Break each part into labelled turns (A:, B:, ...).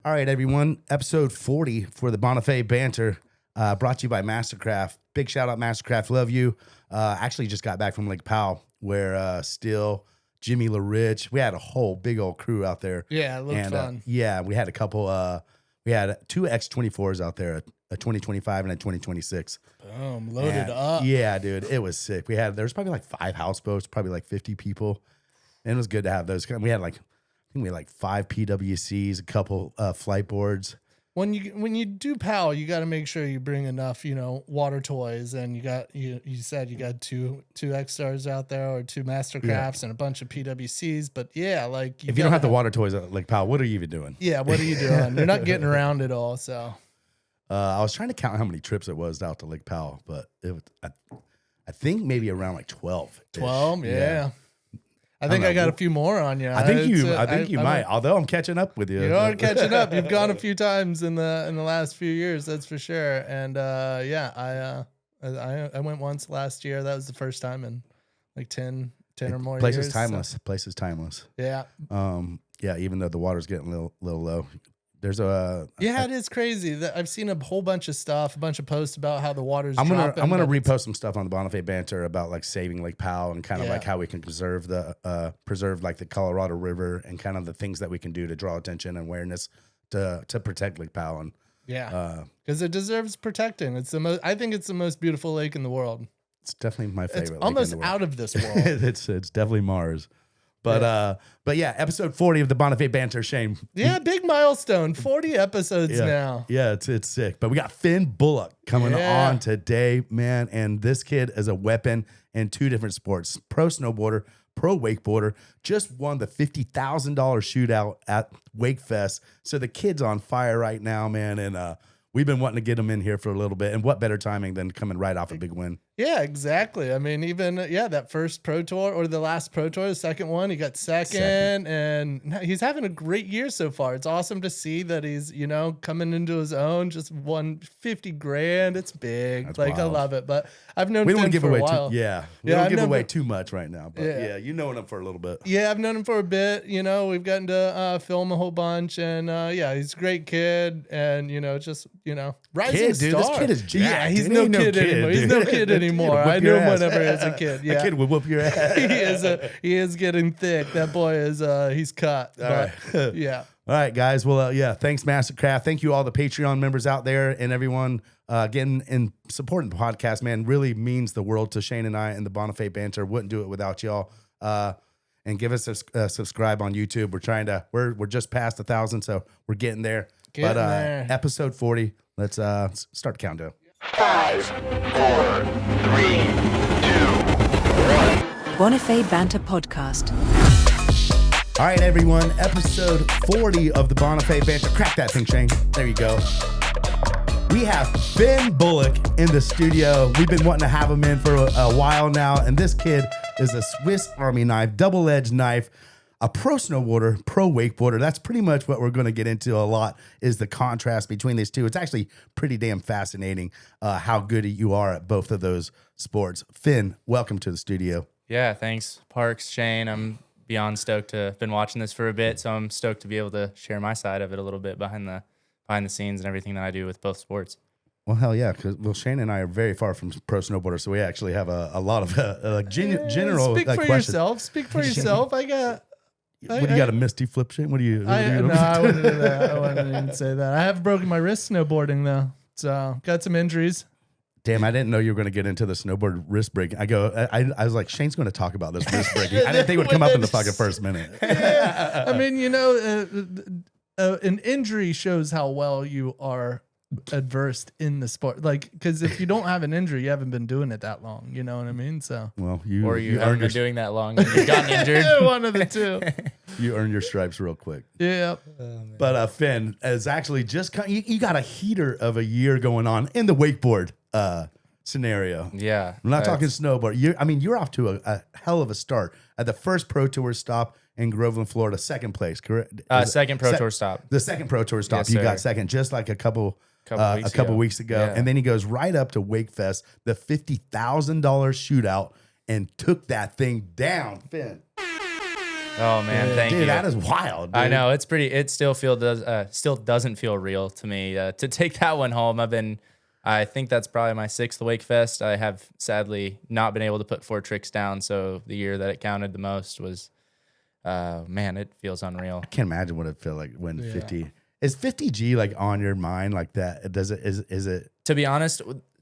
A: All right, everyone. Episode 40 for the Bonifay Banter, brought to you by Mastercraft. Big shout out, Mastercraft. Love you. Actually, just got back from Lake Powell, where Still, Jimmy LaRich, we had a whole big old crew out there.
B: Yeah, it looked fun.
A: Yeah, we had a couple. We had two X24s out there, a 2025 and a 2026.
B: Boom, loaded up.
A: Yeah, dude, it was sick. There's probably like 5 houseboats, probably like 50 people, and it was good to have those. We had I think we had like 5 PWCs, a couple flight boards.
B: When you do PAL, you got to make sure you bring enough, water toys, and you said you got two X-Stars out there or 2 Mastercrafts and a bunch of PWCs. But yeah,
A: if you don't have the water toys at Lake Powell, what are you even doing?
B: Yeah, what are you doing? You're not getting around at all. So
A: I was trying to count how many trips it was out to Lake Powell, but it was, I think maybe around like 12.
B: 12, yeah. I think I got a few more on you.
A: I think you might. Although I'm catching up with you.
B: You are catching up. You've gone a few times in the last few years, that's for sure. And I went once last year. That was the first time in like 10 or more
A: Place
B: years.
A: Place is timeless.
B: Yeah.
A: Yeah. Even though the water's getting a little low. There's
B: it is crazy. I've seen a whole bunch of stuff, a bunch of posts about how the water's dropping.
A: I'm gonna repost some stuff on the Bonifay Banter about like saving Lake Powell and kind of like how we can preserve like the Colorado River and kind of the things that we can do to draw attention and awareness to protect Lake Powell. And
B: because it deserves protecting. I think it's the most beautiful lake in the world.
A: It's definitely my favorite.
B: It's almost out of this world.
A: It's definitely Mars. But yeah, episode 40 of the Bonifay Banter, Shane.
B: Yeah, big milestone. 40 episodes now.
A: Yeah, it's sick. But we got Fynn Bullock coming on today, man. And this kid is a weapon in 2 different sports. Pro snowboarder, pro wakeboarder. Just won the $50,000 shootout at Wakefest. So the kid's on fire right now, man. And we've been wanting to get him in here for a little bit. And what better timing than coming right off a big win? Yeah,
B: exactly. I mean, even, that first Pro Tour or the last Pro Tour, the second one, he got second. And he's having a great year so far. It's awesome to see that he's, coming into his own, just won $50,000. It's big. That's wild. I love it. But I've known Fynn for a while.
A: We don't give away too much right now. But you know him for a little bit.
B: Yeah, I've known him for a bit. We've gotten to film a whole bunch. And he's a great kid. And, rising star.
A: This kid is jacked.
B: Yeah, he's no kid anymore. He's no kid anymore. I knew him whenever as a kid. Yeah,
A: that kid would whoop your ass.
B: He is getting thick. That boy is he's cut. But, yeah.
A: All right, guys. Well, thanks, Mastercraft. Thank you all the Patreon members out there and everyone getting and supporting the podcast. Man, really means the world to Shane and I and the Bonifay Banter. Wouldn't do it without y'all. And give us a subscribe on YouTube. We're just past 1,000, so we're getting there.
B: There.
A: Episode 40. Let's start the countdown.
C: 5, 4, 3, 2, 1.
D: Bonifay Banter Podcast.
A: All right, everyone. Episode 40 of the Bonifay Banter. Crack that thing, Shane. There you go. We have Fynn Bullock in the studio. We've been wanting to have him in for a while now, and this kid is a Swiss Army knife, double-edged knife. A pro snowboarder, pro wakeboarder. That's pretty much what we're going to get into a lot is the contrast between these two. It's actually pretty damn fascinating how good you are at both of those sports. Fynn, welcome to the studio.
E: Yeah, thanks, Parks, Shane. I'm beyond stoked to have been watching this for a bit, so I'm stoked to be able to share my side of it a little bit behind the scenes and everything that I do with both sports.
A: Well, hell yeah, because Shane and I are very far from pro snowboarders, so we actually have a lot of general
B: Speak for
A: questions.
B: yourself. Speak for yourself.
A: What do you got, a misty flip, Shane? What do you?
B: No, I wouldn't do that. I wouldn't even say that. I have broken my wrist snowboarding though, so got some injuries.
A: Damn, I didn't know you were going to get into the snowboard wrist break. I was like, Shane's going to talk about this wrist breaking. I didn't think it would come up in the fucking first minute.
B: Yeah, I mean, an injury shows how well you are adverse in the sport, like, because if you don't have an injury, you haven't been doing it that long, you know what I mean? So
E: you haven't been doing that long and you've gotten injured.
B: One of the two.
A: You earn your stripes real quick.
B: Yeah.
A: But Fynn is actually just you got a heater of a year going on in the wakeboard scenario.
E: Yeah,
A: I'm not talking snowboard. You're off to a hell of a start at the first Pro Tour stop in Groveland, Florida, second place, correct?
E: Second Pro Tour stop.
A: The second Pro Tour stop,
E: yes,
A: you
E: sir.
A: got second, just like a couple weeks ago.
E: Yeah.
A: And then he goes right up to Wakefest, the $50,000 shootout, and took that thing down. Fynn.
E: Oh man, thank you.
A: Dude, that is wild. Dude.
E: I know it's pretty. It still still doesn't feel real to me to take that one home. I think that's probably my 6th Wakefest. I have sadly not been able to put 4 tricks down. So the year that it counted the most was, man, it feels unreal.
A: I can't imagine what it feel like when 50 is 50G like on your mind like that. Is it?
E: To be honest,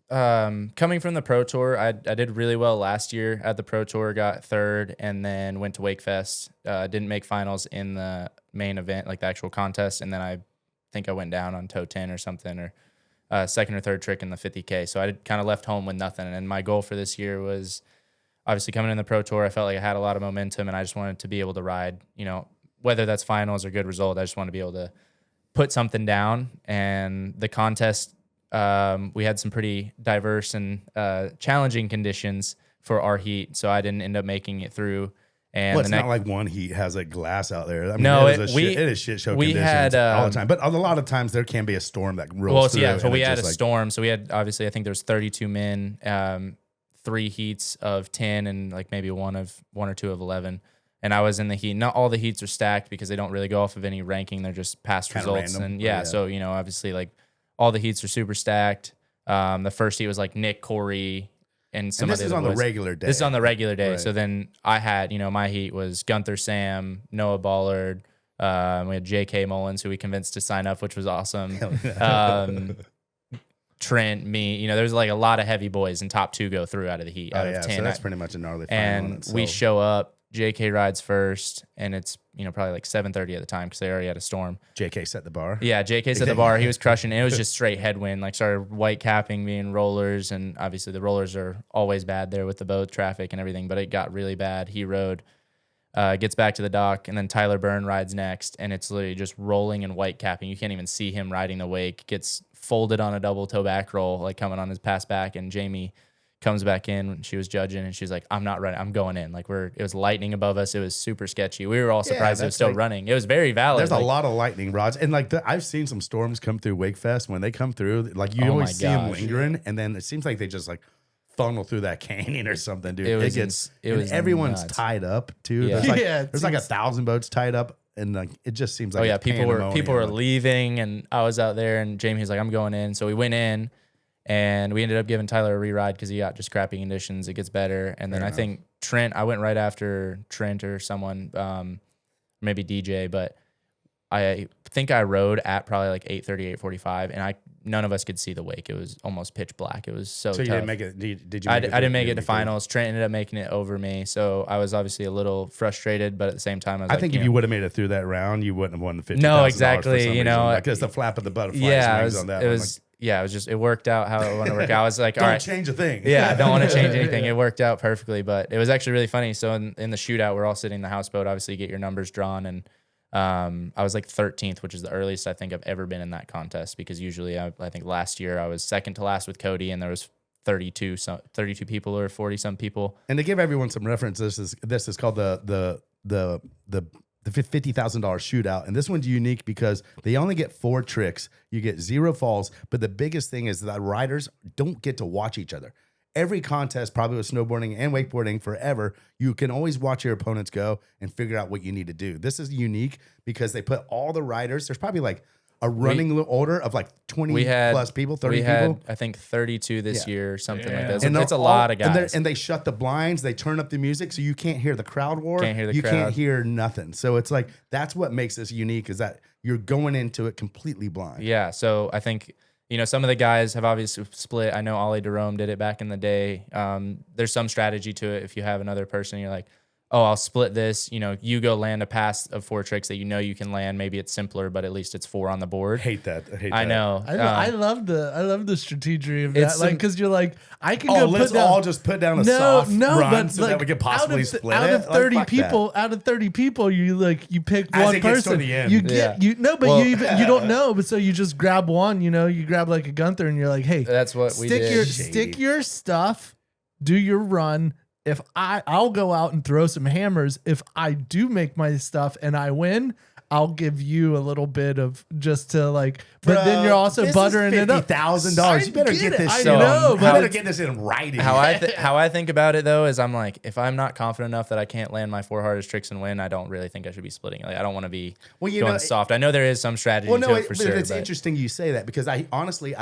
E: coming from the Pro Tour, I did really well last year at the Pro Tour, got 3rd, and then went to Wakefest. Didn't make finals in the main event, like the actual contest, and then I think I went down on toe 10 or something, or 2nd or 3rd trick in the 50K. So I kind of left home with nothing. And my goal for this year was obviously coming in the Pro Tour. I felt like I had a lot of momentum, and I just wanted to be able to ride, whether that's finals or good result. I just wanted to be able to put something down. And the contest, we had some pretty diverse and challenging conditions for our heat, so I didn't end up making it through. And
A: it's not like one heat has like glass out there. I mean,
E: no,
A: it is shit show conditions
E: had,
A: all the time. But a lot of times there can be a storm that rolls through.
E: So we had a storm. So we had, obviously, I think there was 32 men, 3 heats of 10, and like maybe one or two of 11. And I was in the heat. Not all the heats are stacked because they don't really go off of any ranking. They're just past
A: Kinda
E: results.
A: random.
E: And yeah, so obviously like all the heats are super stacked. The first heat was like Nick, Corey, and some
A: this
E: of
A: is
E: the
A: on
E: other
A: the
E: boys.
A: regular day.
E: This is on the regular day.
A: Right.
E: So then I had, my heat was Gunther Sam, Noah Ballard. We had J.K. Mullins, who we convinced to sign up, which was awesome. Trent, me, there's like a lot of heavy boys, and top 2 go through out of the heat out of 10.
A: So that's pretty much a gnarly final.
E: And we show up, JK rides first, and it's, probably like 7:30 at the time because they already had a storm.
A: JK set the bar.
E: Yeah, JK's at the bar. He was crushing it. It was just straight headwind, like started white capping me in rollers, and obviously the rollers are always bad there with the boat traffic and everything, but it got really bad. He rode, gets back to the dock, and then Tyler Byrne rides next, and it's literally just rolling and white capping. You can't even see him riding the wake. Gets folded on a double toe back roll, like coming on his pass back, and Jamie comes back in when she was judging, and she's like, I'm not running, I'm going in. Like it was lightning above us. It was super sketchy. We were all surprised it was still running. It was very valid.
A: There's a lot of lightning rods. And like I've seen some storms come through Wakefest. When they come through, like you always see them lingering, and then it seems like they just like funnel through that canyon or something, dude. It was everyone's
E: nuts.
A: Tied up too.
E: Yeah.
A: There's like 1,000 boats tied up, and like it just seems like
E: people were leaving, and I was out there, and Jamie was like, I'm going in. So we went in, and we ended up giving Tyler a re-ride because he got just crappy conditions. It gets better. And then I think Trent, I went right after Trent or someone, maybe DJ, but I think I rode at probably like 8:30, 8:45, and none of us could see the wake. It was almost pitch black. It was so tough.
A: You didn't make it? Did you?
E: I didn't make it to finals. Trent ended up making it over me, so I was obviously a little frustrated, but at the same time, I
A: think if you would have made it through that round, you wouldn't have won the $50,000.
E: No, exactly.
A: Because the flap of the butterfly swings on that. It worked out how it wanted to work out. I was like, all right, don't change a thing.
E: Yeah, I don't want to change anything. It worked out perfectly, but it was actually really funny. So in the shootout, we're all sitting in the houseboat. Obviously, you get your numbers drawn, and I was like 13th, which is the earliest I think I've ever been in that contest, because usually I think last year I was second to last with Cody, and there was 32 people or 40 some people.
A: And to give everyone some reference, this is called the $50,000 shootout, and this one's unique because they only get 4 tricks. You get 0 falls, but the biggest thing is that riders don't get to watch each other. Every contest, probably with snowboarding and wakeboarding forever, you can always watch your opponents go and figure out what you need to do. This is unique because they put all the riders. There's probably like a running order of like 20 plus people, 30 people. We had,
E: I think, 32 this year, something like that. And it's a lot of guys.
A: And they shut the blinds. They turn up the music so you can't hear the crowd war.
E: You
A: can't hear nothing. So it's like, that's what makes this unique, is that you're going into it completely blind.
E: Yeah. So I think, some of the guys have obviously split. I know Ollie Jerome did it back in the day. There's some strategy to it. If you have another person, you're like, oh, I'll split this. You go land a pass of 4 tricks that you can land. Maybe it's simpler, but at least it's 4 on the board.
A: Hate that.
E: I know.
B: I love the strategy of that. Like, because you're like, I can go.
A: Let's all just put down a soft run so that we can possibly split
B: out
A: it.
B: Of 30 people, out of 30 people, you pick
A: as
B: one
A: it
B: person.
A: Gets to the end.
B: You don't know, but so you just grab one. You grab like a Gunther, and you're like, hey,
E: that's what we did.
B: Stick your stuff, do your run. If I'll go out and throw some hammers. If I do make my stuff and I win, I'll give you a little bit of just to like, but then you're also buttering it up.
A: $50,000. You better get this.
B: I know,
A: you
B: but
A: better get this in writing.
E: How I think about it though is I'm like, if I'm not confident enough that I can't land my 4 hardest tricks and win, I don't really think I should be splitting. Like I don't want to be going soft. I know there is some strategy to it for sure.
A: It's interesting you say that because I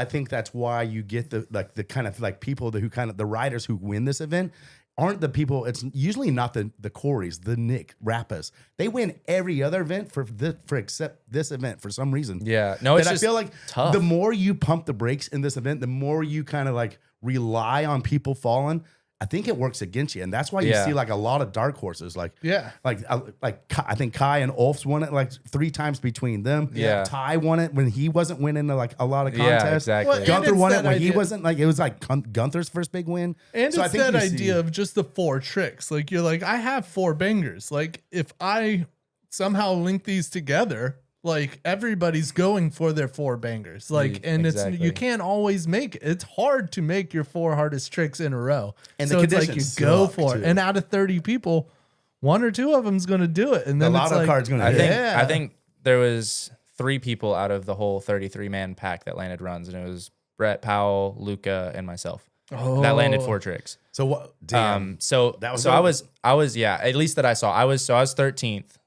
A: think that's why you get the kind of like people the riders who win this event aren't the people. It's usually not the Corys, the Nick Rappas. They win every other event for except this event for some reason.
E: Yeah, no, it's
A: and
E: just
A: I feel like
E: tough.
A: The more you pump the brakes in this event, the more you kind of like rely on people falling. I think it works against you, and that's why you see like a lot of dark horses. Like I think Kai and Ulf's won it like 3 times between them.
E: Yeah,
A: Ty won it when he wasn't winning like a lot of contests.
E: Yeah, exactly.
B: Well,
A: Gunther won it when he wasn't like it was like Gunther's first big win.
B: And
A: so
B: it's that idea of just the 4 tricks. Like you're like, I have 4 bangers. Like if I somehow link these together, like everybody's going for their 4 bangers. Like, and it's you can't always make it. It's hard to make your 4 hardest tricks in a row.
A: And
B: so
A: the
B: it's like you go for it.
A: too.
B: And out of 30 people, 1 or 2 of them's going to do it. And then
A: the
B: it's
A: lotto
B: like,
A: card's going to
E: I think there was 3 people out of the whole 33-man pack that landed runs, and it was Brett, Powell, Luca, and myself. That landed 4 tricks.
A: So what? Damn.
E: So I was at least that I saw. I was 13th.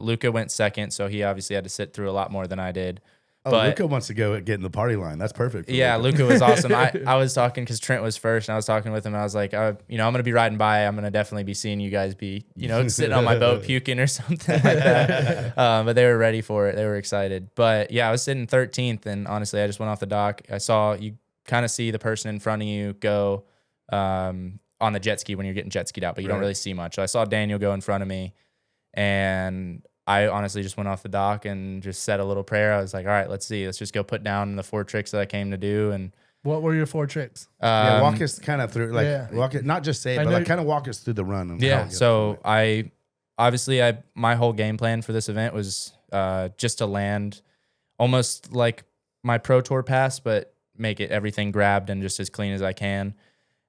E: Luca went 2nd, so he obviously had to sit through a lot more than I did. But
A: Luca wants to go get in the party line. That's perfect.
E: Yeah, Luca was awesome. I was talking because Trent was first, and I was talking with him. And I was like, I'm going to be riding by. I'm going to definitely be seeing you guys be, sitting on my boat puking or something like that. But they were ready for it. They were excited. But yeah, I was sitting 13th, and honestly, I just went off the dock. I saw you kind of see the person in front of you go on the jet ski when you're getting jet skied out, but you don't really see much. So I saw Daniel go in front of me, and I honestly just went off the dock and just said a little prayer. I was like, all right, let's see. Let's just go put down the 4 tricks that I came to do. And
B: what were your 4 tricks?
A: Walk us kind of through, walk it, not just say it, but like kind of walk us through the run. And
E: so my whole game plan for this event was just to land almost like my Pro Tour pass, but make it everything grabbed and just as clean as I can.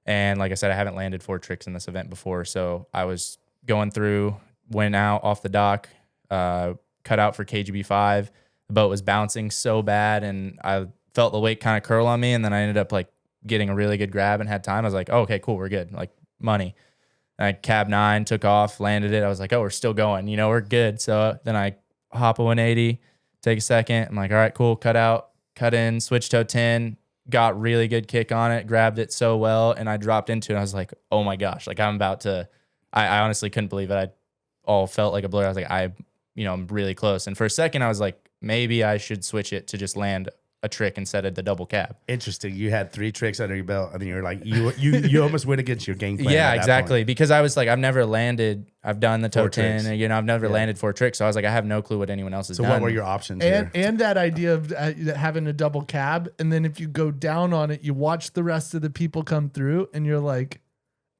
E: And like I said, I haven't landed 4 tricks in this event before. So I was going through, went out off the dock, cut out for KGB5. The boat was bouncing so bad, and I felt the wake kind of curl on me, and then I ended up like getting a really good grab and had time. I was like, oh, okay, cool, we're good. Like money. And I cab 9, took off, landed it. I was like, oh, we're still going. We're good. So then I hop a 180, take a second. I'm like, all right, cool, cut out, cut in, switch toe 10, got really good kick on it, grabbed it so well, and I dropped into it. I was like, oh my gosh, like I'm about to, I honestly couldn't believe it. I all felt like a blur. I was like, I'm really close. And for a second, I was like, maybe I should switch it to just land a trick instead of the double cab.
A: Interesting. You had 3 tricks under your belt, and then you're like, you almost went against your game plan.
E: Yeah, exactly. Because I was like, I've never landed. I've done the toe 10, and I've never landed 4 tricks. So I was like, I have no clue what anyone else has done.
A: So what were your options here?
B: And that idea of having a double cab, and then if you go down on it, you watch the rest of the people come through, and you're like,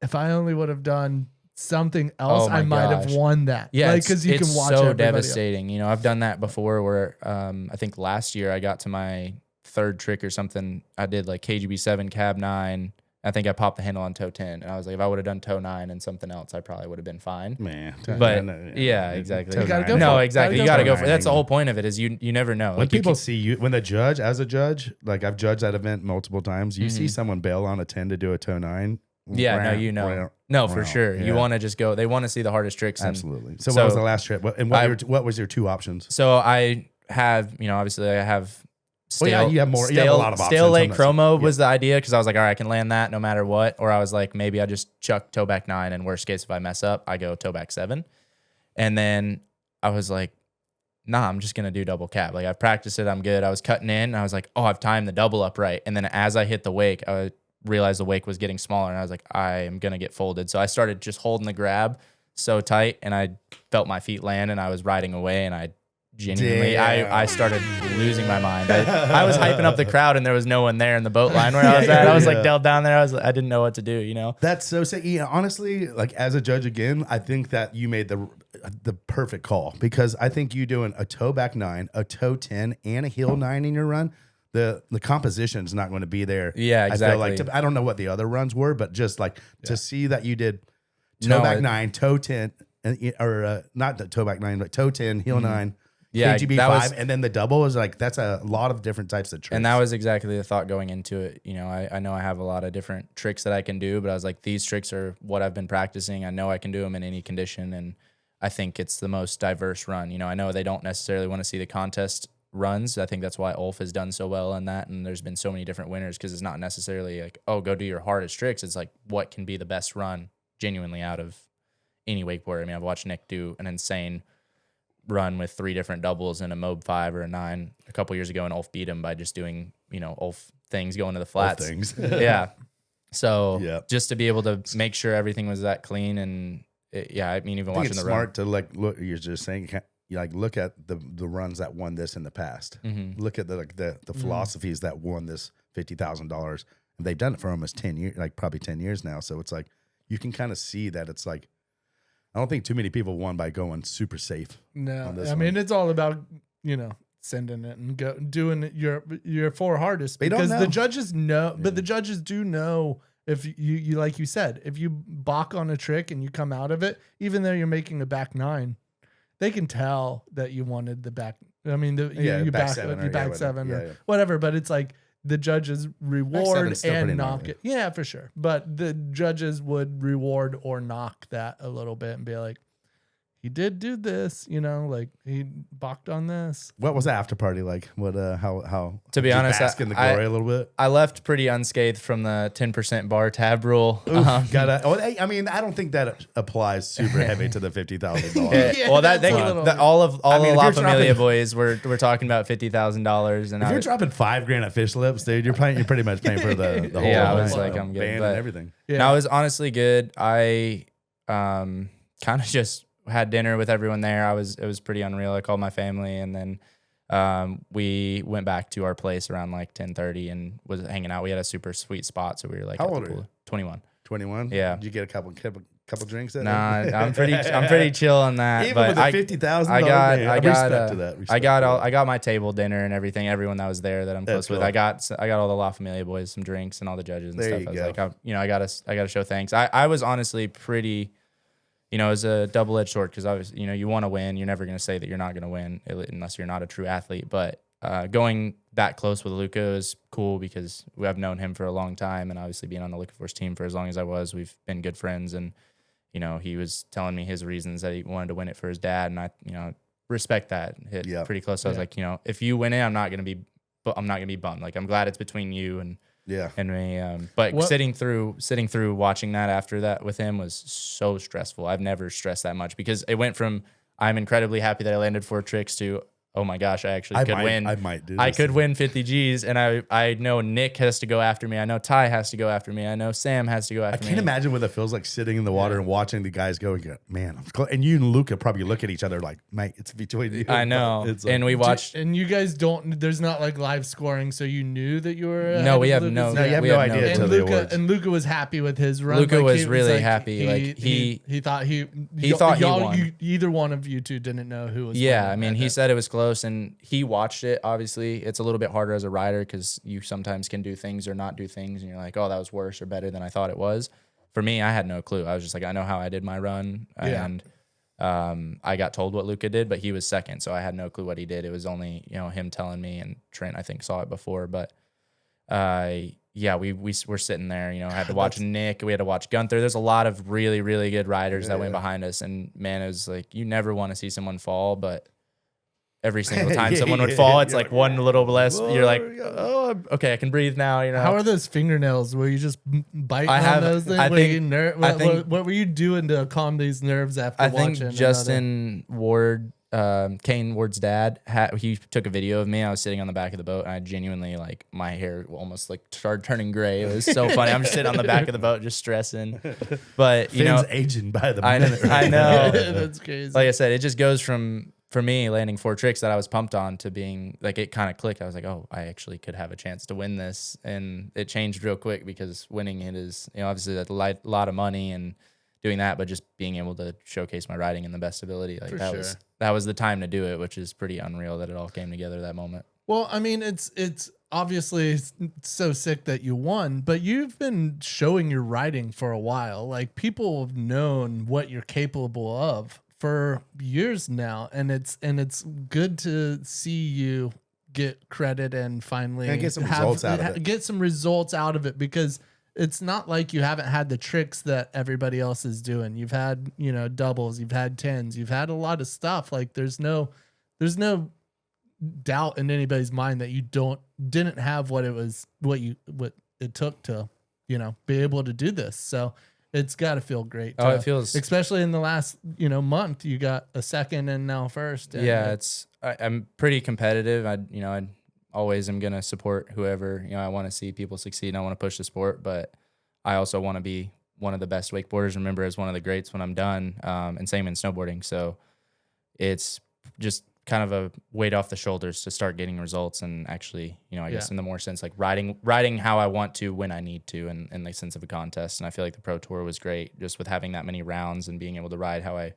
B: if I only would have done something else, I might have won that.
E: Yeah,
B: because you can watch
E: so devastating. I've done that before where I think last year I got to my 3rd trick or something. I did like KGB7, cab 9. I think I popped the handle on toe 10. And I was like, if I would have done toe 9 and something else, I probably would have been fine.
A: Man.
E: But yeah, exactly.
B: You gotta go
E: no,
B: for it.
E: exactly. You got to go for it. That's the whole point of it is you never know.
A: When
E: like
A: people see you, when the judge, as a judge, like I've judged that event multiple times, you see someone bail on a 10 to do a toe 9.
E: Yeah, no, for sure.
A: Yeah.
E: You want to just go. They want to see the hardest tricks.
A: Absolutely. So what was the last trip? What was your 2 options?
E: So I have, obviously I have.
A: You have more. You have a lot of options.
E: Stale Lake Chromo was the idea because I was like, all right, I can land that no matter what. Or I was like, maybe I just chuck toe back 9, and worst case if I mess up, I go toe back 7. And then I was like, nah, I'm just gonna do double cab. Like I've practiced it, I'm good. I was cutting in, and I was like, oh, I've timed the double up right. And then as I hit the wake, I realized the wake was getting smaller, and I was like, I am gonna get folded. So I started just holding the grab so tight, and I felt my feet land, and I was riding away, and I genuinely, I started losing my mind. I was hyping up the crowd, and there was no one there in the boat line where I was at. I was like dealt down there. I didn't know what to do.
A: That's so sick. Honestly, like as a judge again, I think that you made the perfect call, because I think you doing a toe back 9, a toe 10, and a heel 9 in your run. The composition is not going to be there.
E: Yeah, exactly.
A: I feel like I don't know what the other runs were, but just like to see that you did toe back 9, toe 10, or not the toe back 9, but toe 10, heel 9.
E: Yeah,
A: KGB
E: that
A: 5,
E: was-
A: and then the double is like that's a lot of different types of tricks.
E: And that was exactly the thought going into it. You know, I know I have a lot of different tricks that I can do, but I was like, these tricks are what I've been practicing. I know I can do them in any condition, and I think it's the most diverse run. You know, I know they don't necessarily want to see the contest runs. I think that's why Ulf has done so well in that, and there's been so many different winners because it's not necessarily like, oh, go do your hardest tricks. It's like, what can be the best run genuinely out of any wakeboarder. I mean, I've watched Nick do an insane run with 3 different doubles in a Mob 5 or a 9 a couple years ago, and Ulf beat him by just doing, you know, Ulf things going to the flats.
A: things.
E: Yeah. So
A: Yeah.
E: just to be able to make sure everything was that clean, and I mean, even
A: I think
E: watching
A: it's
E: the
A: smart
E: run.
A: to like look. You're just saying, you like look at the runs that won this in the past. Look at the philosophies that won this $50,000, and they've done it for almost 10 years, like probably 10 years now. So it's like you can kind of see that it's like I don't think too many people won by going super safe.
B: No,
A: on this
B: I mean
A: one.
B: it's all about sending it and doing it your 4 hardest
A: They don't
B: because
A: know.
B: the judges know, but the judges do know if you like you said, if you balk on a trick and you come out of it, even though you're making a back 9, they can tell that you wanted the back. I mean, you
A: back
B: back
A: 7 or,
B: you back
A: whatever.
B: 7 or
A: Yeah.
B: whatever, but it's like the judges reward
A: seven's still pretty
B: and knock
A: gnarly.
B: it. Yeah, for sure. But the judges would reward or knock that a little bit and be like, he did do this, like he balked on this.
A: What was the after party like? What how
E: To be
A: did you
E: honest,
A: bask in the glory a little bit?
E: I left pretty unscathed from the 10% bar tab rule.
A: I mean, I don't think that applies super heavy to the $50,000.
B: Yeah,
E: Well,
B: that's a little-
E: all of
A: mean,
E: the
A: if
E: La
A: you're
E: Familia
A: dropping-
E: boys were talking about $50,000, and
A: If you're dropping $5,000 at Fish Lips, dude, you're pretty much paying for the whole
E: Yeah, I was like, I'm good,
A: band
E: but-
A: and everything.
B: Yeah.
E: No, it was honestly good. I kind of just had dinner with everyone there. It was pretty unreal. I called my family, and then we went back to our place around like 10:30 and was hanging out. We had a super sweet spot, so we were like,
A: How
E: at the
A: old are
E: pool.
A: you?
E: 21.
A: 21.
E: Yeah.
A: Did you get a couple drinks? That
E: Nah,
A: day?
E: I'm pretty chill on that.
A: Even
E: but
A: with the $50,000,
E: I got
A: respect to that.
E: I got my table dinner and everything. Everyone that was there that I'm
A: That's
E: close with.
A: cool.
E: I got all the La Familia boys some drinks and all the judges and
A: There
E: stuff.
A: you
E: I was
A: go.
E: like, I gotta show thanks. I was honestly pretty, it was a double-edged sword because obviously, you want to win. You're never gonna say that you're not gonna win unless you're not a true athlete. But going that close with Luca is cool because I've known him for a long time, and obviously being on the Luca Force team for as long as I was, we've been good friends. And he was telling me his reasons that he wanted to win it for his dad, and I respect that. Hit
A: Yeah.
E: pretty close. So I was like, if you win it, I'm not gonna be bummed. Like, I'm glad it's between you and
A: Yeah.
E: me. But
B: What-
E: sitting through watching that after that with him was so stressful. I've never stressed that much because it went from I'm incredibly happy that I landed 4 tricks to, oh my gosh, I actually could win.
A: I might do.
E: I
A: this.
E: could win 50 G's, and I know Nick has to go after me. I know Ty has to go after me. I know Sam has to go
A: I
E: after me.
A: can't imagine what it feels like sitting in the water and watching the guys go and go, man, I'm close. And you and Luca probably look at each other like, mate, it's between you.
E: I know.
A: It's like,
E: And we watched.
B: And you guys there's not like live scoring, so you knew that you were.
E: No, we have
B: Lucas?
E: no.
A: No, you have
E: we
A: no
E: have
A: idea
B: And
A: until the
B: Luca
A: awards.
B: and Luca was happy with his run.
E: Luca
B: Like,
E: was
B: he
E: really happy. Like,
B: he thought he
E: thought he
B: y'all-
E: won.
B: either one of you two didn't know who was.
E: Yeah,
B: winning.
E: I mean, he said it was close, and he watched it. Obviously, it's a little bit harder as a rider because you sometimes can do things or not do things, and you're like, oh, that was worse or better than I thought it was. For me, I had no clue. I was just like, I know how I did my run, and I got told what Luca did, but he was second, so I had no clue what he did. It was only him telling me, and Trent I think saw it before, but yeah, we were sitting there, had to watch Nick, we had to watch Gunther. There's a lot of really, really good riders that went behind us, and man, it was like you never want to see someone fall, but every single time someone would fall, it's like one little less. You're like, oh, okay, I can breathe now.
B: How are those fingernails? Were you just biting
E: I have-
B: on those things?
E: I
B: Were you
E: think-
B: what were you doing to calm these nerves after
E: I
B: watching?
E: think Justin Ward, Kane Ward's dad, he took a video of me. I was sitting on the back of the boat, and I genuinely, like, my hair almost like started turning gray. It was so funny. I'm just sitting on the back of the boat, just stressing. But
A: Finn's aging by the
E: I
A: minute.
E: I know.
B: That's crazy.
E: Like I said, it just goes from, for me, landing 4 tricks that I was pumped on to being like, it kind of clicked. I was like, oh, I actually could have a chance to win this. And it changed real quick because winning it is, obviously a lot of money and doing that, but just being able to showcase my riding in the best ability. Like that was the time to do it, which is pretty unreal that it all came together that moment.
B: Well, I mean, it's obviously so sick that you won, but you've been showing your riding for a while. Like, people have known what you're capable of for years now, and it's good to see you get credit and finally
A: And get some results out of it.
B: Get some results out of it, because it's not like you haven't had the tricks that everybody else is doing. You've had, doubles, you've had tens, you've had a lot of stuff. Like there's no doubt in anybody's mind that you didn't have what it took to, be able to do this. So it's got to feel great.
E: It feels,
B: especially in the last, month, you got a second and now first. And
E: yeah, I'm pretty competitive. I always am going to support whoever, I want to see people succeed and I want to push the sport, but I also want to be one of the best wakeboarders, remember as one of the greats when I'm done. And same in snowboarding. So it's just kind of a weight off the shoulders to start getting results and actually, I guess in the more sense, like riding how I want to when I need to, and in the sense of a contest. And I feel like the Pro Tour was great just with having that many rounds and being able to ride how I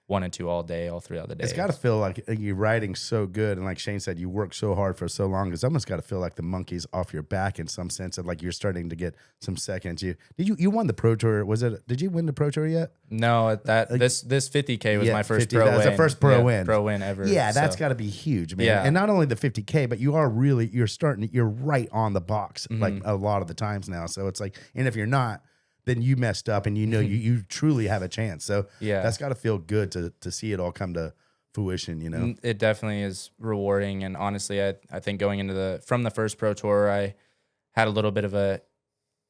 E: wanted to all day, all throughout the day.
A: It's got to feel like you're riding so good, and like Shane said, you work so hard for so long. It's almost got to feel like the monkey's off your back in some sense, of like you're starting to get some seconds. You won the Pro Tour? Did you win the Pro Tour yet?
E: No, this 50K was my first pro win.
A: That was the first pro win.
E: Pro win ever.
A: Yeah, that's got to be huge, man.
E: Yeah.
A: And not only the 50K, but you're right on the box like a lot of the times now. So it's like, and if you're not, then you messed up, and you truly have a chance. So that's got to feel good to see it all come to fruition.
E: It definitely is rewarding, and honestly, I think going into from the first Pro Tour, I had a little bit of a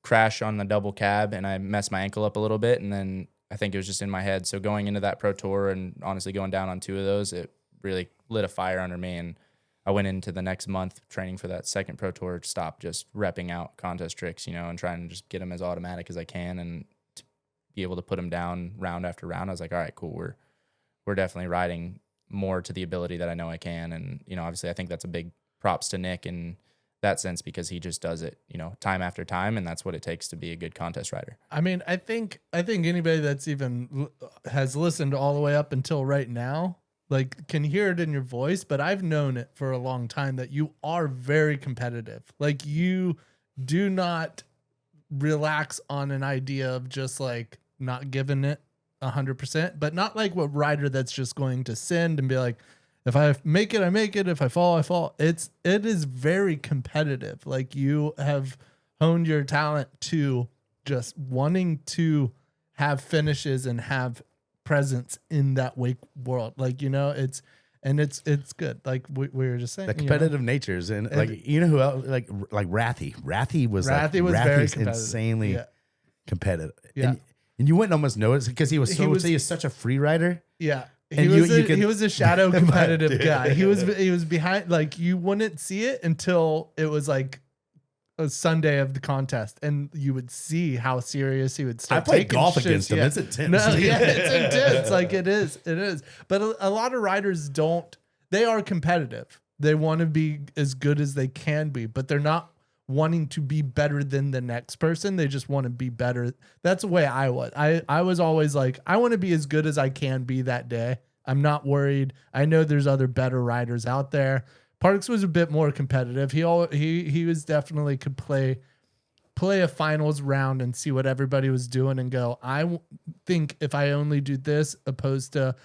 E: crash on the double cab, and I messed my ankle up a little bit, and then I think it was just in my head. So going into that Pro Tour and honestly going down on 2 of those, it really lit a fire under me, and I went into the next month training for that second Pro Tour to stop just repping out contest tricks, and trying to just get them as automatic as I can and to be able to put them down round after round. I was like, all right, cool. We're definitely riding more to the ability that I know I can. And, obviously I think that's a big props to Nick in that sense, because he just does it, time after time. And that's what it takes to be a good contest rider.
B: I mean, I think anybody that's even has listened all the way up until right now, like, can hear it in your voice, but I've known it for a long time that you are very competitive. Like, you do not relax on an idea of just like not giving it 100%, but not like what rider that's just going to send and be like, if I make it, I make it. If I fall, I fall. It is very competitive. Like, you have honed your talent to just wanting to have finishes and have presence in that wake world. Like, it's good. Like we were just saying,
A: the competitive natures, and like, who else, like Rathy was very competitive. Insanely competitive.
B: Yeah.
A: And you wouldn't almost notice because he was such a free rider.
B: Yeah.
A: And
B: he was a shadow competitive guy. He was behind, like, you wouldn't see it until it was like a Sunday of the contest, and you would see how serious he would start.
A: I played
B: taking
A: golf
B: shits.
A: against him.
B: Yeah.
A: It's intense.
B: No, yeah, it's intense. Like, it is. But a lot of riders they are competitive. They want to be as good as they can be, but they're not wanting to be better than the next person. They just want to be better. That's the way I was. I was always like, I want to be as good as I can be that day. I'm not worried. I know there's other better riders out there. Parks was a bit more competitive. He was definitely could play a finals round and see what everybody was doing and go, I think if I only do this opposed to,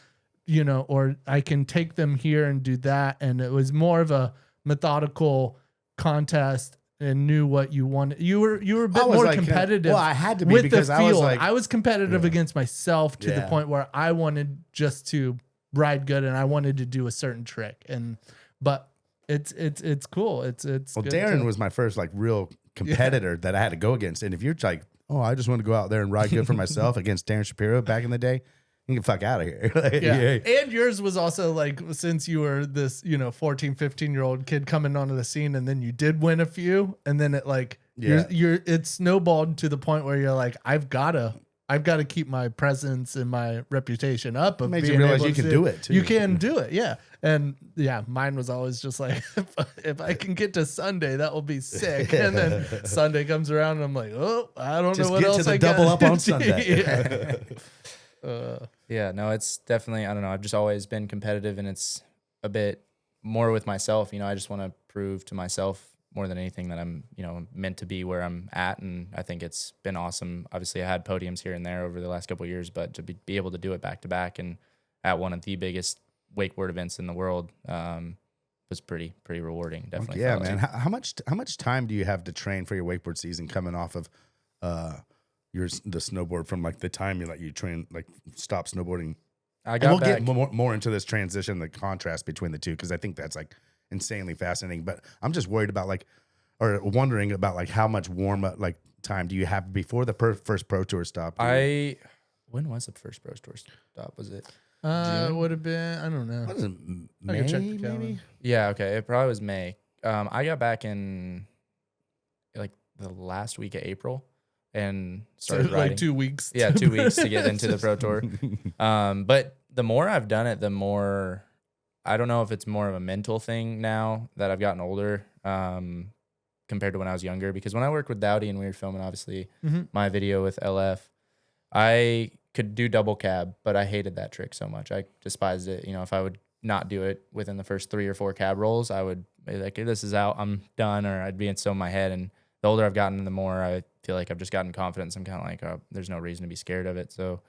B: or I can take them here and do that. And it was more of a methodical contest and knew what you wanted. You were a bit more competitive.
A: Well, I had to be
B: with
A: because
B: the field. I was competitive against myself to the point where I wanted just to ride good and I wanted to do a certain trick. But it's cool. It's
A: well, Darren was my first like real competitor that I had to go against. And if you're like, oh, I just want to go out there and ride good for myself against Darren Shapiro back in the day, you can fuck out of here.
B: And yours was also like, since you were this, 14, 15-year-old kid coming onto the scene, and then you did win a few, and then it like it snowballed to the point where you're like, I've got to keep my presence and my reputation up. Of
A: made you realize you can do it too.
B: You can do it, yeah. And mine was always just like, if I can get to Sunday, that will be sick. And then Sunday comes around, and I'm like, oh, I don't know what else I got.
A: Double up on Sunday.
E: No, it's definitely, I don't know. I've just always been competitive, and it's a bit more with myself. I just want to prove to myself more than anything that I'm, meant to be where I'm at. And I think it's been awesome. Obviously I had podiums here and there over the last couple of years, but to be able to do it back to back and at one of the biggest wakeboard events in the world was pretty rewarding. Definitely.
A: Yeah,
E: felt
A: man.
E: too.
A: How much time do you have to train for your wakeboard season coming off of the snowboard from like the time you train, like stop snowboarding?
E: I
A: And
E: got
A: we'll
E: back.
A: get more into this transition, the contrast between the two, because I think that's like insanely fascinating. But I'm just worried about wondering about like how much warm up like time do you have before the first Pro Tour stop?
E: When was the first Pro Tour stop? Was it?
B: It would have been, I don't know.
A: What is it,
B: I can check the
A: May,
B: calendar.
A: maybe?
E: Yeah, okay. It probably was May. I got back in like the last week of April and
B: So
E: started riding.
B: like 2 weeks.
E: Yeah, 2 weeks to get into the Pro Tour. But the more I've done it, the more, I don't know if it's more of a mental thing now that I've gotten older compared to when I was younger. Because when I worked with Dowdy and we were filming, obviously, my video with LF, I could do double cab, but I hated that trick so much. I despised it. You know, if I would not do it within the first 3 or 4 cab rolls, I would be like, hey, this is out, I'm done, or I'd be in so in my head. And the older I've gotten, the more I feel like I've just gotten confidence. I'm kind of like, oh, there's no reason to be scared of it. So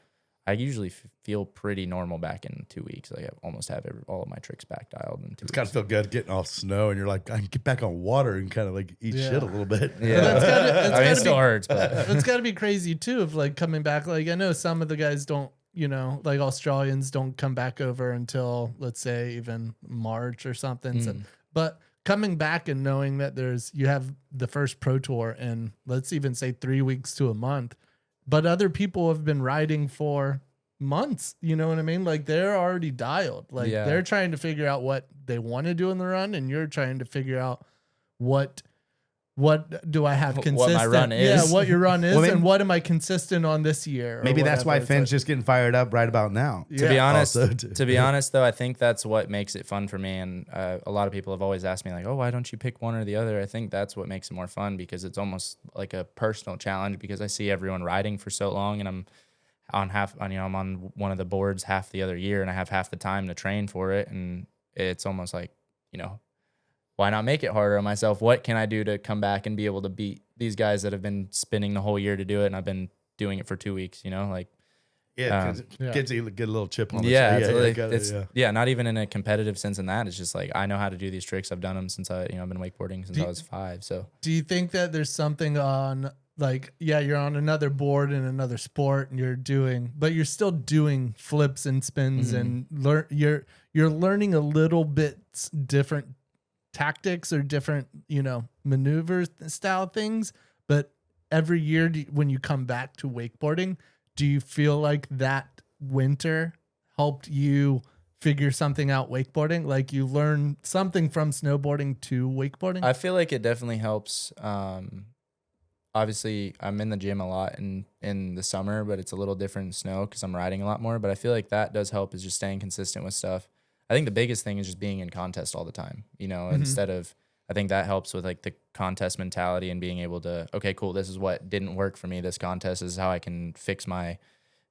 E: I usually feel pretty normal back in 2 weeks. Like I almost have all of my tricks back dialed in 2
A: It's
E: weeks.
A: got to feel good getting off snow, and you're like, I can get back on water and kind of like eat shit a little bit.
E: Yeah,
B: That's
E: I mean, it still
B: be-
E: hurts, but
B: It's got to be crazy too of like coming back. Like I know some of the guys don't, like Australians don't come back over until let's say even March or something. So, but coming back and knowing that you have the first Pro Tour in let's even say 3 weeks to a month, but other people have been riding for months. You know what I mean? Like they're already dialed. Like
E: Yeah.
B: they're trying to figure out what they want to do in the run, and you're trying to figure out what do I have
E: What
B: consistent?
E: my run is.
B: Yeah, what your run is,
A: Well, maybe-
B: and what am I consistent on this year? or
A: Maybe that's why
B: whatever. It's
A: Finn's just getting fired up right about now.
E: to be honest,
A: Also,
E: to be honest though, I think that's what makes it fun for me. And a lot of people have always asked me like, "Oh, why don't you pick one or the other?" I think that's what makes it more fun because it's almost like a personal challenge because I see everyone riding for so long, and I'm I'm on one of the boards half the other year, and I have half the time to train for it, and it's almost like, why not make it harder on myself? What can I do to come back and be able to beat these guys that have been spending the whole year to do it, and I've been doing it for 2 weeks, like.
A: yeah, 'cause
B: Yeah.
A: it gets you get a little chip on the
E: Yeah,
A: shoulder.
E: it's not even in a competitive sense in that. It's just like I know how to do these tricks. I've done them since I've been wakeboarding since I was 5. So
B: Do you think that there's something on like, you're on another board in another sport and but you're still doing flips and spins and you're learning a little bit different tactics or different, maneuver style things. But every year when you come back to wakeboarding, do you feel like that winter helped you figure something out wakeboarding? Like you learn something from snowboarding to wakeboarding?
E: I feel like it definitely helps. Obviously, I'm in the gym a lot in the summer, but it's a little different in snow because I'm riding a lot more. But I feel like that does help is just staying consistent with stuff. I think the biggest thing is just being in contest all the time, instead of, I think that helps with like the contest mentality and being able to, okay, cool, this is what didn't work for me. This contest is how I can fix my,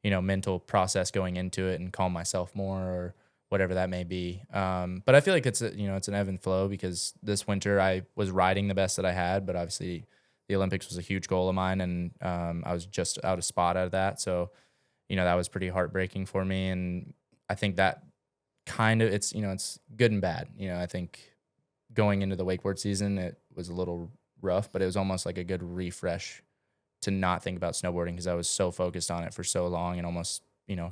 E: mental process going into it and calm myself more or whatever that may be. But I feel like it's an ebb and flow because this winter I was riding the best that I had, but obviously the Olympics was a huge goal of mine, and I was just out of spot out of that. So, that was pretty heartbreaking for me. And I think that kind of, it's good and bad. I think going into the wakeboard season, it was a little rough, but it was almost like a good refresh to not think about snowboarding because I was so focused on it for so long and almost,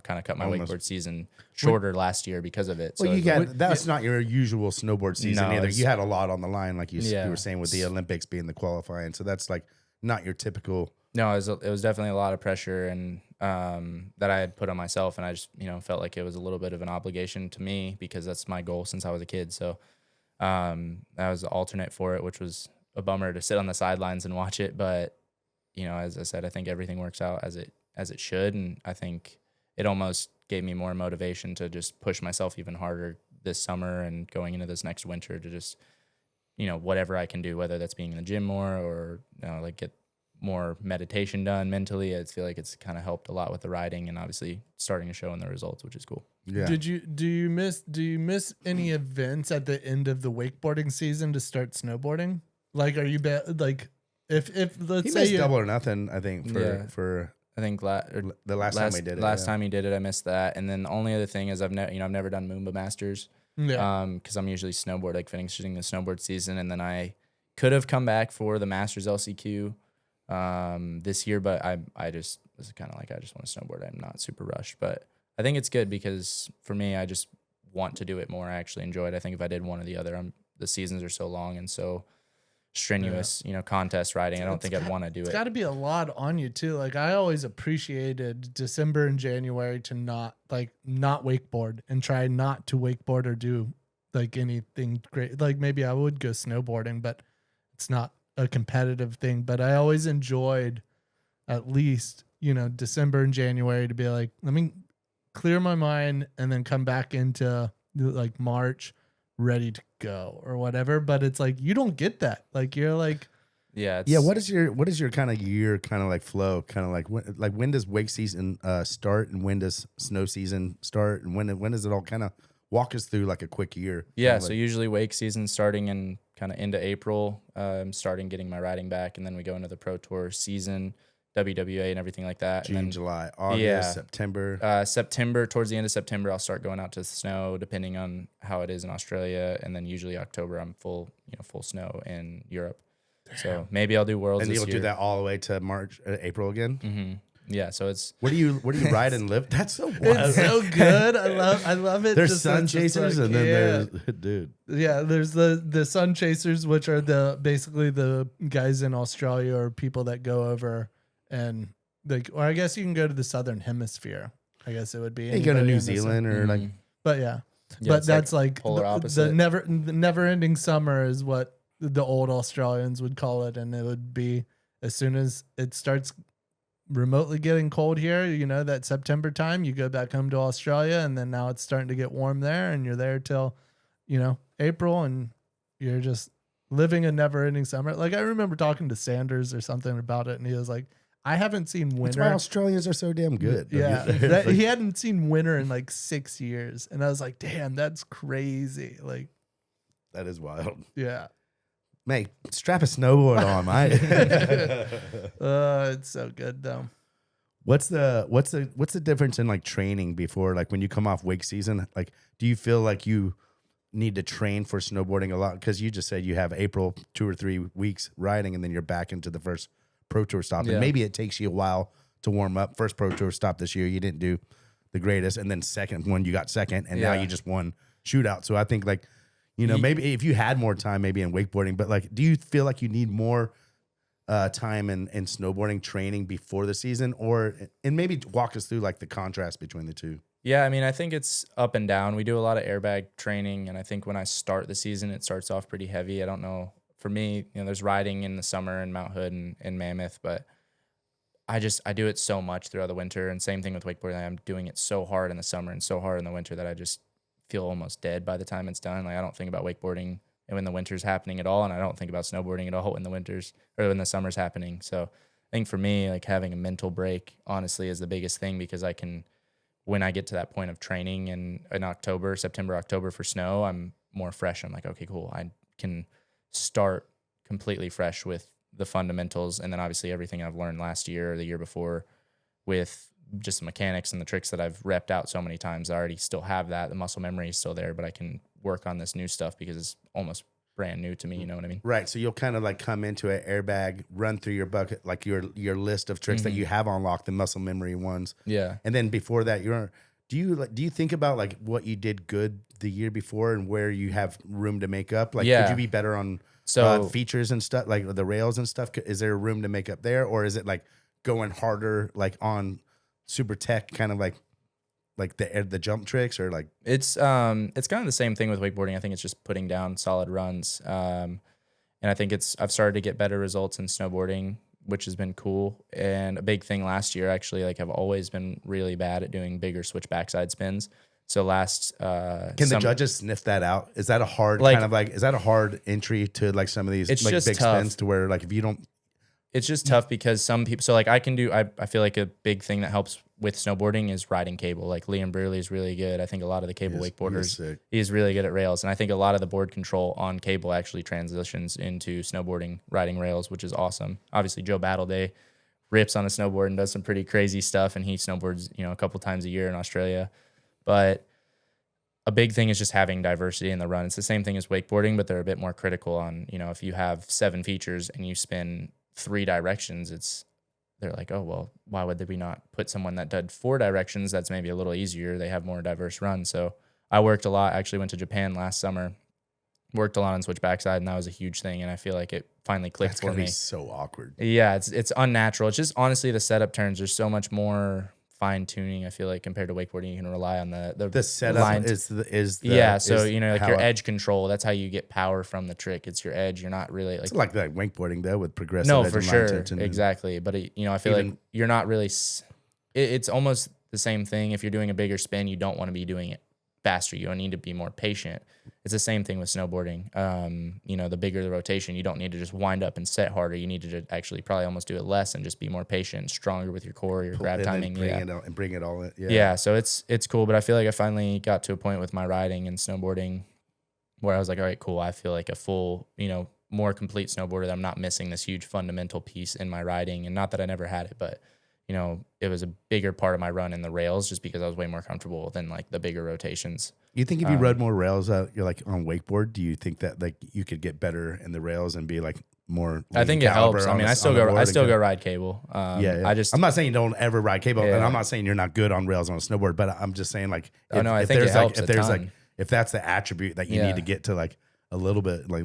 E: kind of cut my wakeboard season shorter last year because of it.
A: Well,
E: So
A: that's not your usual snowboard season
E: No,
A: either.
E: it's-
A: You had a lot on the line, like you
E: Yeah.
A: were saying with the Olympics being the qualifying. So that's like not your typical.
E: No, it was definitely a lot of pressure and that I had put on myself, and I just felt like it was a little bit of an obligation to me because that's my goal since I was a kid. So that was the alternate for it, which was a bummer to sit on the sidelines and watch it. But as I said, I think everything works out as it should, and I think it almost gave me more motivation to just push myself even harder this summer and going into this next winter to just whatever I can do, whether that's being in the gym more or like get more meditation done mentally. I feel like it's kind of helped a lot with the riding and obviously starting to show in the results, which is cool.
A: Yeah.
B: Do you miss any events at the end of the wakeboarding season to start snowboarding? Like, are you like if let's
A: He
B: say
A: missed
B: you,
A: Double or Nothing, I think,
E: Yeah.
A: for
E: I think
A: The last time we did it.
E: Last time he did it, I missed that. And then the only other thing is I've never done Moomba Masters.
B: Yeah.
E: Because I'm usually finishing the snowboard season, and then I could have come back for the Masters LCQ this year, but I just was kind of like, I just want to snowboard. I'm not super rushed, but I think it's good because for me, I just want to do it more. I actually enjoy it. I think if I did one or the other, the seasons are so long and so strenuous, contest riding. I don't think I'd want to do it.
B: It's got to be a lot on you too. Like I always appreciated December and January to not wakeboard and try not to wakeboard or do like anything great. Like maybe I would go snowboarding, but it's not a competitive thing. But I always enjoyed at least, December and January to be like, let me clear my mind and then come back into like March ready to go or whatever. But it's like you don't get that. Like you're like,
E: yeah.
A: What is your kind of year kind of like flow? Kind of like when does wake season start and when does snow season start and when does it all kind of walk us through like a quick year?
E: Yeah.
A: Kinda
E: So
A: like,
E: usually wake season starting in kind of into April, starting getting my riding back, and then we go into the Pro Tour season, WWA and everything like that.
A: June,
E: and then,
A: July, August,
E: yeah.
A: September.
E: September, towards the end of September, I'll start going out to the snow, depending on how it is in Australia, and then usually October, I'm full snow in Europe. Damn. So maybe I'll do Worlds.
A: And
E: this
A: you'll
E: year.
A: do that all the way to March, April again.
E: Mm-hmm. Yeah. So it's
A: Where do you ride and live? That's so wild.
B: it's so good. I love it.
A: There's
B: Just-
A: sun
B: it's just
A: chasers
B: like,
A: and then
B: yeah.
A: there's dude.
B: Yeah, there's the sun chasers, which are basically the guys in Australia or people that go over and or I guess you can go to the southern hemisphere. I guess it would be.
A: You go to
B: anybody
A: New
B: in the
A: Zealand or like
B: but yeah,
E: Yeah,
B: but
E: it's
B: that's
E: like
B: like,
E: polar
B: the
E: opposite.
B: never ending summer is what the old Australians would call it, and it would be as soon as it starts remotely getting cold here, that September time, you go back home to Australia, and then now it's starting to get warm there, and you're there till April, and you're just living a never ending summer. Like I remember talking to Sanders or something about it, and he was like, I haven't seen
A: that's
B: winter.
A: why Australians are so damn good.
B: Yeah, he hadn't seen winter in like 6 years, and I was like, damn, that's crazy. Like,
A: that is wild.
B: yeah,
A: Mate, strap a snowboard on, mate.
B: it's so good though.
A: What's the difference in like training before, like when you come off wake season? Like, do you feel like you need to train for snowboarding a lot? Because you just said you have April 2 or 3 weeks riding, and then you're back into the first Pro Tour stop.
E: Yeah.
A: And maybe it takes you a while to warm up. First Pro Tour stop this year, you didn't do the greatest, and then second one you got second, and now
E: Yeah.
A: you just won shootout. So I think like, maybe if you had more time, maybe in wakeboarding, but like, do you feel like you need more time in snowboarding training before the season, and maybe walk us through like the contrast between the two?
E: Yeah, I mean, I think it's up and down. We do a lot of airbag training, and I think when I start the season, it starts off pretty heavy. I don't know. For me, there's riding in the summer in Mount Hood and Mammoth, but I do it so much throughout the winter. And same thing with wakeboarding. I'm doing it so hard in the summer and so hard in the winter that I just feel almost dead by the time it's done. Like I don't think about wakeboarding when the winter's happening at all, and I don't think about snowboarding at all when the winters or when the summer's happening. So I think for me, like having a mental break, honestly, is the biggest thing, because I can, when I get to that point of training in September, October for snow, I'm more fresh. I'm like, okay, cool. I can start completely fresh with the fundamentals, and then obviously everything I've learned last year or the year before with just the mechanics and the tricks that I've repped out so many times. I already still have that. The muscle memory is still there, but I can work on this new stuff because it's almost brand new to me. You know what I mean?
A: Right. So you'll kind of like come into an airbag, run through your bucket, like your list of tricks that you have unlocked, the muscle memory ones.
E: Yeah.
A: And then before that, do you think about like what you did good the year before and where you have room to make up? Like,
E: Yeah.
A: could you be better on features and stuff, like the rails and stuff? Is there room to make up there, or is it like going harder, like on super tech, kind of like the jump tricks, or like
E: It's kind of the same thing with wakeboarding. I think it's just putting down solid runs. And I think I've started to get better results in snowboarding, which has been cool. And a big thing last year, actually, like I've always been really bad at doing bigger switch backside spins. So
A: can the judges sniff that out? Is that a hard is that a hard entry to like some of these
E: It's
A: like
E: just
A: big
E: tough.
A: spins to where like if you don't,
E: It's just tough because some people, so like I feel like a big thing that helps with snowboarding is riding cable. Like Liam Brearley is really good. I think a lot of the cable wakeboarders, he's really good at rails. And I think a lot of the board control on cable actually transitions into snowboarding, riding rails, which is awesome. Obviously Joe Battleday rips on a snowboard and does some pretty crazy stuff. And he snowboards, a couple times a year in Australia. But a big thing is just having diversity in the run. It's the same thing as wakeboarding, but they're a bit more critical on, if you have 7 features and you spin 3 directions, they're like, oh, well, why would we not put someone that did 4 directions? That's maybe a little easier. They have more diverse runs. So I worked a lot. I actually went to Japan last summer, worked a lot on switch backside, and that was a huge thing. And I feel like it finally clicked
A: That's
E: for
A: gonna
E: me.
A: be so awkward.
E: Yeah, it's unnatural. It's just honestly the setup turns. There's so much more fine tuning. I feel like compared to wakeboarding, you can rely on the
A: setup
E: line
A: is the
E: yeah. So
A: how
E: your edge control. That's how you get power from the trick. It's your edge. You're not really
A: it's like that wakeboarding though with progressive.
E: no
A: edge
E: for
A: and line
E: sure
A: tension and-
E: exactly. But I feel like you're not really. It's almost the same thing. If you're doing a bigger spin, you don't want to be doing it faster. You don't need to be more patient. It's the same thing with snowboarding. The bigger the rotation, you don't need to just wind up and set harder. You need to actually probably almost do it less and just be more patient and stronger with your core, your grab
A: and then
E: timing.
A: bring it all in.
E: Yeah. So it's cool. But I feel like I finally got to a point with my riding and snowboarding where I was like, all right, cool. I feel like a full, more complete snowboarder that I'm not missing this huge fundamental piece in my riding. And not that I never had it, but it was a bigger part of my run in the rails just because I was way more comfortable than like the bigger rotations.
A: You think if you rode more rails, you're like on wakeboard, do you think that like you could get better in the rails and be like more?
E: I think it helps. I mean, I still go ride cable.
A: Yeah.
E: I'm
A: not saying you don't ever ride cable, and
E: Yeah.
A: I'm not saying you're not good on rails on a snowboard, but I'm just saying like,
E: I think it helps a ton.
A: if that's the attribute that you need to get to like a little bit, like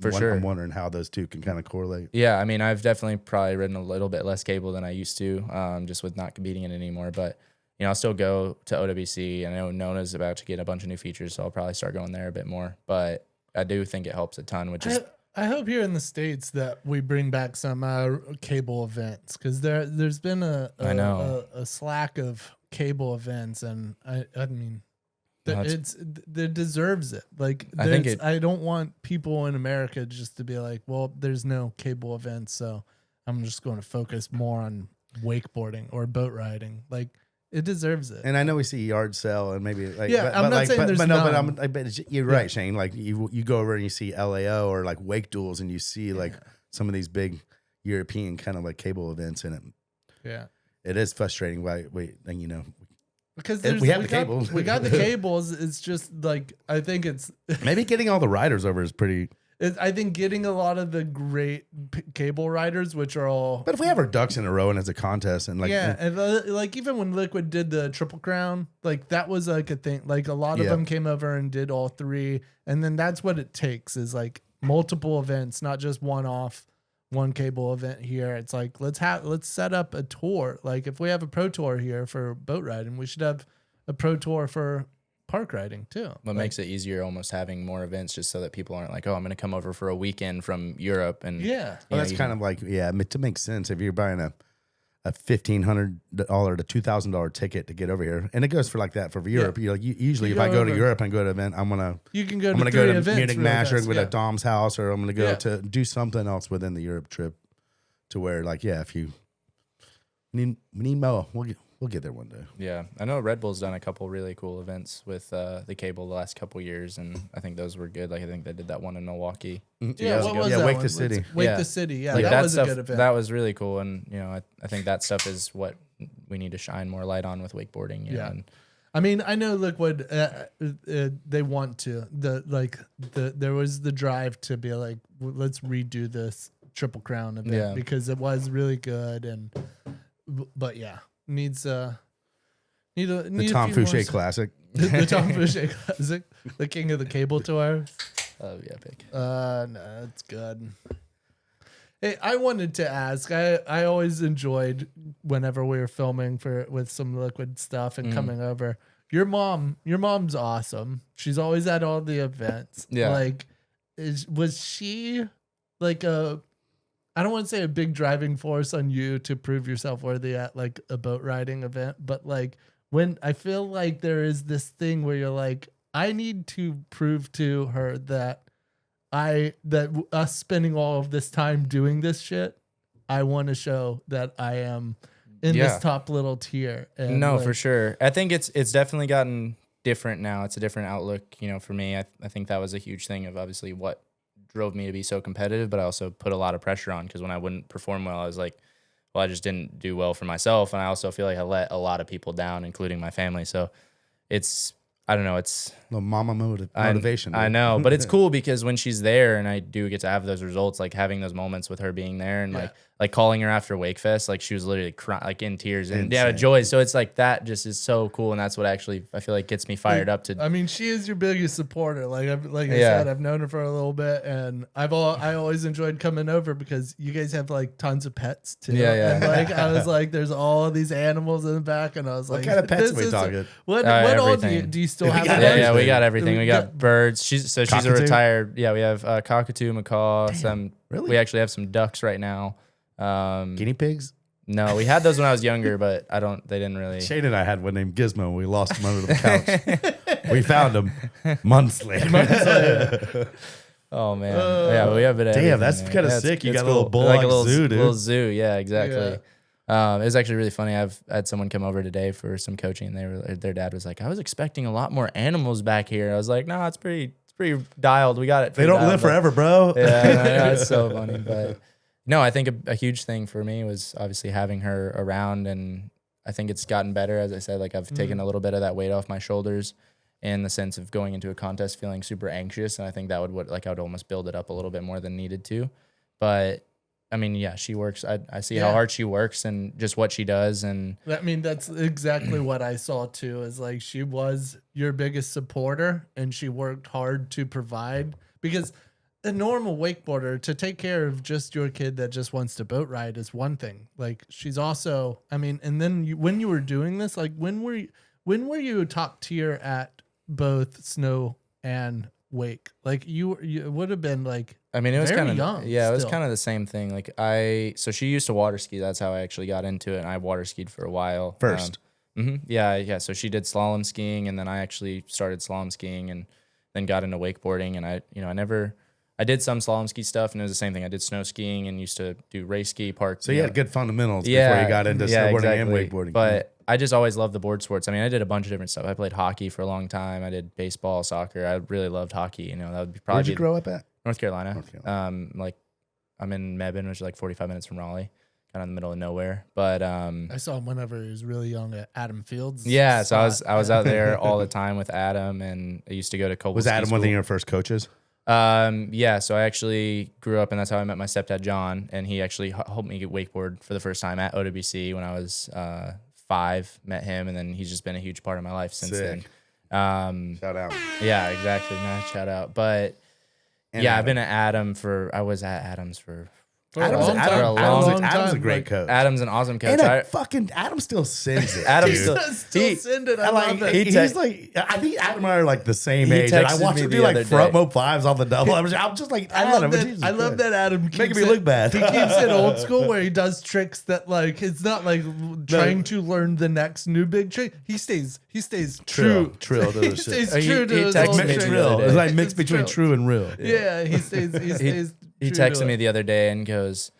E: sure.
A: I'm wondering how those two can kind of correlate.
E: Yeah, I mean, I've definitely probably ridden a little bit less cable than I used to, just with not competing in it anymore. But I'll still go to OWC, and I know Nona's about to get a bunch of new features, so I'll probably start going there a bit more. But I do think it helps a ton, which is.
B: I hope here in the States that we bring back some cable events, because there's been a slack of cable events, and I mean. It deserves it. Like, I don't want people in America just to be like, well, there's no cable events, so I'm just going to focus more on wakeboarding or boat riding. Like, it deserves it.
A: And I know we see yard sale and maybe like,
B: I'm not saying there's none.
A: But you're right, Shane. Like you go over and you see LAO or like Wake Duels, and you see like some of these big European kind of like cable events in it.
B: Yeah,
A: it is frustrating.
B: Because
A: we have the cables.
B: We got the cables. It's just like, I think it's
A: maybe getting all the riders over is pretty.
B: I think getting a lot of the great cable riders, which are all.
A: But if we have our ducks in a row and it's a contest and like.
B: Yeah. And like even when Liquid did the Triple Crown, like that was like a thing. Like a lot of them came over and did all 3. And then that's what it takes is like multiple events, not just one cable event here. It's like, let's set up a tour. Like if we have a pro tour here for boat riding, we should have a pro tour for park riding too.
E: What makes it easier almost having more events just so that people aren't like, oh, I'm going to come over for a weekend from Europe. And
A: that's kind of like, to make sense. If you're buying a $1,500 to $2,000 ticket to get over here, and it goes for like that for Europe. You usually if I go to Europe and go to an event,
B: you can go
A: to
B: events
A: Munich
B: really
A: Masher,
B: fast,
A: go to Dom's house, or I'm gonna go to do something else within the Europe trip, to where like if you need more, we'll get there one day.
E: Yeah, I know Red Bull's done a couple really cool events with the cable the last couple years, and I think those were good. Like I think they did that one in Milwaukee.
B: Yeah, what was that
A: Wake
B: one?
A: the City.
B: Wake the City. Yeah,
E: like
B: that was a good event.
E: That was really cool, and I think that stuff is what we need to shine more light on with wakeboarding. And
B: I mean, I know Liquid, they want to. There was the drive to be like, let's redo this Triple Crown event because it was really good, but needs the
A: Tom Fouché Classic.
B: The Tom Fouché Classic, the king of the cable tour.
E: Oh yeah, big.
B: No, it's good. Hey, I wanted to ask. I always enjoyed whenever we were filming with some Liquid stuff and coming over. Your mom's awesome. She's always at all the events.
E: Yeah.
B: Like, was she like I don't want to say a big driving force on you to prove yourself worthy at like a boat riding event, but like when I feel like there is this thing where you're like, I need to prove to her that us spending all of this time doing this shit, I want to show that I am in this top little tier. And
E: no, for sure. I think it's definitely gotten different now. It's a different outlook, for me. I think that was a huge thing of obviously what drove me to be so competitive, but I also put a lot of pressure on because when I wouldn't perform well, I was like, well, I just didn't do well for myself. And I also feel like I let a lot of people down, including my family. So it's, I don't know, it's
A: The mama motivation.
E: I know, but it's cool because when she's there and I do get to have those results, like having those moments with her being there and like calling her after Wakefest, like she was literally crying, like in tears and joy. So it's like that just is so cool. And that's what actually I feel like gets me fired up to.
B: I mean, she is your biggest supporter. Like I said, I've known her for a little bit, and I always enjoyed coming over because you guys have like tons of pets too.
E: Yeah.
B: And like I was like, there's all these animals in the back, and I was
A: What
B: like,
A: kind of pets are we talking?
B: What all
E: everything.
B: do you still have?
E: Yeah, we got everything. We got birds. She's
A: Cockatoo?
E: a retired. Yeah, we have cockatoo, macaw. Some.
A: Really?
E: We actually have some ducks right now.
A: Guinea pigs?
E: No, we had those when I was younger, but they didn't really.
A: Shane and I had one named Gizmo, and we lost him under the couch. We found him months later.
E: Oh man, yeah, we have it.
A: Damn, that's kind of sick. You got a little bulldog zoo, dude.
E: Little zoo, yeah, exactly. It was actually really funny. I've had someone come over today for some coaching, and their dad was like, "I was expecting a lot more animals back here." I was like, "No, it's pretty dialed. We got it."
A: They don't live forever, bro.
E: Yeah, it's so funny. But no, I think a huge thing for me was obviously having her around, and I think it's gotten better. As I said, like I've taken a little bit of that weight off my shoulders in the sense of going into a contest feeling super anxious, and I think that I would almost build it up a little bit more than needed to. But I mean, yeah, she works. I see how hard she works and just what she does. And
B: I mean, that's exactly what I saw too, is like she was your biggest supporter and she worked hard to provide, because a normal wakeboarder, to take care of just your kid that just wants to boat ride is one thing. Like she's also, I mean, and then when you were doing this, like when were you top tier at both snow and wake? Like you would have been like,
E: I mean, it was kind of
B: young.
E: Yeah, it was kind of the same thing. Like so she used to water ski. That's how I actually got into it. And I water skied for a while
A: First.
E: Yeah. So she did slalom skiing, and then I actually started slalom skiing, and then got into wakeboarding. And I did some slalom ski stuff, and it was the same thing. I did snow skiing and used to do race ski park.
A: So you had good fundamentals before you got into snowboarding and wakeboarding.
E: But I just always loved the board sports. I mean, I did a bunch of different stuff. I played hockey for a long time. I did baseball, soccer. I really loved hockey. That would be probably.
A: Where'd you grow up at?
E: North Carolina. Like I'm in Mebane, which is like 45 minutes from Raleigh, kind of in the middle of nowhere. But
B: I saw him whenever he was really young at Adam Fields.
E: Yeah, so I was out there all the time with Adam, and I used to go to Cobble.
A: Was Adam one of your first coaches?
E: Yeah, so I actually grew up, and that's how I met my stepdad John, and he actually helped me get wakeboard for the first time at OWC when I was 5. Met him, and then he's just been a huge part of my life since then.
A: Shout out.
E: Yeah, exactly. Nice shout out. But I've been at I was at Adams for a long time.
A: Adam's a great coach.
E: Adam's an awesome coach.
A: And Adam still sends it.
E: Adam
A: dude.
E: still
B: send it. I love it.
A: He's like, I think Adam and I are like the same
E: He
A: age. And I
E: texted
A: watch
E: me
A: him
E: the
A: do like
E: other
A: front
E: day.
A: mope fives on the double. I'm just like, Adam.
B: I love that Adam keeps
A: Making me look bad.
B: He keeps it old school where he does tricks that like it's not like trying to learn the next new big trick. He stays true.
A: Trill to
B: He
A: the shit.
B: stays true to his
E: texted
B: old
E: me the
B: tricks.
E: other
A: Trill.
E: day.
A: It's like mix between
B: Trill.
A: true and real.
B: Yeah, he stays.
E: He
B: true to
E: texted me
B: it.
E: the other day and goes,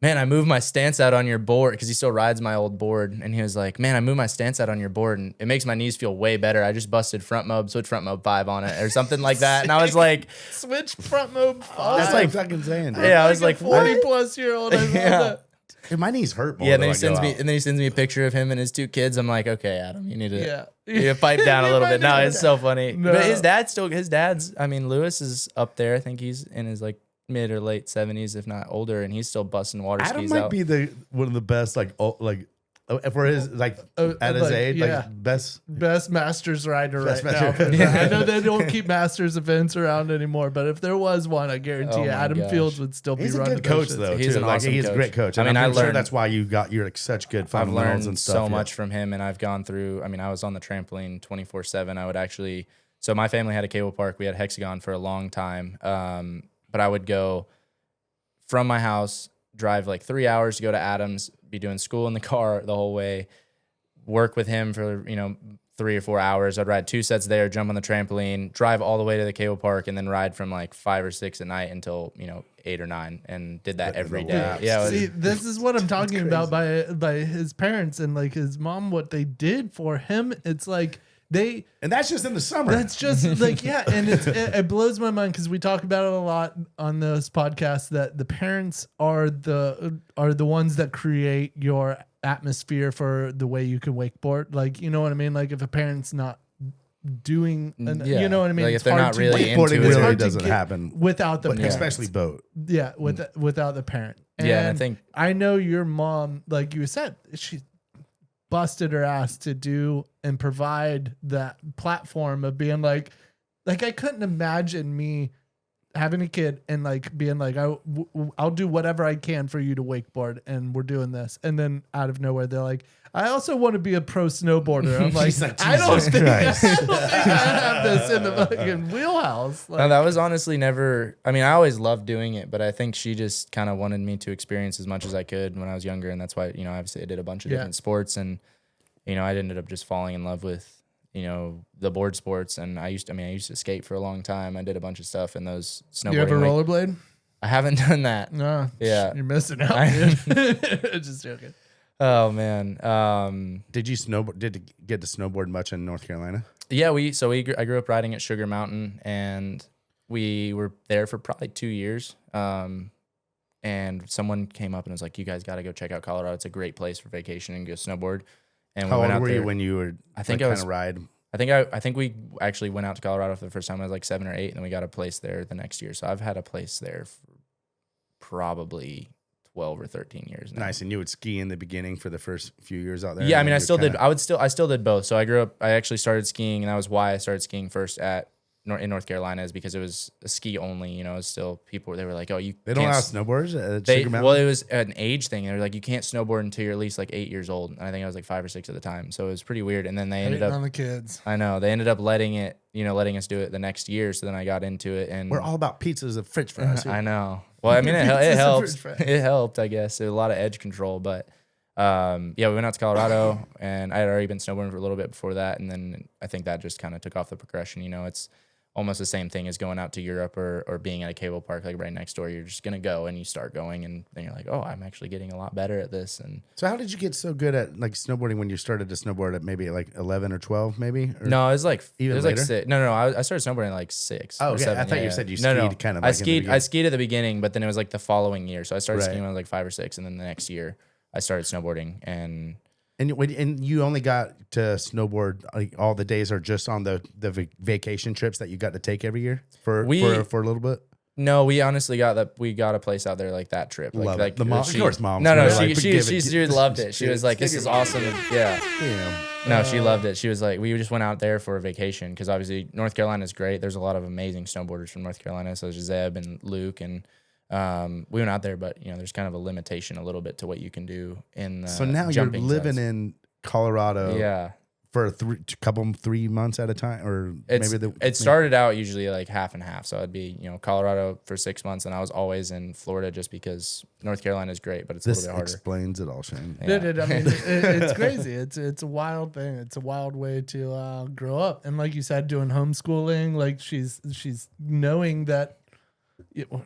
E: "Man, I moved my stance out on your board," because he still rides my old board. And he was like, "Man, I moved my stance out on your board, and it makes my knees feel way better. I just busted switch front mob 5 on it," or something like that. And I was like,
B: Switch front mode.
A: That's like fucking saying. Dude.
E: "Yeah," I was like,
B: a 40
E: "What?"
B: plus year old. I love
E: Yeah.
B: that.
A: Dude, my knees hurt more.
E: Yeah, and then
A: though
E: he
A: I go
E: sends
A: out.
E: me a picture of him and his 2 kids. I'm like, "Okay, Adam, you need to
B: Yeah.
E: you need to pipe down a little bit." No, it's so funny.
B: No.
E: But his dad's. I mean, Lewis is up there. I think he's in his like mid or late 70s, if not older, and he's still busting water
A: Adam
E: skis
A: might
E: out.
A: be one of the best for his at his
B: like,
A: age,
B: yeah.
A: like best.
B: Best Masters rider
A: Best
B: right
A: Masters.
B: now. I know they don't keep Masters events around anymore, but if there was one, I guarantee
E: Oh
B: you
E: my
B: Adam
E: gosh.
B: Fields would still be
A: He's a
B: running
A: good coach
B: those shits.
A: though.
E: He's
A: too.
E: an
A: Like
E: awesome
A: he's a great coach.
E: I
A: And
E: mean,
A: I'm
E: I
A: sure
E: learned-
A: that's why you're like such good
E: I've
A: fundamentals
E: learned
A: and stuff.
E: so much from him, and I've gone through. I mean, I was on the trampoline 24/7. I would actually. So my family had a cable park. We had Hexagon for a long time, but I would go from my house, drive like 3 hours to go to Adams, be doing school in the car the whole way, work with him for 3 or 4 hours. I'd ride 2 sets there, jump on the trampoline, drive all the way to the cable park, and then ride from like 5 or 6 at night until 8 or 9, and did that every day.
A: laps.
E: Yeah, it was-
B: See, this is what I'm talking about by his parents and like his mom. What they did for him, it's like
A: And that's just in the summer.
B: That's just like, yeah. And it blows my mind because we talk about it a lot on this podcast that the parents are the ones that create your atmosphere for the way you can wakeboard. Like, you know what I mean? Like if a parent's not doing, you know what I mean?
E: Like
B: It's
E: if they're
B: hard
E: not
B: to
E: really
B: get-
E: into
A: Wakeboarding
E: it.
A: really
B: hard to
A: doesn't
B: get
A: happen
B: without the parents.
A: especially boat.
B: Yeah, without the parent.
E: Yeah, and I
B: And
E: think-
B: I know your mom, like you said, she busted her ass to do and provide that platform of being like I couldn't imagine me having a kid and like being like I'll do whatever I can for you to wakeboard and we're doing this, and then out of nowhere they're like, I also want to be a pro snowboarder. I'm like,
A: She's like,
B: I don't
A: Jesus
B: think I
A: Christ.
B: have this in the fucking wheelhouse.
E: No,
B: Like,
E: that was honestly never. I mean, I always loved doing it, but I think she just kind of wanted me to experience as much as I could when I was younger, and that's why obviously I did a bunch of
B: Yeah.
E: different sports, and I ended up just falling in love with the board sports, and I used to skate for a long time. I did a bunch of stuff in those snowboarding.
B: you ever
E: like-
B: rollerblade?
E: I haven't done that.
B: No.
E: Yeah.
B: You're missing out, dude. Just joking.
E: Oh man.
A: Did you get to snowboard much in North Carolina?
E: Yeah, I grew up riding at Sugar Mountain, and we were there for probably 2 years. And someone came up and was like, "You guys got to go check out Colorado. It's a great place for vacation and go snowboard." And
A: How
E: we went
A: old
E: out
A: were
E: there.
A: you when you were?
E: I think
A: like,
E: I was-
A: kind of ride.
E: I think we actually went out to Colorado for the first time. I was like 7 or 8, and then we got a place there the next year. So I've had a place there for probably 12 or 13 years now.
A: Nice, and you would ski in the beginning for the first few years out there.
E: Yeah, I
A: and
E: mean,
A: then
E: I
A: you
E: still did.
A: kinda-
E: I still did both. So I actually started skiing, and that was why I started skiing first in North Carolina, is because it was a ski only. It was still they were like, "Oh, you
A: They don't
E: can't
A: allow
E: s-"
A: snowboarders at
E: They,
A: Sugar Mountain.
E: well, it was an age thing. They were like, "You can't snowboard until you're at least like 8 years old." And I think I was like 5 or 6 at the time, so it was pretty weird. And then they ended
B: Hating
E: up.
B: on the kids.
E: I know they ended up letting us do it the next year. So then I got into it, and
A: We're all about pizzas and French fries. here.
E: I know. Well, I mean, it
B: Pizzas and
E: helps.
B: French fries.
E: It helped, I guess. There was a lot of edge control, but yeah, we went out to Colorado, and I had already been snowboarding for a little bit before that, and then I think that just kind of took off the progression. It's almost the same thing as going out to Europe or being at a cable park like right next door. You're just gonna go and you start going, and then you're like, oh, I'm actually getting a lot better at this. And
A: So how did you get so good at like snowboarding when you started to snowboard at maybe like 11 or 12 maybe? Or?
E: no, it was like
A: Even
E: like
A: later?
E: 6. No. I started snowboarding at like 6.
A: Oh,
E: or
A: okay.
E: 7.
A: I thought
E: Yeah,
A: you
E: yeah.
A: said you
E: No.
A: skied kind of
E: I
A: like in the
E: skied. I
A: beginning.
E: skied at the beginning, but then it was like the following year. So I started
A: Right.
E: skiing when I was like 5 or 6, and then the next year I started snowboarding.
A: And you only got to snowboard like all the days are just on the vacation trips that you got to take every year for a little bit.
E: No, we honestly got that. We got a place out there like that trip.
A: Love it.
E: Like
A: The mom- of course moms
E: No,
A: are
E: she
A: like, give it-
E: she loved it. She was like, "This is awesome." Yeah.
A: Damn.
E: No, she loved it. She was like, we just went out there for a vacation because obviously North Carolina is great. There's a lot of amazing snowboarders from North Carolina. So Zeb and Luke, and we went out there, but there's kind of a limitation a little bit to what you can do in the
A: So now you're
E: jumping
A: living
E: zones.
A: in Colorado
E: Yeah.
A: for 3 months at a time, or
E: It started out usually like half and half. So it'd be, Colorado for 6 months, and I was always in Florida just because North Carolina is great, but it's a
A: This
E: little bit harder.
A: explains it all, Shane.
E: Yeah.
B: Dude, I mean, it's crazy. It's a wild thing. It's a wild way to grow up. And like you said, doing homeschooling, like she's knowing that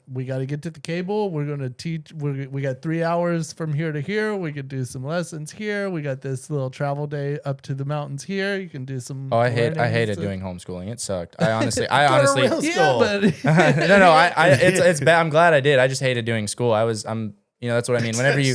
B: we got to get to the cable. We're going to teach. We got 3 hours from here to here. We could do some lessons here. We got this little travel day up to the mountains here. You can do some.
E: Oh, I
B: learning
E: hated
B: stuff.
E: doing homeschooling. It sucked. I honestly,
A: real
B: Yeah,
A: school.
B: but
E: no, it's bad. I'm glad I did. I just hated doing school. That's what I mean. Whenever you,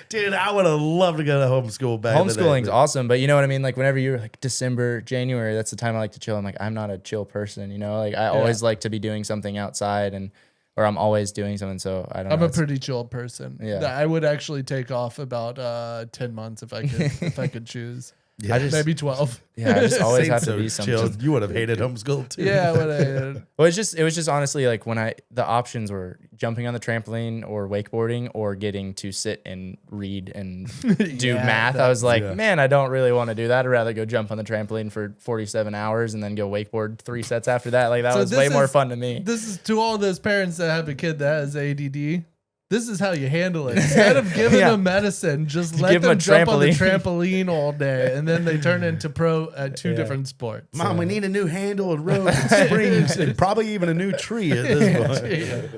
A: Dude, I would have loved to go to homeschool back. in the day,
E: homeschooling's
A: but-
E: awesome, but you know what I mean? Like whenever you're like December, January, that's the time I like to chill. I'm like, I'm not a chill person, Like I always like to be doing something outside or I'm always doing something. So I don't know.
B: I'm a
E: It's-
B: pretty chill person.
E: Yeah.
B: I would actually take off about 10 months if I could if I could choose.
E: I just,
B: Maybe 12.
E: yeah, I just always
A: Saints
E: have to
A: so
E: be something.
A: chill. You would have hated homeschool too.
B: Yeah,
E: Well, it was just honestly like when the options were jumping on the trampoline or wakeboarding or getting to sit and read and do
B: Yeah,
E: math. I was like,
A: yeah.
E: man, I don't really want to do that. I'd rather go jump on the trampoline for 47 hours and then go wakeboard 3 sets after that. Like that
B: So
E: was
B: this
E: way more
B: is-
E: fun to me.
B: This is to all those parents that have a kid that has ADD. This is how you handle it. Instead of giving
E: Yeah.
B: them medicine, just let
E: Give 'em
B: them
E: a
B: jump on the
E: trampoline.
B: trampoline all day, and then they turn into pro at 2 different sports.
A: Mom, we need a new handle and rope and springs and probably even a new tree at this point.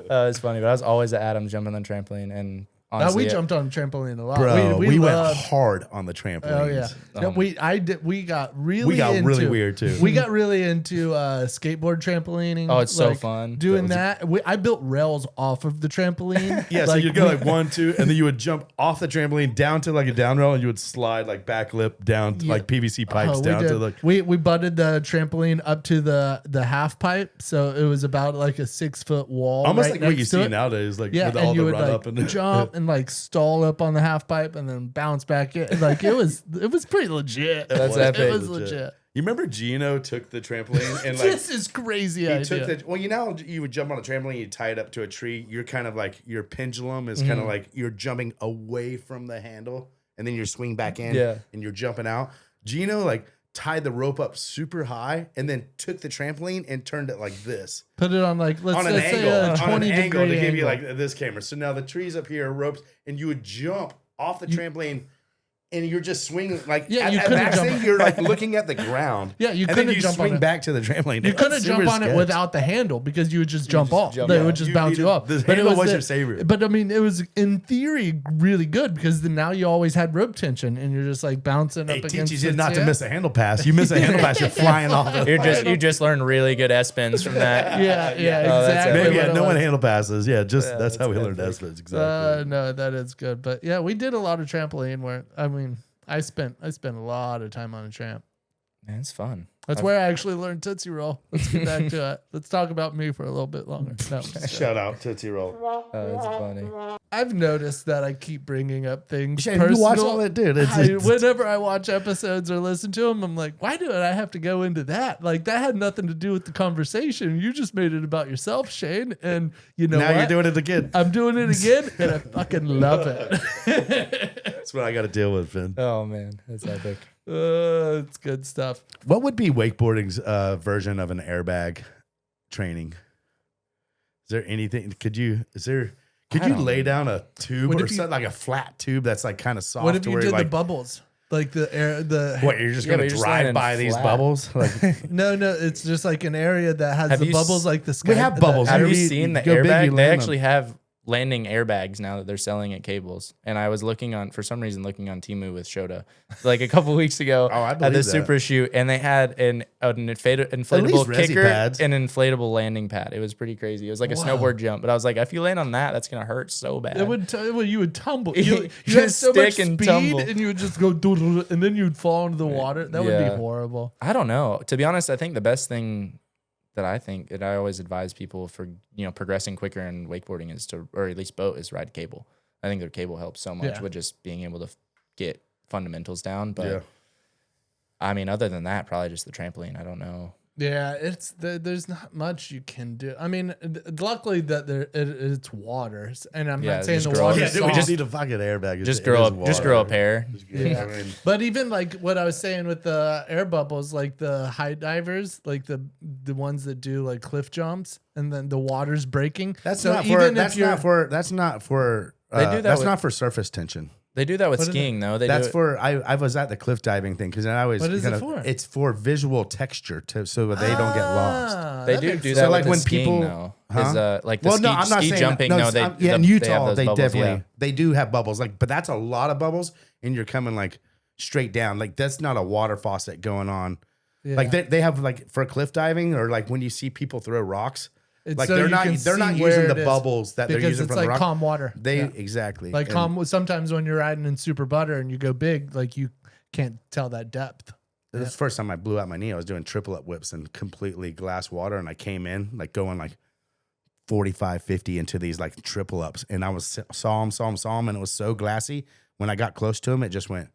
E: It's funny, but I was always at Adams jumping on the trampoline, and Honestly,
B: we jumped on a trampoline a lot.
A: Bro, we went
B: loved-
A: hard on the trampolines.
B: Oh yeah, no, we got really
A: really weird too.
B: We got really into skateboard trampolining.
E: Oh, it's so fun.
B: doing that. I built rails off of the trampoline.
A: Yeah, so you'd go like 1, 2, and then you would jump off the trampoline down to like a down rail, and you would slide like back lip down to like PVC pipes down to like.
B: We butted the trampoline up to the half pipe, so it was about like a 6-foot wall.
A: Almost
B: right
A: like what you
B: next to
A: see
B: it.
A: nowadays, like
B: Yeah,
A: with
B: and
A: all
B: you
A: the
B: would
A: run
B: like
A: up and
B: jump and like stall up on the half pipe and then bounce back in. Like it was pretty legit.
E: That's
B: It
E: epic.
B: was legit.
A: You remember Gino took the trampoline and like
B: This is crazy
A: he
B: idea.
A: took the you would jump on a trampoline, you tie it up to a tree. You're kind of like your pendulum is kind of like you're jumping away from the handle and then you swing back in and you're jumping out. Gino like tied the rope up super high and then took the trampoline and turned it like this.
B: Put it on like let's
A: On an
B: say
A: angle,
B: a
A: on an
B: 20
A: angle
B: degree
A: to give you
B: angle.
A: like this camera. So now the trees up here are ropes, and you would jump off the trampoline, and you're just swinging like
B: Yeah,
A: at,
B: you
A: at
B: couldn't
A: max
B: jump.
A: thing, you're like looking at the ground.
B: Yeah, you
A: and then
B: couldn't
A: you
B: jump on
A: swing
B: it.
A: back to the trampoline.
B: You
A: It was
B: couldn't jump
A: super
B: on it
A: sketch.
B: without the handle because you would just jump off.
E: jump
B: They
E: off.
B: would just
A: You
B: bounce you
A: needed-
B: off.
A: the
B: But it
A: handle was
B: the-
A: your savior.
B: But I mean, it was in theory really good because then now you always had rope tension and you're just like bouncing
A: Hey,
B: up against.
A: teaches you
B: the
A: not to
B: tip.
A: miss a handle pass. You miss a handle pass, you're flying off the.
E: You just learned really good S spins from that.
B: Yeah,
E: Oh, that's
B: exactly.
A: Maybe
B: what
A: yeah,
B: it
A: no one
B: was.
A: handle passes. Yeah, that's
E: that's
A: how we
E: epic.
A: learned S-Bits. Exactly.
B: No, that is good. But yeah, we did a lot of trampoline where I mean, I spent a lot of time on a tramp.
E: Man, it's fun.
B: That's where I actually learned Tootsie Roll. Let's get back to it. Let's talk about me for a little bit longer. No,
A: Shout out Tootsie Roll.
E: Oh, that's funny.
B: I've noticed that I keep bringing up things.
A: Shane, you watch
B: personal.
A: all that, dude. It's-
B: Whenever I watch episodes or listen to them, I'm like, why do I have to go into that? Like that had nothing to do with the conversation. You just made it about yourself, Shane. And you know
A: now
B: what?
A: you're doing it again.
B: I'm doing it again, and I fucking love it.
A: That's what I got to deal with, Finn.
E: Oh man, that's epic.
B: It's good stuff.
A: What would be wakeboarding's version of an airbag training? Is there anything? Could you lay down a tube
B: What
A: or
B: if you-
A: something like a flat tube that's like kind of soft?
B: What if
A: to
B: you
A: where
B: did
A: like,
B: the bubbles? Like the air, the
A: what you're just
E: Yeah, but
A: gonna
E: you're just
A: drive
E: landing
A: by these
E: flat.
A: bubbles? Like
B: no, it's just like an area that has
E: Have
B: the
E: you
B: bubbles
E: s-
B: like the sky.
A: we have bubbles.
B: the-
E: Have
A: Whenever
E: you
A: you
E: seen the
A: go big, you
E: airbag?
A: land
E: They
A: them.
E: actually have landing airbags now that they're selling at Cables. And I was looking on Temu with Shota like a couple weeks ago
A: Oh, I
E: at
A: believe
E: the
A: that.
E: Super Shoot, and they had an inflatable
A: resi
E: kicker
A: pads.
E: and an inflatable landing pad. It was pretty crazy. It was like a snowboard jump, but I was like, if you land on that, that's gonna hurt so bad.
B: It would you would tumble.
E: You
B: You had
E: just
B: so much
E: stick and
B: speed,
E: tumble.
B: and you would just go, and then you'd fall into the water. That would
E: Yeah.
B: be horrible.
E: I don't know. To be honest, I think the best thing that I always advise people for, progressing quicker in wakeboarding is to, or at least boat, is ride cable. I think their cable helps so much
B: Yeah.
E: with just being able to get fundamentals down. But
A: Yeah.
E: I mean, other than that, probably just the trampoline. I don't know.
B: Yeah, there's not much you can do. I mean, luckily that it's water, and I'm
E: Yeah,
B: not saying
E: just
B: the
E: grow up.
B: water.
A: Yeah, dude, we just need a fucking airbag.
E: Just grow a pair.
B: Yeah.
A: I mean,
B: But even like what I was saying with the air bubbles, like the high divers, like the ones that do like cliff jumps, and then the water's breaking.
A: that's
B: so
A: not for.
B: even
A: That's
B: if you're
A: not for. That's not for.
E: They do that
A: That's
E: with-
A: not for surface tension.
E: They do that with
B: What is
E: skiing, though. They
A: That's
E: do it-
A: for. I was at the cliff diving thing because I always.
B: What is it
A: kinda-
B: for?
A: It's for visual texture so that they don't get lost.
E: They
B: that
E: do
B: makes
E: do
B: sense.
E: that
A: So, like,
E: with
A: when
E: the skiing,
A: people-
E: though.
A: Huh?
E: Is like the
A: Well, no, I'm not
E: ski
A: saying
E: jumping.
A: that.
E: No, they
A: yeah, in
E: they
A: Utah
E: have those
A: they
E: bubbles,
A: definitely
E: yeah.
A: they do have bubbles. Like, but that's a lot of bubbles, and you're coming like straight down. Like that's not a water faucet going on.
B: Yeah.
A: Like they have like for cliff diving or like when you see people throw rocks.
B: It's
A: Like
B: so
A: they're
B: you
A: not
B: can
A: using
B: see where
A: the
B: it is,
A: bubbles that they're
B: because
A: using
B: it's
A: from
B: like
A: the rock.
B: calm water.
A: They
B: Yeah.
A: exactly
B: Like
A: And-
B: calm. Sometimes when you're riding in super butter and you go big, like you can't tell that depth.
A: This is the first time I blew out my knee. I was doing triple up whips in completely glass water, and I came in like going like 45, 50 into these like triple ups, and I was saw them, and it was so glassy. When I got close to them, it just went.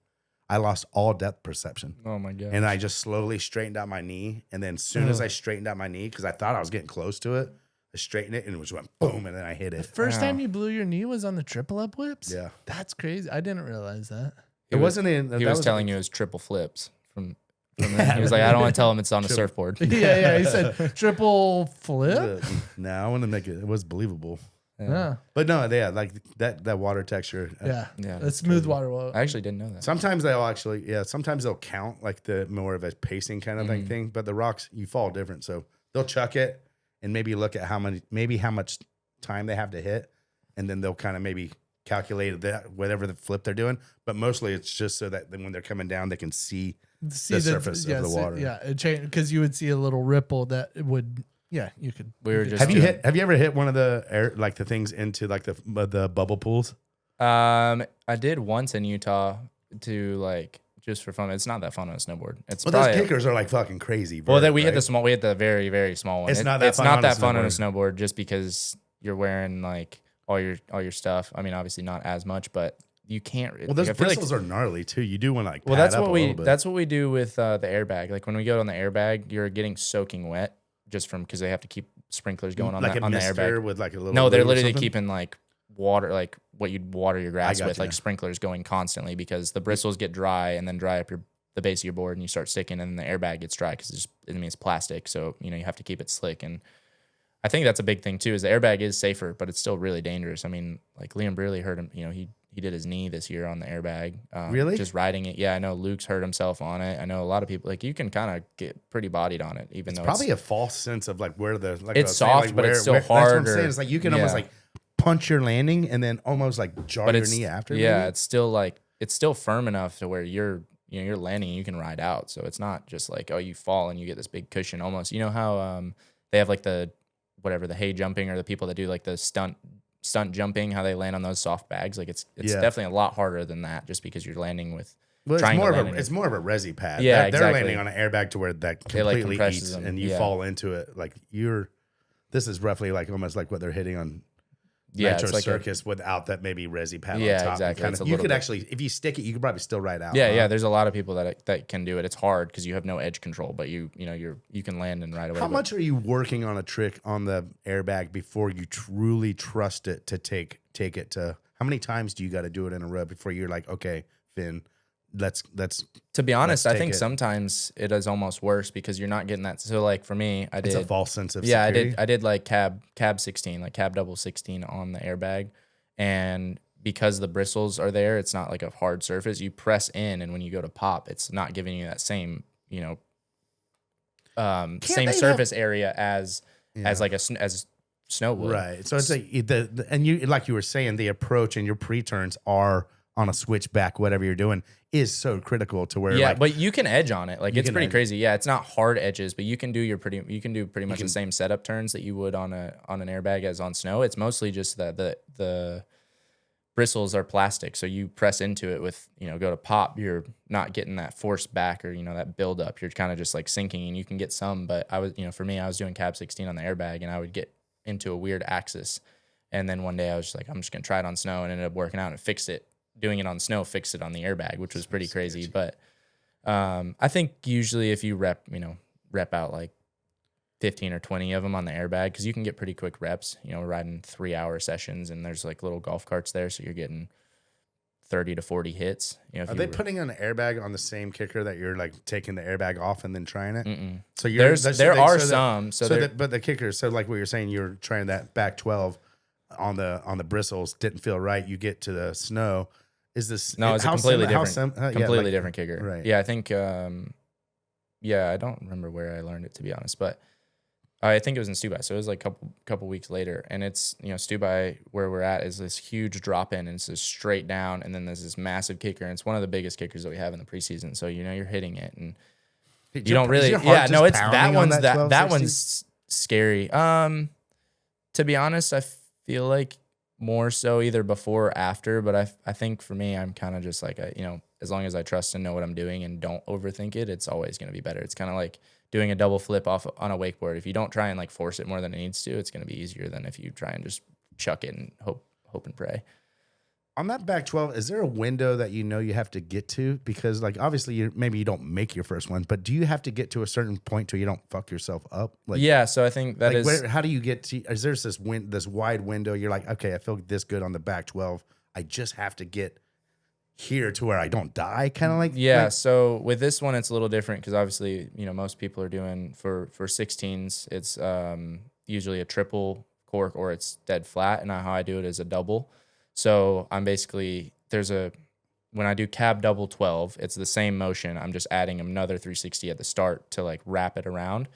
A: I lost all depth perception,
E: Oh my god.
A: and I just slowly straightened out my knee. And then as soon as I straightened out my knee, because I thought I was getting close to it, I straightened it, and it just went boom, and then I hit it.
B: First time you blew your knee was on the triple up whips?
A: Yeah.
B: That's crazy. I didn't realize that.
A: It wasn't in.
E: He was telling you it was triple flips from that. He was like, I don't want to tell him it's on a surfboard.
B: Yeah. He said triple flip.
A: No, I want to make it. It was believable.
B: Yeah.
A: But no, yeah, like that water texture.
B: Yeah.
E: Yeah,
B: That's smooth water. Well,
E: I actually didn't know that.
A: Sometimes sometimes they'll count like the more of a pacing kind of thing. But the rocks, you fall different. So they'll chuck it and maybe look at how much time they have to hit. And then they'll kind of maybe calculated that whatever the flip they're doing, but mostly it's just so that then when they're coming down, they can see the surface of the water.
B: Yeah, it changed because you would see a little ripple that it would. Yeah, you could.
E: We were just
A: Have you ever hit one of the air like the things into like the bubble pools?
E: I did once in Utah to like just for fun. It's not that fun on a snowboard. It's
A: Well, those kickers are like fucking crazy.
E: Well, that we
A: right?
E: hit the small. We hit the very very small one.
A: It's not that fun on a
E: snowboard just because you're wearing like all your stuff. I mean, obviously not as much, but you can't.
A: Well, those bristles are gnarly too. You do want to like.
E: Well,
A: pad up a little bit.
E: that's what we do with the airbag. Like when we go on the airbag, you're getting soaking wet just from because they have to keep sprinklers going on
A: like
E: on the airbag
A: with like a little.
E: No, they're
A: lube or
E: literally
A: something?
E: keeping like water, like what you'd water your grass with,
A: gotcha.
E: like sprinklers going constantly because the bristles get dry and then dry up the base of your board and you start sticking and then the airbag gets dry because it's plastic. So, you know, you have to keep it slick. And I think that's a big thing too is the airbag is safer, but it's still really dangerous. I mean, like Liam Brearley hurt him, you know, he did his knee this year on the airbag.
A: Really?
E: Just riding it. Yeah, I know Luke's hurt himself on it. I know a lot of people, like you can kind of get pretty bodied on it, even though it's
A: probably a false sense of like where the like
E: it's soft, but it's still
A: That's what I'm
E: harder.
A: saying. It's like you can almost like punch your landing and then almost like jar your knee after.
E: Yeah,
A: maybe?
E: it's still firm enough to where you're landing and you can ride out. So it's not just like, oh, you fall and you get this big cushion almost. You know how they have like the hay jumping or the people that do like the stunt jumping, how they land on those soft bags. Like it's definitely a lot harder than that just because you're landing with
A: it's more of a resi pad.
E: Yeah,
A: they're
E: exactly.
A: landing on an airbag to where that completely
E: compresses
A: eats
E: them.
A: and you fall into it. Like this is roughly like almost like what they're hitting on Metro
E: it's like
A: Circus without that maybe resi pad
E: Yeah,
A: on top.
E: exactly. It's a
A: You
E: little
A: could
E: bit.
A: actually, if you stick it, you could probably still ride out.
E: Yeah. There's a lot of people that can do it. It's hard because you have no edge control, but you can land and ride away.
A: How much are you working on a trick on the airbag before you truly trust it to take it to? How many times do you got to do it in a row before you're like, okay, Finn, let's.
E: To be honest,
A: let's
E: I think
A: take it.
E: sometimes it is almost worse because you're not getting that. So like for me, I did.
A: It's a false sense of
E: Yeah,
A: security.
E: I did like cab 16, like cab double 16 on the airbag. And because the bristles are there, it's not like a hard surface. You press in, and when you go to pop, it's not giving you that same, same surface area as like as snow would.
A: Right. So it's like and you like you were saying, the approach and your pre-turns are on a switchback, whatever you're doing, is so critical to where
E: But you can edge on it. Like it's pretty
A: edge.
E: crazy. Yeah, it's not hard edges, but you can do pretty much the same setup turns that you would on an airbag as on snow. It's mostly just that the bristles are plastic, so you press into it with go to pop, you're not getting that force back or that build up. You're kind of just like sinking, and you can get some. But I was for me, I was doing cab 16 on the airbag, and I would get into a weird axis, and then one day I was just like, I'm just gonna try it on snow, and it ended up working out and fixed it. Doing it on snow fixed it on the airbag, which was pretty crazy. But I think usually if you rep out like 15 or 20 of them on the airbag, because you can get pretty quick reps, riding 3-hour sessions, and there's like little golf carts there, so you're getting 30 to 40 hits.
A: Are they putting an airbag on the same kicker that you're like taking the airbag off and then trying it?
E: Mm-mm.
A: So
E: there are some.
A: But the kicker, so like what you're saying, you're trying that back 12 on the bristles, didn't feel right. You get to the snow. Is this
E: no? It's a completely different,
A: completely
E: different kicker.
A: Right.
E: Yeah, I think. I don't remember where I learned it, to be honest, but I think it was in Stubai. So it was like couple weeks later, and it's Stubai where we're at is this huge drop in, and it's just straight down, and then there's this massive kicker, and it's one of the biggest kickers that we have in the preseason. So you're hitting it, and you don't really. Yeah, no, it's that one's that one's scary. To be honest, I feel like more so either before or after, but I think for me, I'm kind of just like as long as I trust and know what I'm doing and don't overthink it, it's always going to be better. It's kind of like doing a double flip off on a wakeboard. If you don't try and like force it more than it needs to, it's going to be easier than if you try and just chuck it and hope and pray.
A: On that back 12, is there a window that you have to get to? Because like obviously maybe you don't make your first one, but do you have to get to a certain point so you don't fuck yourself up? Like
E: yeah, so I think that is.
A: How do you get to? Is there this wide window? You're like, okay, I feel this good on the back 12. I just have to get here to where I don't die, kind of like.
E: Yeah. So with this one, it's a little different because obviously most people are doing for 16s. It's usually a triple cork or it's dead flat, and how I do it is a double. So I'm basically, when I do cab double 12, it's the same motion. I'm just adding another 360 at the start to like wrap it around.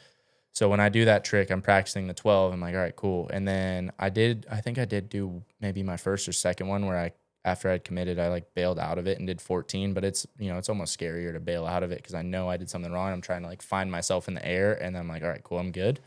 E: So when I do that trick, I'm practicing the 12. I'm like, all right, cool. And then I think I did do maybe my first or second one where after I'd committed, I like bailed out of it and did 14, but it's, it's almost scarier to bail out of it because I know I did something wrong. I'm trying to like find myself in the air, and then I'm like, all right, cool, I'm good.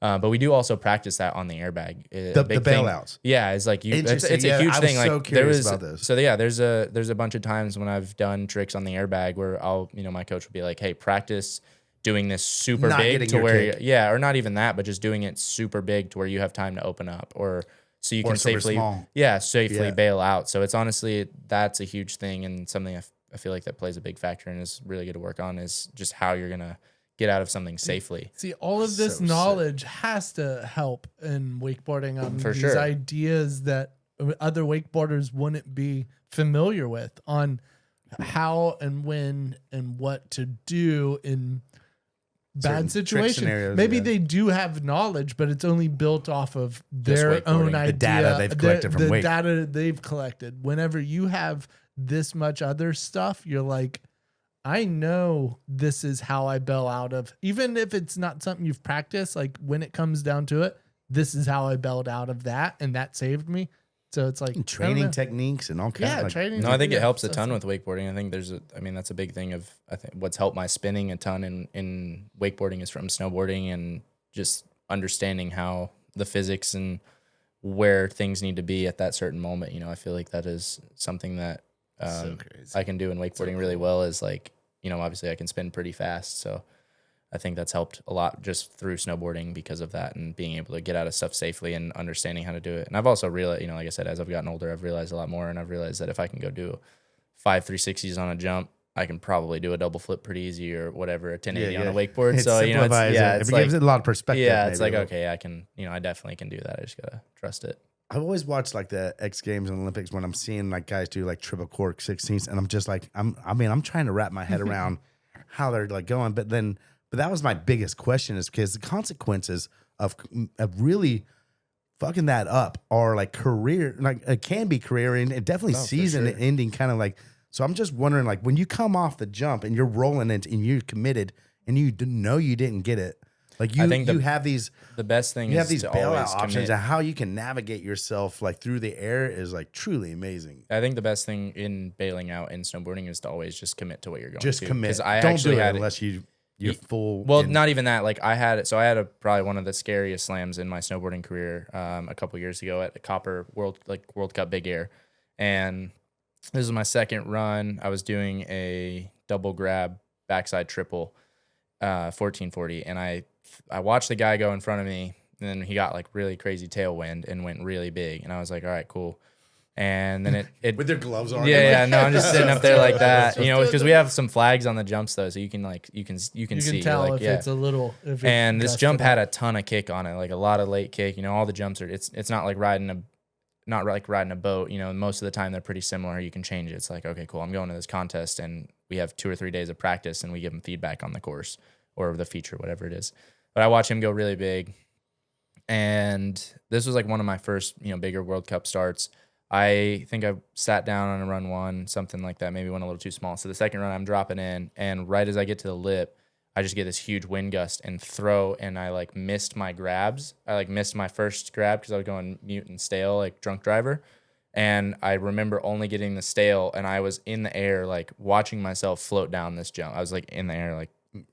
E: But we do also practice that on the airbag.
A: The bailouts.
E: Yeah, it's like it's a
A: Yeah,
E: huge
A: I was
E: thing.
A: so
E: Like
A: curious about this.
E: So yeah, there's a bunch of times when I've done tricks on the airbag where I'll, my coach will be like, hey, practice doing this super
A: Not
E: big
A: getting
E: to
A: your
E: where
A: kick.
E: yeah, or not even that, but just doing it super big to where you have time to open up, or so you
A: Or
E: can
A: super
E: safely
A: small.
E: safely
A: Yeah.
E: bail out. So it's honestly, that's a huge thing, and something I feel like that plays a big factor and is really good to work on, is just how you're gonna get out of something safely.
B: See, all of this
A: So
B: knowledge has to help in wakeboarding on
E: For
B: these
E: sure.
B: ideas that other wakeboarders wouldn't be familiar with on how and when and what to do in
A: Certain
B: bad
A: trick
B: situations.
A: scenarios,
B: Maybe
A: yeah.
B: they do have knowledge, but it's only built off of their
E: wakeboarding.
B: own
E: The
B: idea.
A: data they've collected from
B: the
A: wake.
B: data they've collected. Whenever you have this much other stuff, you're like, I know this is how I bail out of, even if it's not something you've practiced, like when it comes down to it, this is how I bailed out of that, and that saved me. So it's like I don't
A: Training
B: know.
A: techniques and all kinds
B: Yeah,
A: of
B: training.
E: No, I think it
B: Yeah,
E: helps a
B: so
E: ton
B: it's
E: with wakeboarding. I think that's a big thing of, I think what's helped my spinning a ton in wakeboarding is from snowboarding and just understanding how the physics and where things need to be at that certain moment. I feel like that is something that
B: So crazy.
E: I can do in wakeboarding really well, is like, obviously I can spin pretty fast. So I think that's helped a lot just through snowboarding because of that, and being able to get out of stuff safely and understanding how to do it. And I've also realized, like I said, as I've gotten older, I've realized a lot more, and I've realized that if I can go do 5 360s on a jump, I can probably do a double flip pretty easy, or whatever, a 1080 on a wakeboard.
A: It
E: So,
A: simplifies it.
E: it's
A: It
E: like,
A: gives it a lot of perspective.
E: yeah, it's
A: maybe.
E: like, okay, I can, I definitely can do that. I just gotta trust it.
A: I've always watched like the X Games and Olympics when I'm seeing like guys do like triple cork 16s, and I'm just like, I'm trying to wrap my head around how they're like going, but that was my biggest question, is because the consequences of really fucking that up are like career, like it can be career and it definitely season
E: sure.
A: ending kind of like. So I'm just wondering, like when you come off the jump and you're rolling it and you're committed and you know you didn't get it, like you have these.
E: The best thing
A: You
E: is
A: have these
E: to
A: bailout
E: always
A: options,
E: commit.
A: and how you can navigate yourself like through the air is like truly amazing.
E: I think the best thing in bailing out in snowboarding is to always just commit to what you're going to.
A: Just commit.
E: Because I
A: Don't
E: actually
A: do it
E: had
A: unless you're full.
E: Well,
A: in-
E: not even that. Like I had probably one of the scariest slams in my snowboarding career a couple years ago at the Copper World Cup Big Air, and this was my second run. I was doing a double grab backside triple, 1440, and I watched the guy go in front of me, and then he got like really crazy tailwind and went really big, and I was like, all right, cool. And then it
A: with their gloves on.
E: yeah, no, I'm just sitting up there like that, because we have some flags on the jumps though, so you can see.
B: You can
E: You're
B: tell
E: like,
B: if it's a little. If it
E: and this
B: gusted
E: jump
B: up.
E: had a ton of kick on it, like a lot of late kick. All the jumps are. It's not like riding a boat. Most of the time they're pretty similar. You can change it. It's like, okay, cool. I'm going to this contest, and we have 2 or 3 days of practice, and we give him feedback on the course or the feature, whatever it is. But I watch him go really big, and this was like one of my first, bigger World Cup starts. I think I sat down on a run 1, something like that, maybe went a little too small. So the second run, I'm dropping in, and right as I get to the lip, I just get this huge wind gust and throw, and I like missed my grabs. I like missed my first grab because I was going mute and stale, like drunk driver. And I remember only getting the stale, and I was in the air, like watching myself float down this jump. I was like in the air, like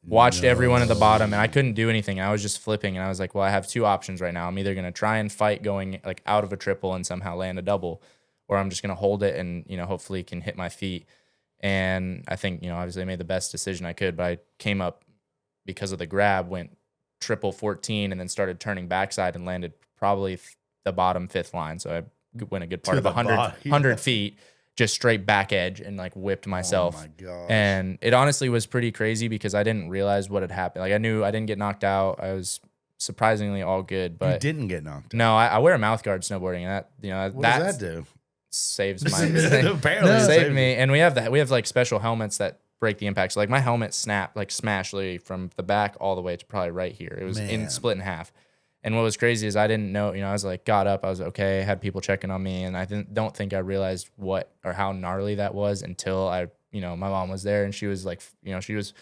E: watched everyone at the bottom, and I couldn't do anything. I was just flipping, and I was like, well, I have 2 options right now. I'm either going to try and fight going like out of a triple and somehow land a double, or I'm just going to hold it and, hopefully can hit my feet. And I think, obviously I made the best decision I could, but I came up because of the grab, went triple 14 and then started turning backside and landed probably the bottom 5th line. So I went a good part of 100 feet, just straight back edge, and like whipped myself.
A: Oh my gosh.
E: And it honestly was pretty crazy because I didn't realize what had happened. Like I knew I didn't get knocked out. I was surprisingly all good, but
A: you didn't get knocked out.
E: no, I wear a mouth guard snowboarding, and that,
A: What does that do?
E: saves my
A: Apparently it
E: saved
A: saved
E: me. And we have like special helmets that break the impact. So like my helmet snapped, like smashed literally from the back all the way to probably right here. It was split in half. And what was crazy is I didn't know, I was like, got up, I was okay, had people checking on me, and I don't think I realized what or how gnarly that was until my mom was there, and she was like, she was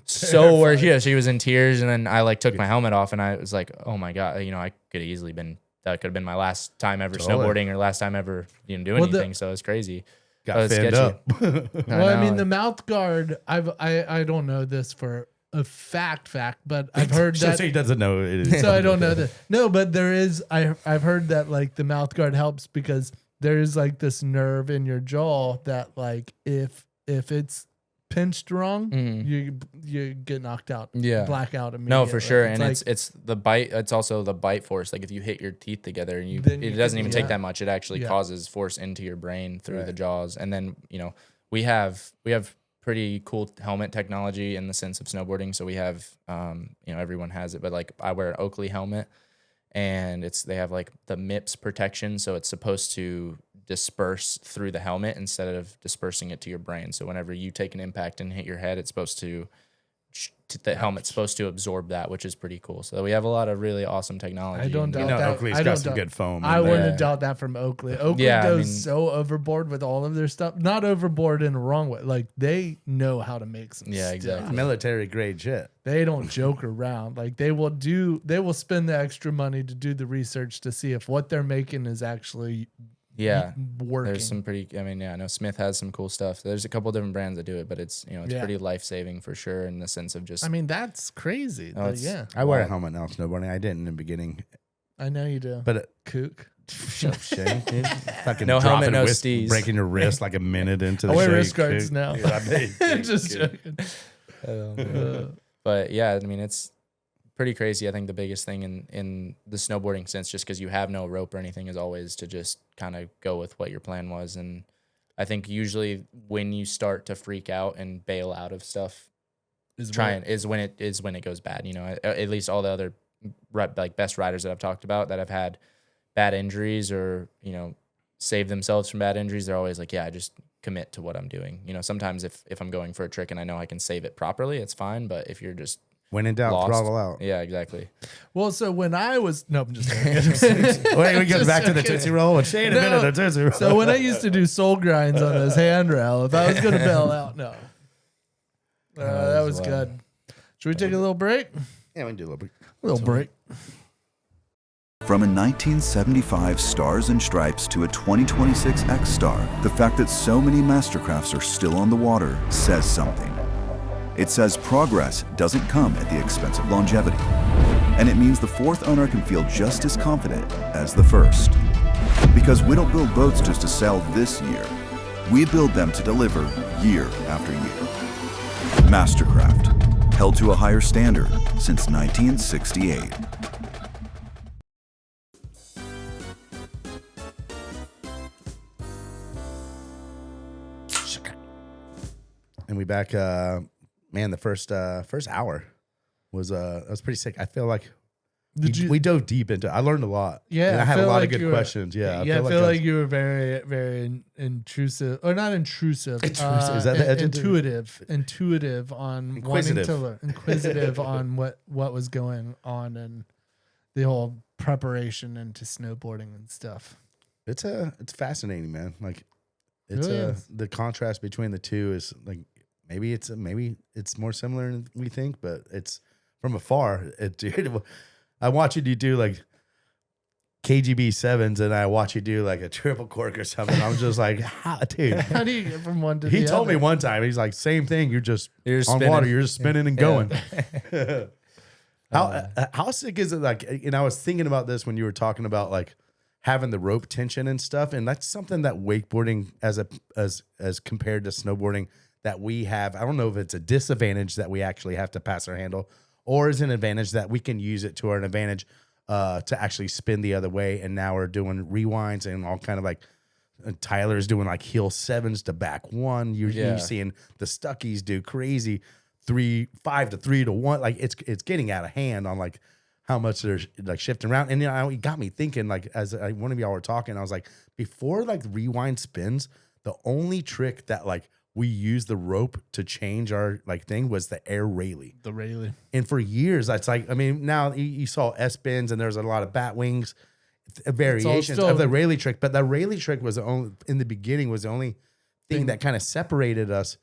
E: so worried. Yeah, she was in tears, and then I like took my helmet off, and I was like, oh my god, I could have easily been. That could have been my last time ever snowboarding, or last time ever doing anything. So it's crazy.
A: Got finned up.
B: Well, I mean, the mouth guard. I don't know this for a fact, but I've heard that.
A: So he doesn't know it is.
B: So I don't know that. No, but there is. I've heard that like the mouth guard helps because there is like this nerve in your jaw that like if it's pinched wrong, you get knocked out.
E: Yeah,
B: black out immediately.
E: No, for sure. And
B: like,
E: it's the bite. It's also the bite force. Like if you hit your teeth together and it doesn't even take that much. It actually causes force into your brain through the jaws. And then we have pretty cool helmet technology in the sense of snowboarding. So we have everyone has it, but like I wear an Oakley helmet, and they have like the MIPS protection, so it's supposed to disperse through the helmet instead of dispersing it to your brain. So whenever you take an impact and hit your head, it's supposed to the helmet's supposed to absorb that, which is pretty cool. So we have a lot of really awesome technology.
B: I don't doubt that.
A: Oakley's got some good foam.
B: I wouldn't doubt that from Oakley. Oakley goes so overboard with all of their stuff. Not overboard in the wrong way. Like they know how to make some stuff.
E: Exactly.
A: Military grade shit.
B: They don't joke around. Like they will spend the extra money to do the research to see if what they're making is actually working.
E: There's some pretty. I know Smith has some cool stuff. There's a couple different brands that do it, but it's pretty life saving for sure in the sense of just.
B: That's crazy.
A: I wear a helmet now snowboarding. I didn't in the beginning.
B: I know you do.
A: But
B: kook.
A: Shame, fucking
E: no helmet, no
A: wrist,
E: steez.
A: Breaking your wrist like a minute into the
B: I wear
A: show,
B: wrist guards now. Just joking.
E: But yeah, it's pretty crazy. I think the biggest thing in the snowboarding sense, just because you have no rope or anything, is always to just kind of go with what your plan was. And I think usually when you start to freak out and bail out of stuff, is when it goes bad. At least all the other like best riders that I've talked about that have had bad injuries or save themselves from bad injuries, they're always like, I just commit to what I'm doing. Sometimes if I'm going for a trick and I know I can save it properly, it's fine. But if you're just
A: when in doubt, throttle out.
E: Yeah, exactly.
B: Well, so when I was I'm just kidding.
A: Wait, we go back to the Tootsie Roll. Shane, a minute, the Tootsie Roll.
B: So when I used to do soul grinds on those handrail, if I was going to bail out, no. That was good. Should we take a little break?
A: Yeah, we can do a little break.
B: Break.
D: From a 1975 Stars and Stripes to a 2026 X-Star, the fact that so many Mastercrafts are still on the water says something. It says progress doesn't come at the expense of longevity. And it means the fourth owner can feel just as confident as the first. Because we don't build boats just to sell this year. We build them to deliver year after year. Mastercraft, held to a higher standard since 1968.
A: And we back, man, the first hour was pretty sick. I feel like we dove deep into it. I learned a lot.
B: Yeah.
A: And I had a lot of good questions. Yeah.
B: I feel like you were very, very intrusive, or not intrusive.
A: Is that the
B: intuitive on wanting to learn, inquisitive on what was going on and the whole preparation into snowboarding and stuff.
A: It's fascinating, man. Like
B: It really
A: the contrast between the two is like maybe it's more similar than we think, but it's from afar. Dude, I watch you do like KGB sevens, and I watch you do like a triple cork or something. I'm just like, dude,
B: how do you get from one to the other?
A: He told me one time, he's like, same thing. You're on
E: spinning.
A: water. You're just spinning and going. How sick is it? Like, and I was thinking about this when you were talking about like having the rope tension and stuff, and that's something that wakeboarding as compared to snowboarding that we have. I don't know if it's a disadvantage that we actually have to pass our handle, or is an advantage that we can use it to our advantage to actually spin the other way. And now we're doing rewinds and all kind of like Tyler's doing like heel sevens to back one. You're seeing the Stuckies do crazy 5 to 3 to 1. Like it's getting out of hand on like how much they're like shifting around. And it got me thinking, like, as one of y'all were talking, I was like, before like rewind spins, the only trick that like we used the rope to change our like thing was the air Rayleigh.
B: The Rayleigh. And
A: for years, that's like, I mean, now you saw S-bins and there's a lot of bat wings variations of the Rayleigh trick. But the Rayleigh trick was in the beginning was the only thing that kind of separated us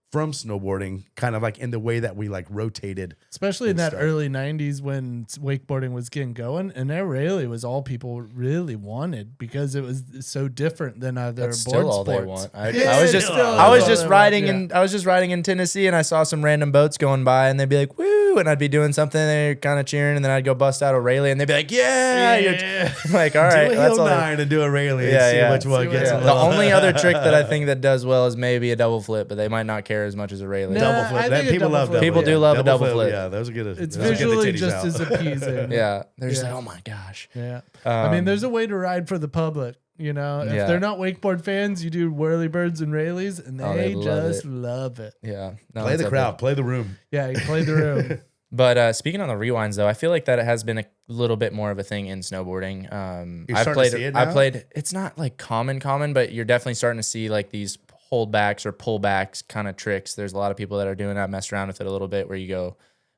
A: from snowboarding, kind of like in the way that we like rotated.
B: Especially in that
A: stuff.
B: early 90s when wakeboarding was getting going. And that really was all people really wanted because it was so different than other
E: That's
B: board
E: still all
B: sports.
E: they want. I
B: Yeah,
E: was just
B: still
E: I was
B: all
E: just
B: they
E: riding
B: want,
E: in I was just riding in Tennessee and I saw some random boats going by and they'd be like, woo, and I'd be doing something and they're kind of cheering and then I'd go bust out a Rayleigh and they'd be like, yeah.
B: Yeah.
E: You're like, all right,
A: Do a
E: that's
A: heel
E: all.
A: nine and do a Rayleigh
E: Yeah,
A: and see
E: yeah.
A: which one
B: See
A: gets
B: what-
A: a
E: The
A: little.
E: only other trick that I think that does well is maybe a double flip, but they might not care as much as a Rayleigh.
B: No.
A: double
B: I
A: flip.
B: think
A: That,
B: a
A: people
B: double
A: love
B: flip.
A: double.
E: People do love a double flip.
A: Yeah, those are good.
B: It's
A: those get the
B: visually
A: titties
B: just
A: out.
B: as appeasing.
E: Yeah, they're just
B: Yeah.
E: like, oh my gosh.
B: Yeah. I mean, there's a way to ride for the public. You know, if
E: Yeah.
B: they're not wakeboard fans, you do whirly birds and Rayleighs, and
E: Oh,
B: they
E: they love
B: just
E: it.
B: love it.
E: Yeah, no,
A: Play
E: it's
A: the
E: epic.
A: crowd, play the room.
B: Yeah, you play the room.
E: But speaking on the rewinds, though, I feel like that it has been a little bit more of a thing in snowboarding.
A: You're
E: I've
A: starting
E: played.
A: to see it
E: I
A: now?
E: played. It's not like common, but you're definitely starting to see like these holdbacks or pullbacks kind of tricks. There's a lot of people that are doing that, mess around with it a little bit, where you go.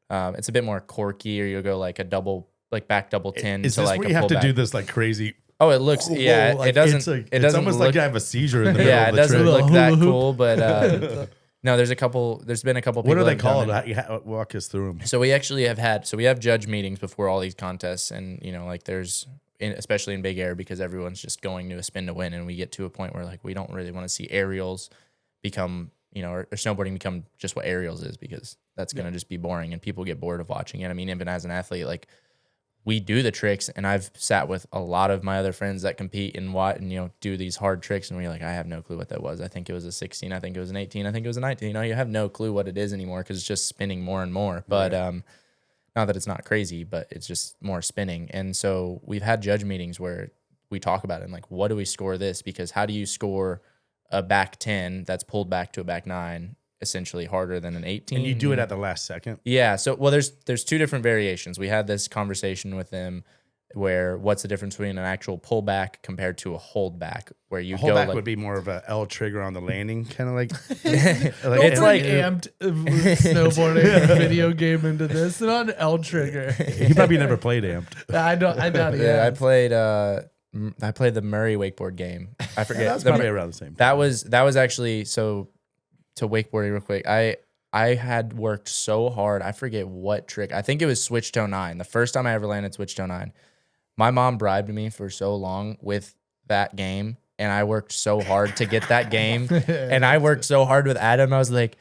E: It's a bit more quirky, or you'll go like a double, like back double 10
A: Is
E: to
A: this
E: like
A: where
E: a
A: you have to
E: pullback.
A: do this like crazy?
E: Oh, it looks. Yeah,
A: like,
E: it doesn't.
A: It's, like,
E: it doesn't
A: almost
E: look,
A: like you have a seizure in the middle
E: yeah,
A: of
E: it
A: the
E: doesn't
A: trick.
E: look that
B: Hula hoop.
E: cool, but no, there's been a couple.
A: What
E: people
A: are they
E: that have done
A: called?
E: it.
A: Walk us through them.
E: So we actually have had, we have judge meetings before all these contests, and you know, like there's, especially in big air, because everyone's just going to a spin to win, and we get to a point where like we don't really want to see aerials become, you know, or snowboarding become just what aerials is, because that's gonna just be boring, and people get bored of watching it. I mean, even as an athlete, like we do the tricks, and I've sat with a lot of my other friends that compete and you know, do these hard tricks, and we're like, I have no clue what that was. I think it was a 16. I think it was an 18. I think it was a 19. You know, you have no clue what it is anymore because it's just spinning more and more. But not that it's not crazy, but it's just more spinning. And so we've had judge meetings where we talk about it and like, what do we score this? Because how do you score a back 10 that's pulled back to a back 9 essentially harder than an 18?
A: And you do it at the last second.
E: Yeah. So, well, there's two different variations. We had this conversation with them where what's the difference between an actual pullback compared to a holdback, where you go
A: Holdback
E: like,
A: would be more of a L trigger on the landing, kind of like.
E: It's like-
B: amped snowboarding video game into this, not an L trigger.
A: He probably never played amped.
B: I doubt it.
E: yeah, I played the Murray wakeboard game. I forget.
A: That's
E: The-
A: probably around the same.
E: that was actually, so to wakeboarding real quick. I had worked so hard. I forget what trick. I think it was switch toe 9. The first time I ever landed switch toe 9. My mom bribed me for so long with that game, and I worked so hard to get that game. And I worked so hard with Adam. I was like,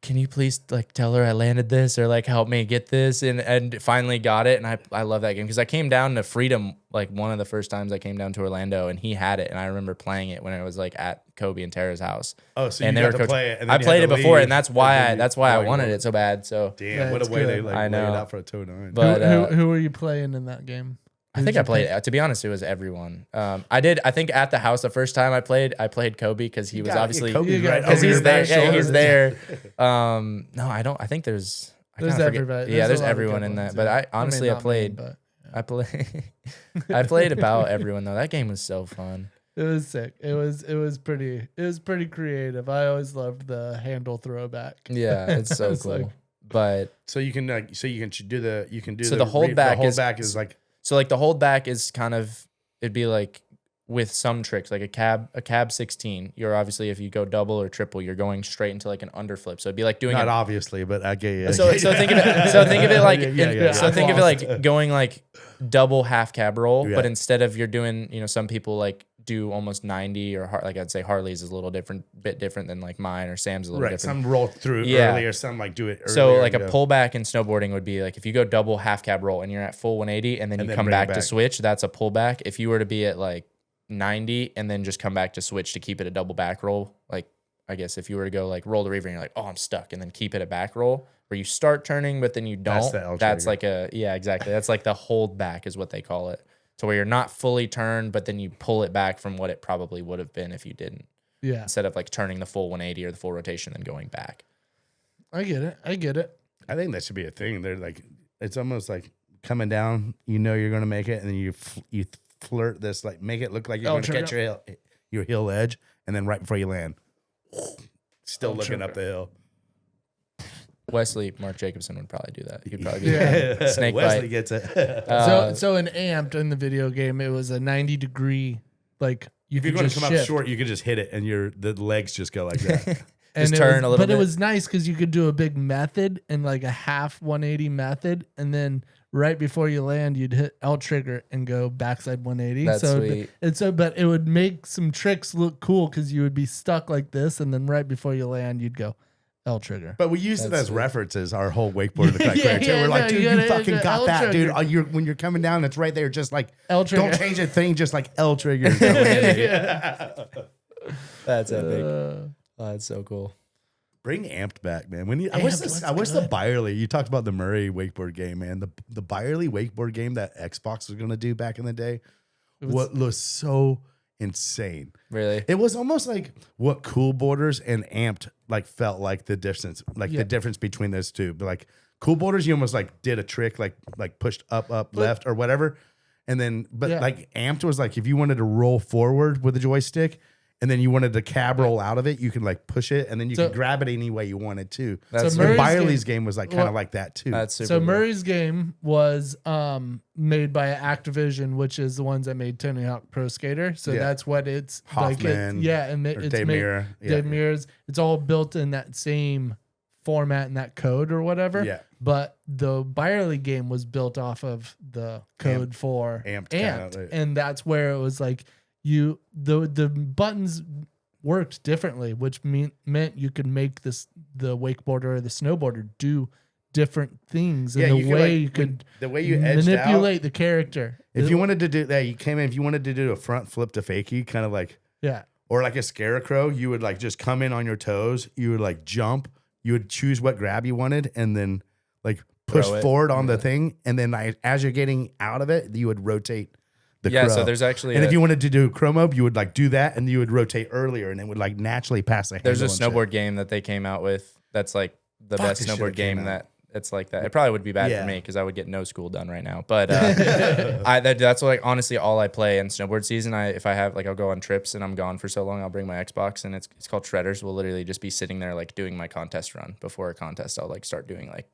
E: can you please like tell her I landed this, or like help me get this? And finally got it. And I love that game because I came down to Freedom like one of the first times I came down to Orlando, and he had it, and I remember playing it when it was like at Kobe and Tara's house.
A: Oh, so
E: and
A: you
E: they
A: got
E: were
A: to
E: coaching.
A: play it. And then
E: I
A: you
E: played
A: had
E: it
A: to
E: before,
A: leave,
E: and that's why
A: then
E: I
A: you
E: wanted
A: won.
E: it so bad. So
A: Damn,
B: Yeah,
A: what a
B: it's
A: way they
B: good.
A: like
E: I
A: laid
E: know.
A: it out for a toe 9.
E: But
B: who were you playing in that game?
E: I think I played. To be honest, it was everyone. I did. I think at the house the first time I played Kobe because he was
A: gotta get
E: obviously
A: Kobe
B: You got-
A: right
E: because
A: over
E: he's
A: your
E: there.
A: back
E: Yeah, he's
A: shoulder.
E: there. No, I don't. I think there's. I
B: There's
E: kinda forget.
B: everybody.
E: Yeah,
B: There's
E: there's
B: a lot of
E: everyone
B: good
E: in that.
B: ones,
E: But
B: yeah.
E: I honestly, I
B: not me,
E: played.
B: but
E: I played about everyone though. That game was so fun.
B: it was sick. It was pretty creative. I always loved the handle throwback.
E: Yeah, it's so
B: It's
E: cool.
B: like-
E: But
A: So you can do the.
E: So the holdback
A: the
E: is-
A: holdback is like
E: so like the holdback is kind of, it'd be like with some tricks, like a cab 16. You're obviously, if you go double or triple, you're going straight into like an underflip. So it'd be like doing
A: not
E: a,
A: obviously, but I get you.
E: so think of it like
A: Yeah.
E: think of it like going like double half cab roll,
A: Yeah.
E: but instead of you're doing, you know, some people like do almost 90 or like I'd say Harley's is a little bit different than like mine, or Sam's a little
A: right.
E: different.
A: Some roll through
E: Yeah.
A: earlier, some like do it earlier.
E: So like a
A: and go.
E: pullback in snowboarding would be like if you go double half cab roll and you're at full 180 and then
A: And
E: you
A: then
E: come
A: bring it
E: back to
A: back.
E: switch, that's a pullback. If you were to be at like 90 and then just come back to switch to keep it a double back roll, like I guess if you were to go like roll the reaver and you're like, oh, I'm stuck, and then keep it a back roll where you start turning but then you
A: That's
E: don't.
A: the L
E: That's
A: trigger.
E: like a, yeah, exactly. That's like the hold back is what they call it. So where you're not fully turned, but then you pull it back from what it probably would have been if you didn't,
B: Yeah,
E: instead of like turning the full 180 or the full rotation and going back.
B: I get it.
A: I think that should be a thing. They're like, it's almost like coming down. You know you're gonna make it, and then you flirt this, like make it look like you're
B: L
A: gonna catch
B: trigger.
A: your heel edge, and then right before you land, still
B: L
A: looking
B: trigger.
A: up the hill.
E: Wesley, Mark Jacobson would probably do that. He'd probably be
B: Yeah.
E: snake
A: Wesley
E: bite.
A: gets it.
B: So in amped in the video game, it was a 90-degree, like you
A: If you're
B: could
A: going
B: just
A: to come
B: shift.
A: up short, you could just hit it, and the legs just go like that.
E: Just turn a little
B: but
E: bit.
B: it was nice because you could do a big method and like a half 180 method, and then right before you land, you'd hit L trigger and go backside 180.
E: That's
B: so
E: sweet.
B: but it would make some tricks look cool because you would be stuck like this, and then right before you land, you'd go L trigger.
A: But we used it
E: That's
A: as
E: sweet.
A: references, our whole wakeboard too.
B: Yeah,
A: We're like,
B: no,
A: dude,
B: you
A: you
B: gotta
A: fucking
B: hit
A: got
B: L
A: that, dude.
B: trigger.
A: When you're coming down, it's right there. Just like
B: L trigger.
A: don't change a thing, just like L trigger.
E: That's epic. Oh, that's so cool.
A: Bring Amped back, man. I wish the Byerly. You talked about the Murray wakeboard game, man. The Byerly wakeboard game that Xbox was gonna do back in the day. What was so insane.
E: Really?
A: It was almost like what Cool Boarders and Amped like felt like the difference, the difference between those two. But like Cool Boarders, you almost like did a trick, like pushed up, left, or whatever. And then, like Amped was like if you wanted to roll forward with the joystick, and then you wanted to cab roll out of it, you could like push it, and then you could grab it any way you wanted to.
E: That's
A: So Byerly's game was like kind of like that too.
E: That's super
B: So
E: cool.
B: Murray's game was made by Activision, which is the ones that made Tony Hawk Pro Skater. So that's what it's
A: Hoffman,
B: like. And it's
A: Dave
B: made,
A: Mirra.
B: Dave Mirra's. It's all built in that same format and that code or whatever.
A: Yeah.
B: But the Byerly game was built off of the code for
A: Amped,
B: and that's where it was like the buttons worked differently, which meant you could make the wakeboarder or the snowboarder do different things in the way you could
A: the way you edged
B: manipulate
A: out,
B: the character.
A: If you wanted to do that, you came in. If you wanted to do a front flip to fakie, kind of like or like a scarecrow, you would like just come in on your toes. You would like jump. You would choose what grab you wanted, and then like push forward on the thing, and then as you're getting out of it, you would rotate.
E: So there's actually
A: if you wanted to do chromo, you would like do that, and you would rotate earlier, and it would like naturally pass the handle.
E: There's a snowboard game that they came out with that's like the best snowboard game that it's like that. It probably would be bad for me because I would get no school done right now. But that's like honestly all I play in snowboard season. If I have like I'll go on trips and I'm gone for so long, I'll bring my Xbox and it's called Shredders. We'll literally just be sitting there like doing my contest run before a contest. I'll like start doing like,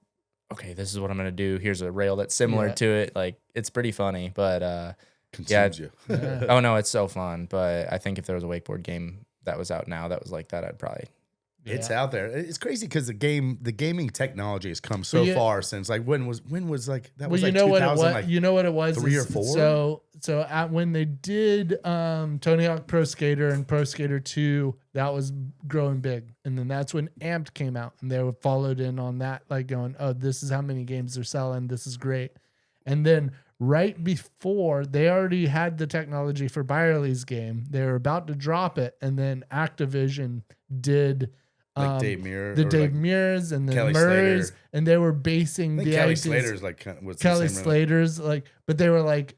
E: okay, this is what I'm gonna do. Here's a rail that's similar to it. Like it's pretty funny, but
A: consumes you.
E: Oh no, it's so fun. But I think if there was a wakeboard game that was out now that was like that, I'd probably.
A: It's out there. It's crazy because the gaming technology has come so far since like when was like that was like 2000, like
B: you know what it was
A: 3 or 4.
B: So at when they did Tony Hawk Pro Skater and Pro Skater 2, that was growing big, and then that's when Amped came out, and they were followed in on that, like going, oh, this is how many games they're selling, this is great, and then. Right before they already had the technology for Byerly's game, they were about to drop it, and then Activision did
A: like Dave Mirra,
B: Dave Mirra's, and then
A: Kelly
B: Murray's,
A: Slater.
B: and they were basing the
A: Kelly
B: ideas.
A: Slater's like what's
B: Kelly
A: the same
B: Slater's like, but they were like,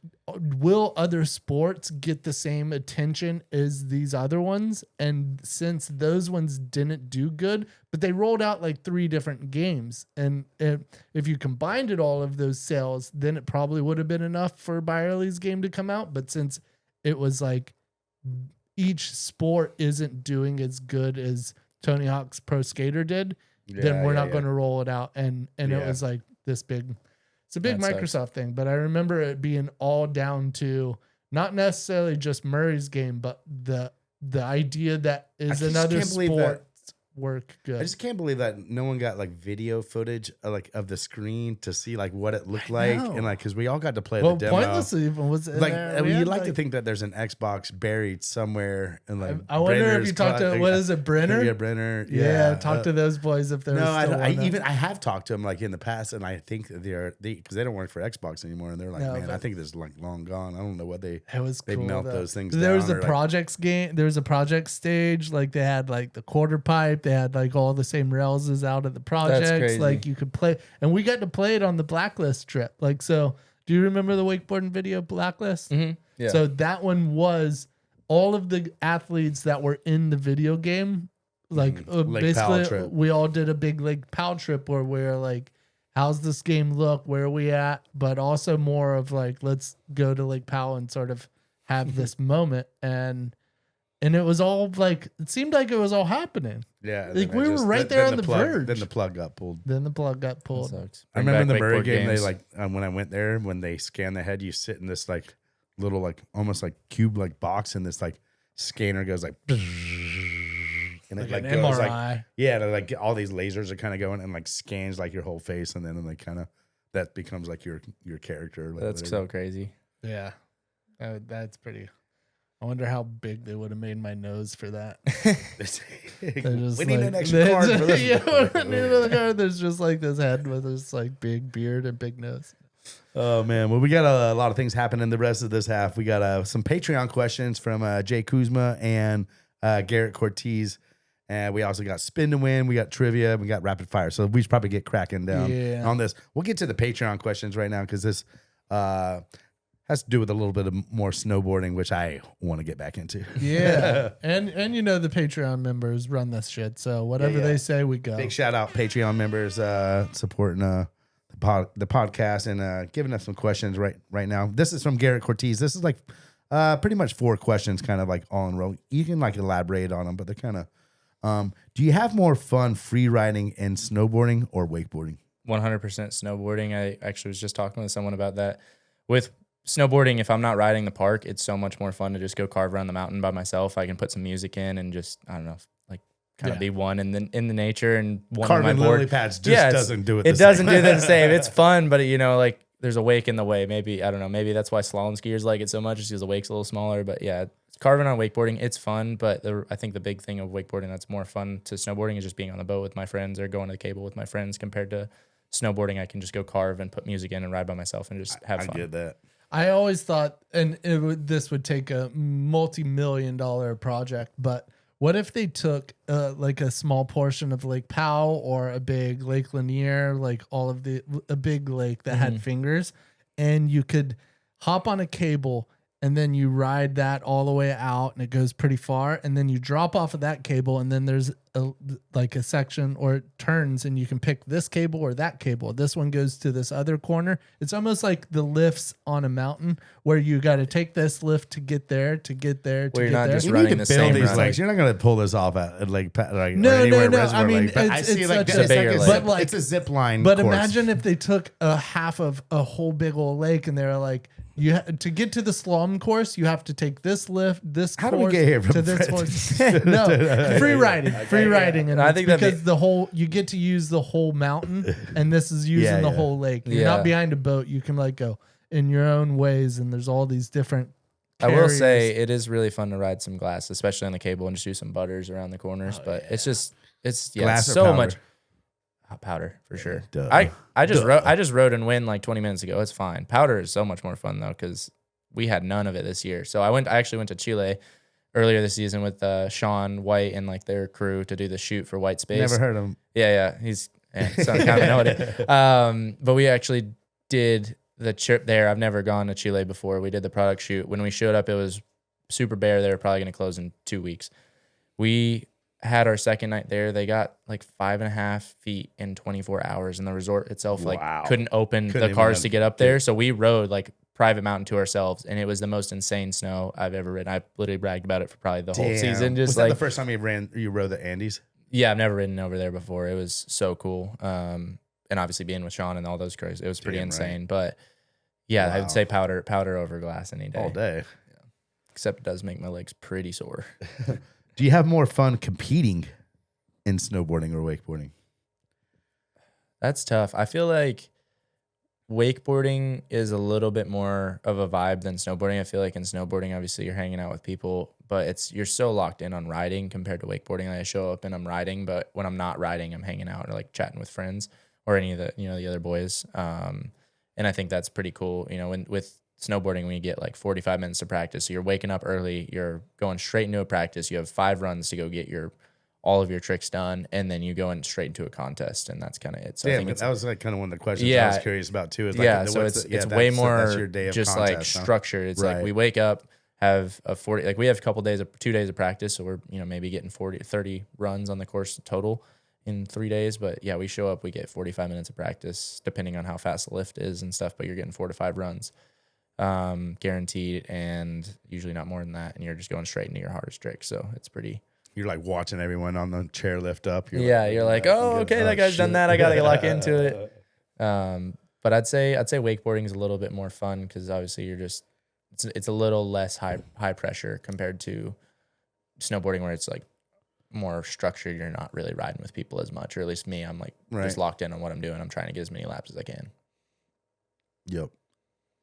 B: will other sports get the same attention as these other ones? And since those ones didn't do good, but they rolled out like 3 different games, and if you combined it all of those sales, then it probably would have been enough for Byerly's game to come out. But since it was like each sport isn't doing as good as Tony Hawk's Pro Skater did, then we're not going to roll it out. And it was like this big. It's a big Microsoft thing, but I remember it being all down to not necessarily just Murray's game, but the idea that is another sport work good.
A: I just can't believe that no one got like video footage of the screen to see like what it looked like, and like because we all got to play the demo.
B: Pointlessly even was
A: like I mean, you'd like to think that there's an Xbox buried somewhere, and like
B: I wonder if you talked to what is it, Brenner?
A: Yeah, Brenner.
B: Yeah, talk to those boys if they're
A: I have talked to them like in the past, and I think that because they don't work for Xbox anymore, and they're like, man, I think this is like long gone. I don't know what they
B: cool,
A: melt
B: though.
A: those things.
B: There was a projects game. There was a project stage. Like they had like the quarter pipe. They had like all the same rails as out of the projects. Like you could play, and we got to play it on the Blacklist trip. Like, so do you remember the wakeboarding video Blacklist?
E: Mm-hmm. Yeah.
B: So that one was all of the athletes that were in the video game. Like basically we all did a big Lake Powell trip where we're like, how's this game look? Where are we at? But also more of like, let's go to Lake Powell and sort of have this moment. And it was all like, it seemed like it was all happening.
A: Yeah.
B: Like we were right there on the verge.
A: Then the plug got pulled.
B: I
A: remember in the Murray game, they like, when I went there, when they scan the head, you sit in this like little, like almost like cube like box, and this like scanner goes like, and
B: Like
A: it like
B: an
A: goes like
B: MRI.
A: yeah, and, like all these lasers are kind of going and like scans like your whole face, and then like kind of that becomes like your character. Like,
E: That's so crazy.
B: Yeah. That's pretty. I wonder how big they would have made my nose for that.
A: We need an extra card for this.
B: Yeah, we need another card. There's just like this head with this like big beard and big nose.
A: Oh man, well we got a lot of things happening the rest of this half. We got some Patreon questions from Jay Kuzma and Garrett Cortez, and we also got spin to win. We got trivia. We got rapid fire. So we should probably get cracking down on this. We'll get to the Patreon questions right now because this has to do with a little bit of more snowboarding, which I want to get back into.
B: Yeah, and the Patreon members run this shit. So whatever they say, we go.
A: Big shout out Patreon members supporting the podcast and giving us some questions right now. This is from Garrett Cortez. This is like pretty much 4 questions, kind of like all in a row. You can like elaborate on them, but they're kind of. Do you have more fun free riding in snowboarding or wakeboarding?
E: 100% snowboarding. I actually was just talking with someone about that. With snowboarding, if I'm not riding the park, it's so much more fun to just go carve around the mountain by myself. I can put some music in and just, I don't know, like kind of be one in the nature and one on my
A: Carving
E: board.
A: lily pads just doesn't do it.
E: It doesn't do the same. It's fun, but like there's a wake in the way. Maybe, I don't know, maybe that's why slalom skiers like it so much, is because the wake's a little smaller. But yeah, carving on wakeboarding, it's fun. But I think the big thing of wakeboarding that's more fun to snowboarding is just being on the boat with my friends or going to the cable with my friends, compared to snowboarding. I can just go carve and put music in and ride by myself and just have fun.
A: I get that.
B: I always thought, and this would take a multi-million-dollar project, but what if they took like a small portion of Lake Powell or a big Lake Lanier, like a big lake that had fingers, and you could hop on a cable and then you ride that all the way out and it goes pretty far, and then you drop off of that cable, and then there's a section or it turns and you can pick this cable or that cable. This one goes to this other corner. It's almost like the lifts on a mountain where you got to take this lift to get there, to get there, to
E: Where you're
B: get
E: not
B: there.
E: just
A: You
E: running
A: need
E: the
A: to build
E: same
A: these
E: run.
A: lakes. You're not going to pull this off at like or
B: No.
A: anywhere
B: I mean,
A: reservoir lake, but I see
B: it's
A: like
B: such
A: it's
E: a
A: like
E: bigger
A: a
E: lake.
A: zip,
B: But
A: it's a zip line.
B: But
A: course.
B: imagine if they took a half of a whole big old lake and they were like, to get to the slalom course, you have to take this lift, this
A: How
B: course
A: do we get here from
B: to this
A: Fred?
B: course. No, free riding, and
E: I
B: I
E: think
B: think
E: that'd
B: because the whole you get to use the whole mountain, and this is using the whole lake. You're not behind a boat. You can like go in your own ways, and there's all these different.
E: I will
B: carriers.
E: say it is really fun to ride some glass, especially on the cable, and just do some butters around the corners. But it's
A: Glass or
E: so
A: powder?
E: much powder for sure.
A: Duh.
E: I just rode and win like 20 minutes ago. It's fine. Powder is so much more fun though, because we had none of it this year. So I actually went to Chile earlier this season with Sean White and like their crew to do the shoot for White Space.
A: Never heard of him.
E: Yeah. He's kind of know it. But we actually did the trip there. I've never gone to Chile before. We did the product shoot. When we showed up, it was super bare. They were probably going to close in 2 weeks. We had our second night there. They got like 5.5 feet in 24 hours, and the resort itself couldn't open the cars to get up there. So we rode like private mountain to ourselves, and it was the most insane snow I've ever ridden. I literally bragged about it for probably the whole season.
A: Was that the first time you rode the Andes?
E: Yeah, I've never ridden over there before. It was so cool. And obviously being with Sean and all those guys, it was pretty insane. Right. But yeah, I would say powder over glass any day.
A: All day.
E: Yeah. Except it does make my legs pretty sore.
A: Do you have more fun competing in snowboarding or wakeboarding?
E: That's tough. I feel like wakeboarding is a little bit more of a vibe than snowboarding. I feel like in snowboarding, obviously you're hanging out with people, but you're so locked in on riding compared to wakeboarding. Like I show up and I'm riding, but when I'm not riding, I'm hanging out or like chatting with friends or any of the other boys. And I think that's pretty cool. With snowboarding, when you get like 45 minutes to practice, so you're waking up early, you're going straight into a practice. You have 5 runs to go get all of your tricks done, and then you go in straight into a contest, and that's kind of it. So I think
A: that was like kind of one of the questions I was curious about too. Is like,
E: so it's way more
A: that's your day of
E: just
A: contest,
E: like structured. It's like we wake up, have a 40, like we have a couple days of 2 days of practice, so we're maybe getting 30 runs on the course total in 3 days. But yeah, we show up, we get 45 minutes of practice, depending on how fast the lift is and stuff. But you're getting 4 to 5 runs. Guaranteed, and usually not more than that, and you're just going straight into your hardest trick. So it's pretty.
A: You're like watching everyone on the chair lift up.
E: You're like, oh, okay, that guy's done that. I gotta lock into it. But I'd say wakeboarding is a little bit more fun because obviously you're just it's a little less high pressure compared to snowboarding, where it's like more structured. You're not really riding with people as much, or at least me. I'm like just locked in on what I'm doing. I'm trying to get as many laps as I can.
A: Yep.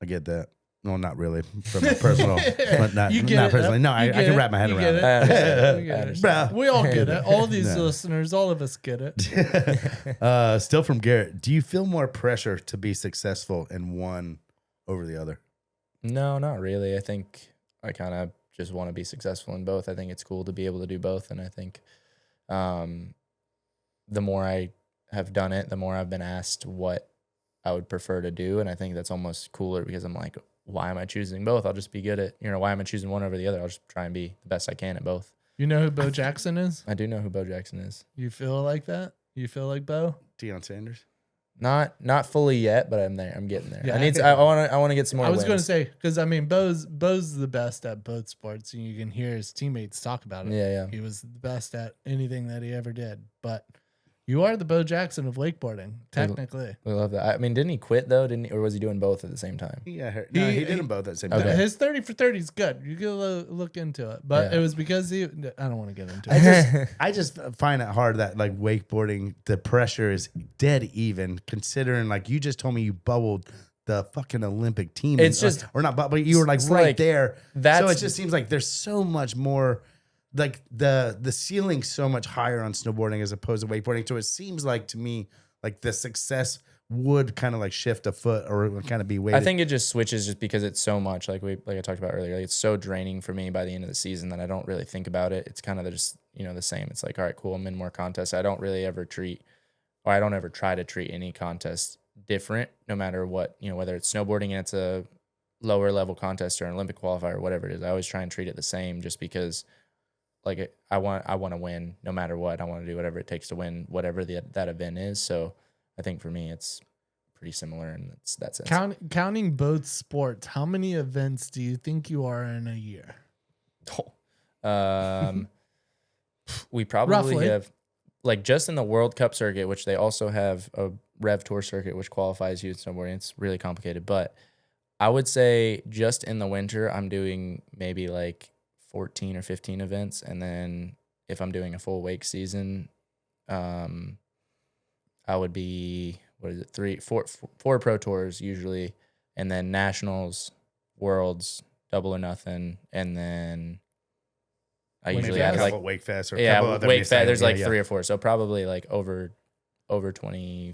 A: I get that. No, not really. From a personal, but not,
B: You get
A: not
B: it,
A: personally. No, I
B: you
A: can
B: get
A: wrap my head
B: it, you
A: around
B: get
A: it.
E: I understand.
B: We get
E: I
B: it.
E: understand.
B: We all get it. All these
A: No.
B: listeners, all of us get it.
A: Still from Garrett. Do you feel more pressure to be successful in one over the other?
E: No, not really. I think I kind of just want to be successful in both. I think it's cool to be able to do both. And I think the more I have done it, the more I've been asked what I would prefer to do. And I think that's almost cooler because I'm like, why am I choosing both? I'll just be good at, why am I choosing one over the other? I'll just try and be the best I can at both.
B: You know who Bo Jackson is?
E: I do know who Bo Jackson is.
B: You feel like that? You feel like Bo?
A: Deion Sanders?
E: Not fully yet, but I'm there. I'm getting there.
B: Yeah.
E: I want to get some more
B: I was
E: wins.
B: going to say, because I mean, Bo's the best at both sports, and you can hear his teammates talk about it.
E: Yeah.
B: He was the best at anything that he ever did. But you are the Bo Jackson of wakeboarding, technically.
E: We love that. I mean, didn't he quit though? Or was he doing both at the same time?
A: Yeah, no, he did them both at the same time.
E: Okay.
B: His 30 for 30 is good. You can look into it. But
E: Yeah.
B: it was because I don't want to get into it.
A: I just find it hard that like wakeboarding, the pressure is dead even, considering like you just told me you bubbled the fucking Olympic team.
E: It's just-
A: or not, but you were like
E: it's
A: right
E: like,
A: there. So
E: that's-
A: it just seems like there's so much more, like the ceiling's so much higher on snowboarding as opposed to wakeboarding. So it seems like to me like the success would kind of like shift a foot or kind of be weighted.
E: I think it just switches just because it's so much like I talked about earlier. Like it's so draining for me by the end of the season that I don't really think about it. It's kind of just the same. It's like, all right, cool. I'm in more contests. I don't really ever I don't ever try to treat any contest different, no matter what, whether it's snowboarding and it's a lower level contest or an Olympic qualifier or whatever it is. I always try and treat it the same, just because like I want to win no matter what. I want to do whatever it takes to win whatever that event is. So I think for me, it's pretty similar in that sense.
B: Counting both sports, how many events do you think you are in a year?
E: We probably
B: Roughly.
E: have, like, just in the World Cup circuit, which they also have a Rev Tour circuit, which qualifies you in snowboarding. It's really complicated, but I would say just in the winter, I'm doing maybe like 14 or 15 events. And then if I'm doing a full wake season, I would be, four pro tours usually, and then nationals, worlds, double or nothing, and then I usually
A: a
E: have
A: couple
E: like
A: Wakefest or a
E: yeah,
A: couple other
E: Wakefest. There's like
A: yeah.
E: 3 or 4, so probably like over 20,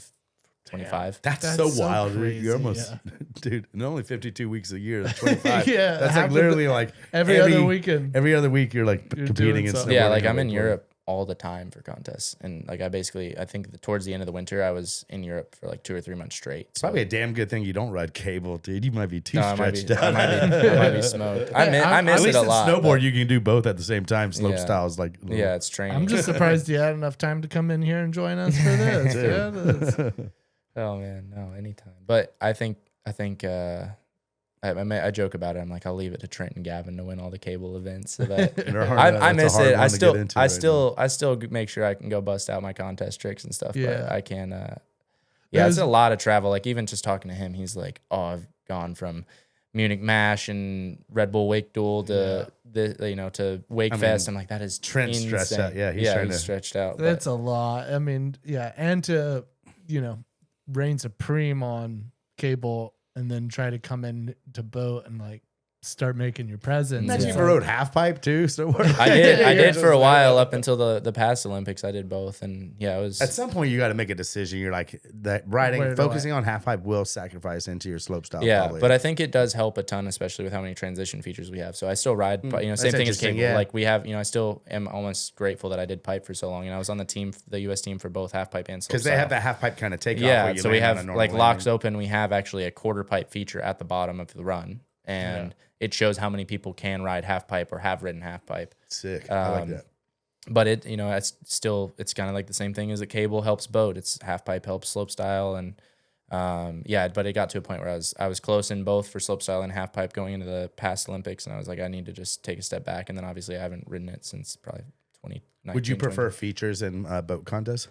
E: 25.
A: That's so wild.
B: crazy,
A: You're almost, dude, and only 52 weeks a year. That's 25.
B: Yeah,
A: That's
B: half
A: like
B: of
A: literally like
B: every other weekend.
A: Every other week, you're like
B: You're
A: competing
B: doing
A: in
B: something.
A: snowboarding.
E: Yeah, like
A: and
E: I'm in
A: wakeboarding.
E: Europe all the time for contests, and like I think towards the end of the winter, I was in Europe for like 2 or 3 months straight.
A: It's probably a damn good thing you don't ride cable, dude. You might be too
E: No, I might
A: stretched
E: be,
A: out.
E: I might be smoked. I miss
A: At
E: it
A: least
E: a
A: in
E: lot.
A: snowboard,
E: but-
A: you can do both at the same time. Slope
E: Yeah.
A: styles, like
E: yeah, it's training.
B: I'm just surprised you had enough time to come in here and join us for this. Yeah,
E: Oh man, no, anytime. But I think I joke about it. I'm like, I'll leave it to Trent and Gavin to win all the cable events. So that
A: They're hard-
E: I
A: that's a
E: miss
A: hard
E: it.
A: one to get into right
E: I still make sure I can go bust out my contest tricks and stuff.
B: Yeah.
E: But I can. It's a lot of travel. Like even just talking to him, he's like, oh, I've gone from Munich Mash and Red Bull Wake Duel to to Wakefest. I'm like, that is
A: Trent's
E: insane.
A: stretched out. Yeah, he's
E: stretched out. but-
B: that's a lot. I mean, yeah, and to reign supreme on cable and then try to come in to boat and like start making your presence.
A: Imagine
B: It's
A: you rode half pipe too. Snowboard.
E: I did for a while up until the past Olympics. I did both, and yeah, it was.
A: At some point, you got to make a decision. You're like that
B: Where
A: riding,
B: do
A: focusing on half pipe will sacrifice into your slope style.
E: Yeah,
A: probably.
E: but I think it does help a ton, especially with how many transition features we have. So I still ride, but
A: That's
E: same thing as
A: interesting,
E: cable.
A: yeah.
E: Like we have, I still am almost grateful that I did pipe for so long, and I was on the team, the U.S. team for both half pipe and slope
A: because they have that half pipe kind of takeoff.
E: Yeah,
A: where you
E: so we
A: land on
E: have
A: a normal
E: like
A: landing.
E: locks open. We have actually a quarter pipe feature at the bottom of the run, and it shows how many people can ride half pipe or have ridden half pipe.
A: Sick. I like that.
E: But it's kind of like the same thing as a cable helps boat. It's half pipe helps slope style, and but it got to a point where I was close in both for slope style and half pipe going into the past Olympics, and I was like, I need to just take a step back. And then obviously I haven't ridden it since probably 2019.
A: Would you prefer
E: 2020.
A: features in boat contests?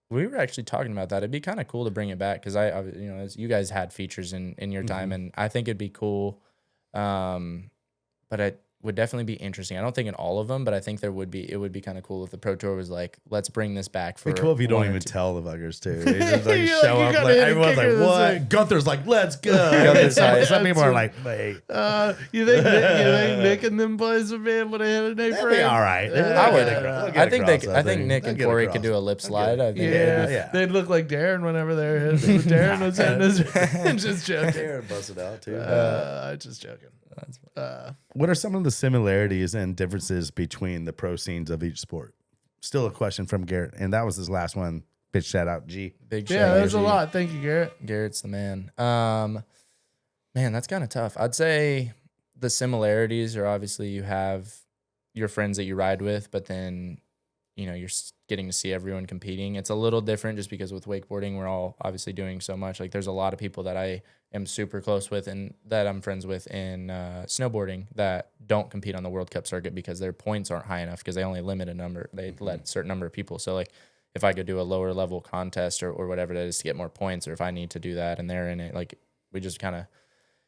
E: We were actually talking about that. It'd be kind of cool to bring it back because as you guys had features in your time, and I think it'd be cool. But would definitely be interesting. I don't think in all of them, but I think it would be kind of cool if the Pro Tour was like, let's bring this back for.
A: It'd be cool if you don't
E: one or
A: even
E: two.
A: tell the buggers too. They just like
B: You're
A: show
B: like, you
A: up.
B: gotta
A: Like,
B: hit a
A: everyone's
B: kicker
A: like,
B: this
A: what?
B: week.
A: Gunther's like, let's go.
E: Gunther's hype.
A: Some people are like, wait.
B: You think Nick and them boys would be able to hit an
A: They'll
B: A-frame?
A: be all right.
E: I would.
A: They'll get
E: I think
A: across,
E: I think Nick
A: They'll
E: and
A: get
E: Corey
A: across.
E: could do a lip slide. I think.
B: Yeah, they'd look like Darren whenever they're hitting. Darren was hitting his. Just joking.
A: Darren busted out too.
B: Just joking.
A: What are some of the similarities and differences between the pro scenes of each sport? Still a question from Garrett, and that was his last one. Bitch, shout out G.
E: Big
B: Yeah,
E: shout out
B: there's a
E: to you.
B: lot. Thank you, Garrett.
E: Garrett's the man. Man, that's kind of tough. I'd say the similarities are obviously you have your friends that you ride with, but then, you know, you're getting to see everyone competing. It's a little different just because with wakeboarding, we're all obviously doing so much. Like there's a lot of people that I am super close with and that I'm friends with in snowboarding that don't compete on the World Cup circuit because their points aren't high enough because they only limit a number. They let a certain number of people. So like if I could do a lower level contest or whatever that is to get more points, or if I need to do that and they're in it, like we just kind of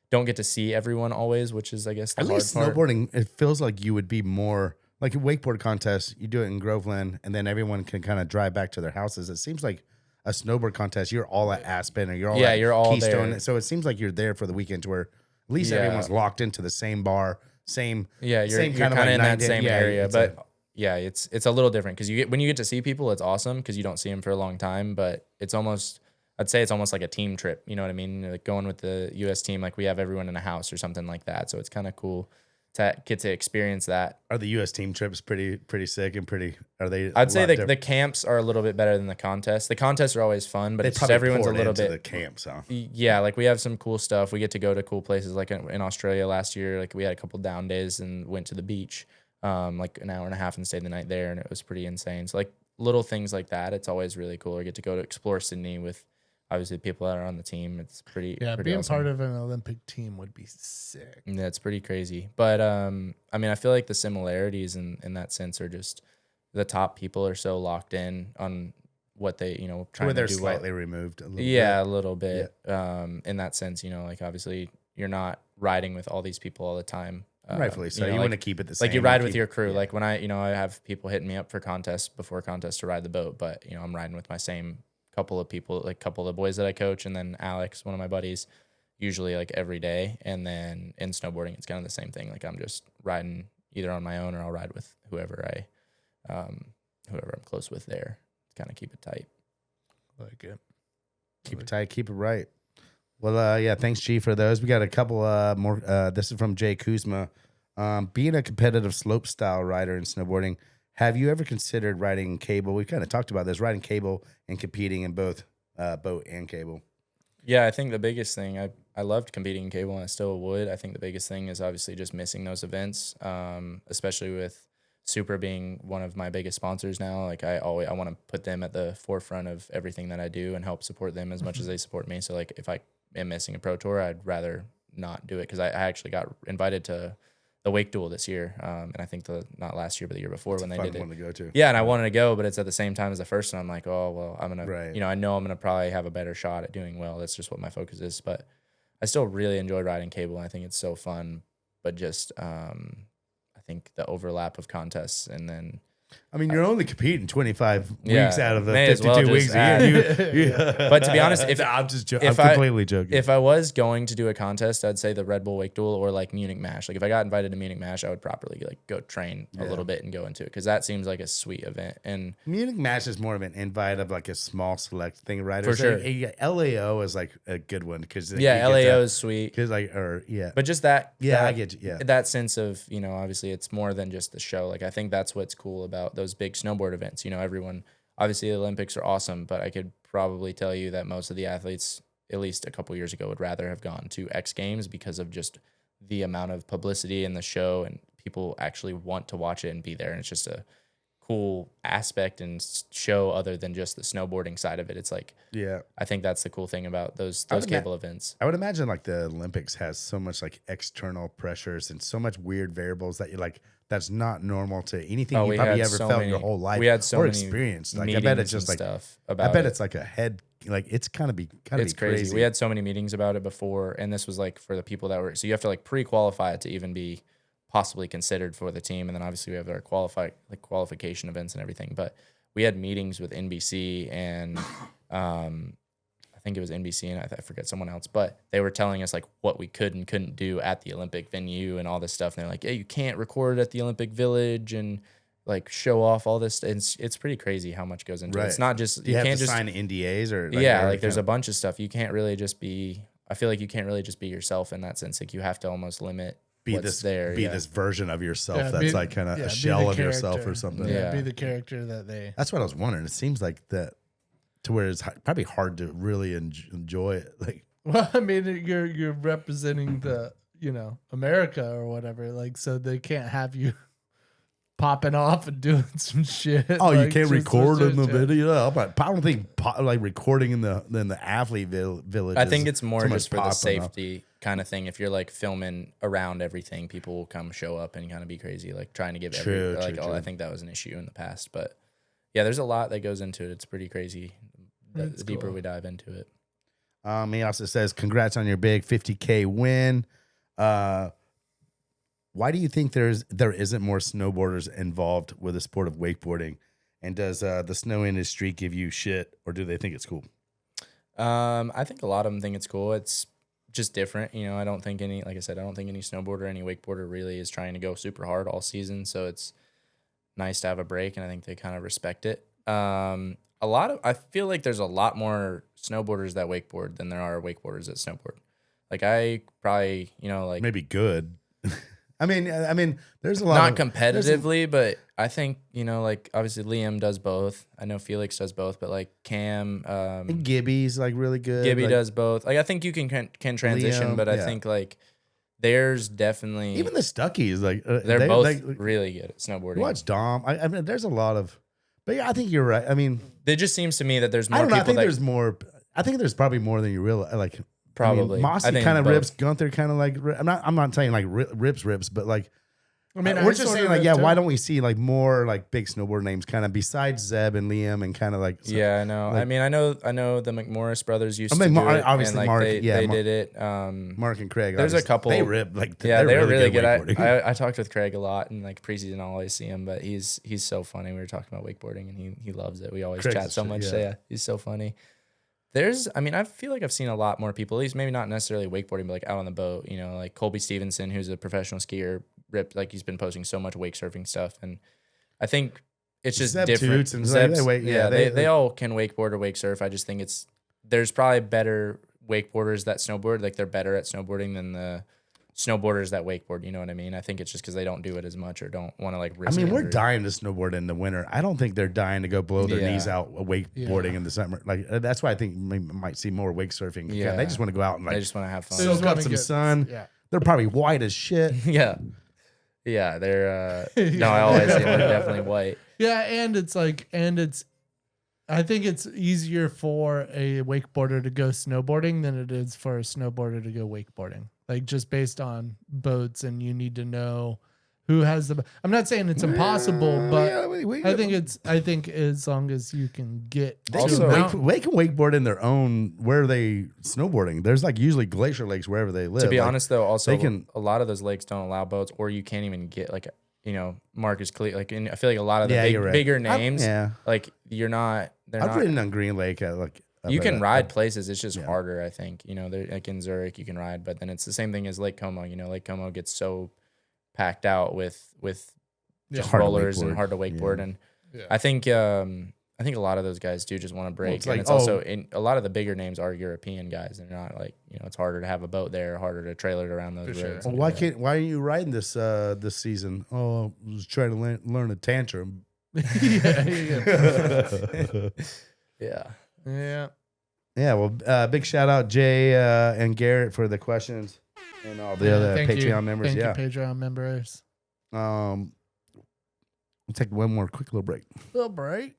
E: don't get to see everyone always, which is, I guess, the
A: At
E: hard
A: least
E: part.
A: snowboarding, it feels like you would be more like a wakeboard contest. You do it in Groveland, and then everyone can kind of drive back to their houses. It seems like a snowboard contest, you're all at Aspen or you're all at
E: you're all
A: Keystone.
E: there.
A: So it seems like you're there for the weekend where at least
E: Yeah.
A: everyone's locked into the same bar, same.
E: Yeah, you're
A: same
E: kind of
A: like
E: in that
A: 9
E: same
A: yeah,
E: area,
A: it's
E: but yeah, it's a little different because when you get to see people, it's awesome because you don't see them for a long time. But it's almost, I'd say it's almost like a team trip. You know what I mean? Like going with the U.S. team, like we have everyone in a house or something like that. So it's kind of cool to get to experience that.
A: Are the U.S. team trips pretty sick and pretty? Are they?
E: I'd say the camps are a little bit better than the contests. The contests are always fun, but
A: they
E: it's just
A: probably
E: everyone's a
A: poured
E: little
A: into
E: bit.
A: the camps, huh?
E: Yeah, like we have some cool stuff. We get to go to cool places, like in Australia last year. Like we had a couple down days and went to the beach, like an hour and a half and stayed the night there, and it was pretty insane. So like little things like that, it's always really cool. I get to go to explore Sydney with obviously people that are on the team. It's pretty
B: Being
E: awesome.
B: part of an Olympic team would be sick.
E: Yeah, it's pretty crazy. But I mean, I feel like the similarities in that sense are just the top people are so locked in on what they, you know, trying
A: Where they're
E: to do well.
A: slightly removed. A little
E: Yeah,
A: bit.
E: a little bit. In that sense, you know, like obviously you're not riding with all these people all the time.
A: Rightfully so.
E: know,
A: You
E: like-
A: want to keep it the same.
E: Like you ride with
A: keep-
E: your crew.
A: yeah.
E: Like when I have people hitting me up for contests before contests to ride the boat, but you know, I'm riding with my same couple of people, like couple of the boys that I coach, and then Alex, one of my buddies, usually like every day. And then in snowboarding, it's kind of the same thing. Like I'm just riding either on my own or I'll ride with whoever I'm close with there. Kind of keep it tight.
B: Like it.
A: Keep it tight, keep it right. Well, yeah, thanks, G, for those. We got a couple more. This is from Jay Kuzma. Being a competitive slope style rider in snowboarding, have you ever considered riding cable? We kind of talked about this, riding cable and competing in both boat and cable.
E: Yeah, I think the biggest thing, I loved competing in cable and I still would. I think the biggest thing is obviously just missing those events, especially with Super being one of my biggest sponsors now. Like I want to put them at the forefront of everything that I do and help support them as much as they support me. So like if I am missing a pro tour, I'd rather not do it because I actually got invited to the Wake Duel this year, and I think not last year but the year before when they did it.
A: Fun one to go to.
E: Yeah, and I wanted to go, but it's at the same time as the first, and I'm like, oh well, I'm gonna,
A: Right.
E: you know, I know I'm gonna probably have a better shot at doing well. That's just what my focus is. But I still really enjoy riding cable, and I think it's so fun. But just, I think the overlap of contests, and then
A: I mean, you're only competing 25
E: Yeah,
A: weeks out of the
E: may as
A: 52
E: well just
A: weeks a
E: add-
A: year.
E: But to be honest, if-
A: I'm just joking. I'm
E: if I-
A: completely joking.
E: if I was going to do a contest, I'd say the Red Bull Wake Duel or like Munich Mash. Like if I got invited to Munich Mash, I would properly like go train a little bit and go into it because that seems like a sweet event. And
A: Munich Match is more of an invite of like a small select thing, right?
E: For sure.
A: LAO is like a good one because
E: yeah, LAO is sweet.
A: because like or yeah,
E: But just that,
A: yeah, I
E: that-
A: get you. Yeah,
E: that sense of, you know, obviously it's more than just the show. Like I think that's what's cool about those big snowboard events. You know, everyone, obviously the Olympics are awesome, but I could probably tell you that most of the athletes, at least a couple years ago, would rather have gone to X Games because of just the amount of publicity in the show and people actually want to watch it and be there. And it's just a cool aspect and show other than just the snowboarding side of it. It's like,
A: yeah.
E: I think that's the cool thing about those
A: would
E: cable events.
A: I would imagine like the Olympics has so much like external pressures and so much weird variables that you're like that's not normal to anything you
E: we
A: probably
E: had
A: ever
E: so
A: felt in your
E: many-
A: whole life
E: we had so
A: or
E: many
A: experienced. Like I bet it's
E: meetings
A: just
E: and
A: like
E: stuff
A: I
E: about
A: bet
E: it.
A: it's like a head like it's kind of
E: It's crazy. We had so many meetings about it before, and this was like for the people that were. So you have to like pre-qualify it to even be possibly considered for the team. And then obviously we have our qualification events and everything. But we had meetings with NBC and I think it was NBC and I forget someone else, but they were telling us like what we could and couldn't do at the Olympic venue and all this stuff. And they're like, yeah, you can't record at the Olympic Village and like show off all this. It's pretty crazy how much goes into it. It's not just,
A: you
E: can't
A: have to
E: just
A: sign NDAs or
E: there's a bunch of stuff. You can't really just be, I feel like you can't really just be yourself in that sense. Like you have to almost limit what's there.
A: Be this version of yourself
B: Yeah,
A: that's like kind of a shell of yourself or something.
B: Yeah, be the character that they.
A: That's what I was wondering. It seems like that to where it's probably hard to really enjoy it. Like,
B: Well, I mean, you're representing the America or whatever, like so they can't have you popping off and doing some shit.
A: oh, you
B: like,
A: can't
B: just
A: record in the
B: legit.
A: video. I don't think like recording in the athlete village.
E: I think it's more
A: so much
E: just for the
A: popping up.
E: safety kind of thing. If you're like filming around everything, people will come show up and kind of be crazy, like trying to give
A: True.
E: I think that was an issue in the past, but yeah, there's a lot that goes into it. It's pretty crazy. The deeper we dive into it.
A: He also says, "Congrats on your big 50K win." Why do you think there isn't more snowboarders involved with the sport of wakeboarding? And does the snow industry give you shit, or do they think it's cool?
E: I think a lot of them think it's cool. It's just different. I don't think any snowboarder, any wakeboarder really is trying to go super hard all season. So it's nice to have a break, and I think they kind of respect it. I feel like there's a lot more snowboarders that wakeboard than there are wakeboarders that snowboard. Like I probably,
A: Maybe good. I mean, there's a lot.
E: Not competitively, but I think like obviously Liam does both. I know Felix does both, but like Cam,
A: and Gibby's like really good.
E: Gibby
A: like,
E: does both. Like I think you can transition,
A: Liam,
E: but I
A: yeah.
E: think like there's definitely
A: even the Stuckies like
E: they're both
A: like,
E: really good at snowboarding.
A: Watch Dom. I mean, there's a lot of, but yeah, I think you're right. I mean,
E: it just seems to me that there's more
A: I don't know.
E: people.
A: I think there's more. I think there's probably more than you realize. Like
E: probably
A: I mean, Mossy
E: I think
A: kind of
E: both.
A: rips. Gunther kind of like. I'm not saying like rips, but like.
B: I mean,
A: we're just saying like, yeah, why don't we see like more like big snowboard names kind of besides Zeb and Liam and kind of like.
E: Yeah, I know.
A: like-
E: I mean, I know the McMorris brothers used
A: I mean,
E: to do it.
A: obviously
E: and, like,
A: Mark-
E: they
A: yeah,
E: they
A: Mark-
E: did it.
A: Mark and Craig.
E: There's a
A: obviously,
E: couple.
A: They rip like.
E: Yeah, they were really good.
A: wakeboarding.
E: I talked with Craig a lot, and like preseason, I'll always see him, but he's so funny. We were talking about wakeboarding, and he loves it. We always
A: Craig's
E: chat so
A: shit,
E: much.
A: yeah.
E: So yeah, he's so funny. I feel like I've seen a lot more people, at least maybe not necessarily wakeboarding, but like out on the boat. Like Colby Stevenson, who's a professional skier, ripped like he's been posting so much wake surfing stuff, and I think it's just
A: Zeb
E: different.
A: Toots and they
E: all can wakeboard or wake surf. I just think there's probably better wakeboarders that snowboard. Like they're better at snowboarding than the snowboarders that wakeboard. You know what I mean? I think it's just because they don't do it as much or don't want to like risk.
A: I mean, we're
E: injury.
A: dying to snowboard in the winter. I don't think they're dying to go blow their
E: Yeah.
A: knees out wakeboarding in the summer. Like that's why I think we might see more wake surfing.
E: Yeah.
A: They just want to go out and
E: They
A: like
E: just want to have fun.
B: They just
A: soak up
B: wanna
A: some
B: get-
A: sun.
B: Yeah.
A: They're probably white as shit.
E: Yeah, they're no, I always say they're definitely white.
B: Yeah, I think it's easier for a wakeboarder to go snowboarding than it is for a snowboarder to go wakeboarding. Like just based on boats, and you need to know who has the. I'm not saying it's impossible, but I think as long as you can get
A: They
B: to
A: can
B: a
A: wake,
B: mountain-
A: they can wakeboard in their own where they snowboarding. There's like usually glacier lakes wherever they live.
E: To be
A: Like,
E: honest, though, also
A: they can-
E: a lot of those lakes don't allow boats, or you can't even get like Marcus Cle. Like I feel like a lot of the
A: you're right.
E: bigger names,
A: yeah,
E: like you're not. They're
A: I've
E: not.
A: ridden on Green Lake.
E: You can ride places. It's just
A: yeah.
E: harder, I think. Like in Zurich, you can ride, but then it's the same thing as Lake Como. Lake Como gets so packed out with just
A: Hard to
E: rollers and
A: wakeboard.
E: hard to wakeboard,
A: Yeah.
E: and
B: Yeah.
E: I think a lot of those guys do just want to break,
A: it's
E: and
A: like,
E: it's also a lot of the bigger names are European guys. They're not like it's harder to have a boat there, harder to trailer it around those
B: For sure.
E: roads.
A: Well, why are you riding this season? Oh, I was trying to learn a tantrum.
E: Yeah.
B: Yeah.
A: Yeah, well, big shout out Jay and Garrett for the questions and all the other
B: Thank
A: Patreon
B: you.
A: members.
B: Thank
A: Yeah.
B: you, Patreon members.
A: We'll take one more quick little break.
B: Little break.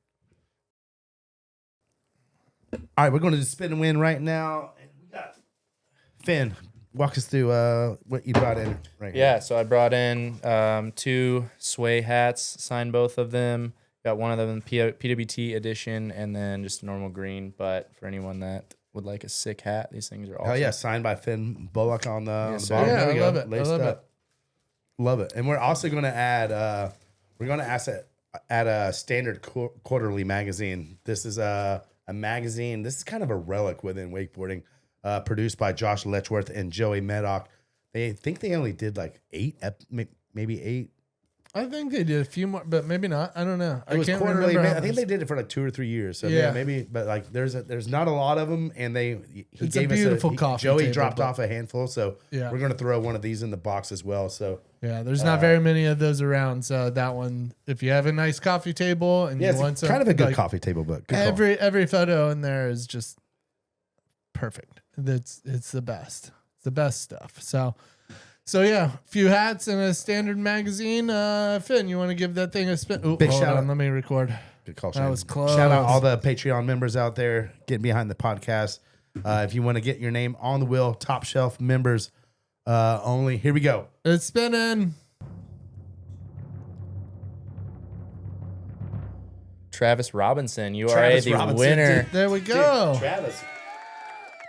A: All right, we're going to spin and win right now. And we got Fynn. Walk us through what you brought in right here.
E: Yeah, so I brought in 2 Sway hats, signed both of them. Got one of them in PWT edition, and then just a normal green. But for anyone that would like a sick hat, these things are awesome.
A: Oh yeah, signed by Fynn Bullock on the
E: Yes,
A: bottom.
E: sir.
B: Yeah,
A: There we
B: I
A: go.
B: love it. I
A: Laced
B: love
A: up. Love it. And we're also going to add, add a standard quarterly magazine. This is a magazine. This is kind of a relic within wakeboarding, produced by Josh Letchworth and Joey Meddock. They think they only did like maybe 8.
B: I think they did a few more, but maybe not. I don't know.
A: It was
B: can't
A: quarterly.
B: remember.
A: I think they did it for like 2 or 3 years. So
B: Yeah.
A: maybe, but like there's not a lot of them, and he
B: It's a
A: gave
B: beautiful
A: us
B: coffee
A: Joey
B: table,
A: dropped
B: but-
A: off a handful, so
B: Yeah.
A: we're gonna throw one of these in the box as well. So
B: Yeah, there's not very many of those around. So that one, if you have a nice coffee table and
A: yeah,
B: you
A: it's
B: want some,
A: kind of a good
B: like,
A: coffee table book. Good call.
B: every photo in there is just perfect. It's the best. It's the best stuff. So yeah, a few hats and a standard magazine. Finn, you want to give that thing a spin? Ooh,
A: Big
B: hold
A: shout
B: on,
A: out.
B: let me record.
A: Good call,
B: That
A: Shane.
B: was close.
A: Shout out all the Patreon members out there getting behind the podcast. If you want to get your name on the wheel, top shelf members only. Here we go.
B: It's spinning.
E: Travis Robinson, you
A: Travis
E: are the
A: Robinson,
E: winner.
A: dude.
B: There we go.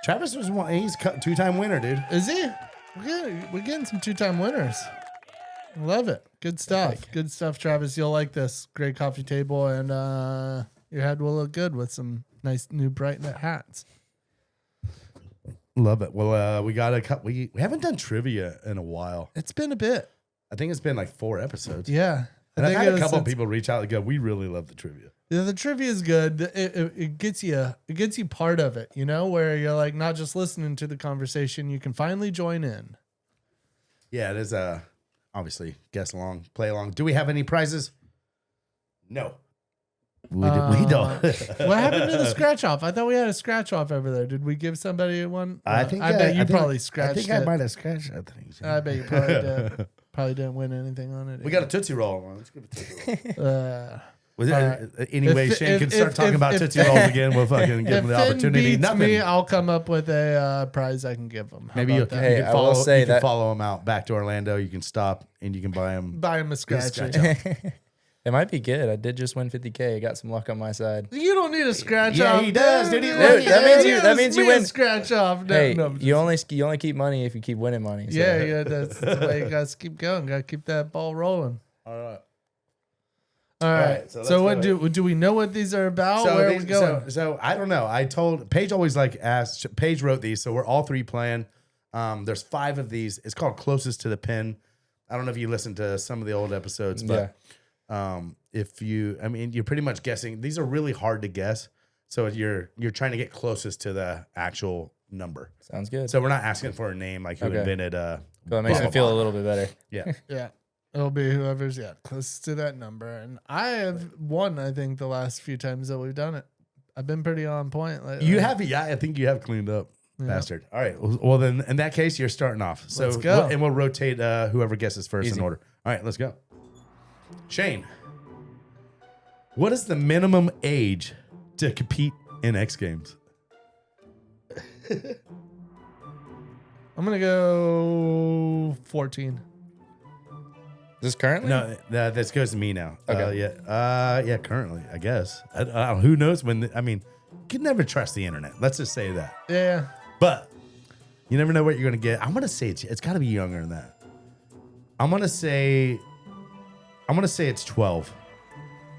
A: Travis was one. He's 2-time winner, dude.
B: Is he? We're getting some 2-time winners. Love it. Good stuff. Good stuff, Travis. You'll like this. Great coffee table, and your head will look good with some nice new bright net hats.
A: Love it. Well, we got a couple. We haven't done trivia in a while.
B: It's been a bit.
A: I think it's been like 4 episodes.
B: Yeah.
A: And I've
B: think
A: had
B: it
A: a
B: was
A: couple of
B: since-
A: people reach out and go, "We really love the trivia."
B: Yeah, the trivia is good. It gets you part of it, you know, where you're like not just listening to the conversation, you can finally join in.
A: Yeah, it is. Obviously, guess along, play along. Do we have any prizes? No, we don't.
B: What happened to the scratch off? I thought we had a scratch off over there. Did we give somebody one?
A: I
B: bet you probably
A: I
B: scratched
A: think
B: it.
A: I might have scratched that thing.
B: I bet you probably did. Probably didn't win anything on it.
A: We got a Tootsie Roll on. Let's give it a Tootsie Roll. Was there any
B: If-
A: way Shane
B: if-
A: can start
B: if-
A: talking about
B: if-
A: Tootsie Rolls again? We'll fucking give
B: If
A: him the
B: Finn
A: opportunity.
B: beats
A: Nothing.
B: me, I'll come up with a prize I can give him. How
A: Maybe
B: about
A: you
B: that?
E: Hey,
A: can
E: I
A: follow.
E: will say
A: you can
E: that-
A: follow him out back to Orlando. You can stop and you can buy him.
B: Buy him a scratch.
A: scratch
E: It might be good. I did just win 50K. I got some luck on my side.
B: You don't need a scratch
A: Yeah,
B: off.
A: he does, dude. He's
B: Dude,
A: lucky.
E: That means you
B: me a
E: win.
B: Scratch off. No,
E: Hey,
B: no,
E: you only keep money if you keep winning money. So.
B: yeah, that's the way you guys keep going. Got to keep that ball rolling.
A: All right.
B: All right.
A: right, so
B: So,
A: let's
B: what
A: go.
B: do we know what these are about? Where are we going?
A: So I don't know. I told Paige always asked. Paige wrote these, so we're all 3 playing. There's 5 of these. It's called Closest to the Pin. I don't know if you listened to some of the old episodes, but you're pretty much guessing. These are really hard to guess. So you're trying to get closest to the actual number.
E: Sounds good.
A: So we're not asking for a name like who
E: Okay.
A: invented.
E: Well, that makes
A: blah,
E: me feel
A: blah,
E: a little bit better.
A: Yeah.
B: Yeah. It'll be whoever's closest to that number. And I have won, I think, the last few times that we've done it. I've been pretty on point lately.
A: You have, yeah. I think you have cleaned up, bastard. All right. Well, then in that case, you're starting off. So
B: Let's go.
A: we'll rotate whoever guesses first
E: Easy.
A: in order. All right, let's go. Shane, what is the minimum age to compete in X Games?
B: I'm going to go 14.
E: Is this currently?
A: No, this goes to me now.
E: Okay.
A: Yeah, currently, I guess. I don't, who knows when? You can never trust the internet. Let's just say that.
B: Yeah.
A: But you never know what you're gonna get. I'm gonna say it's got to be younger than that. I'm gonna say it's 12.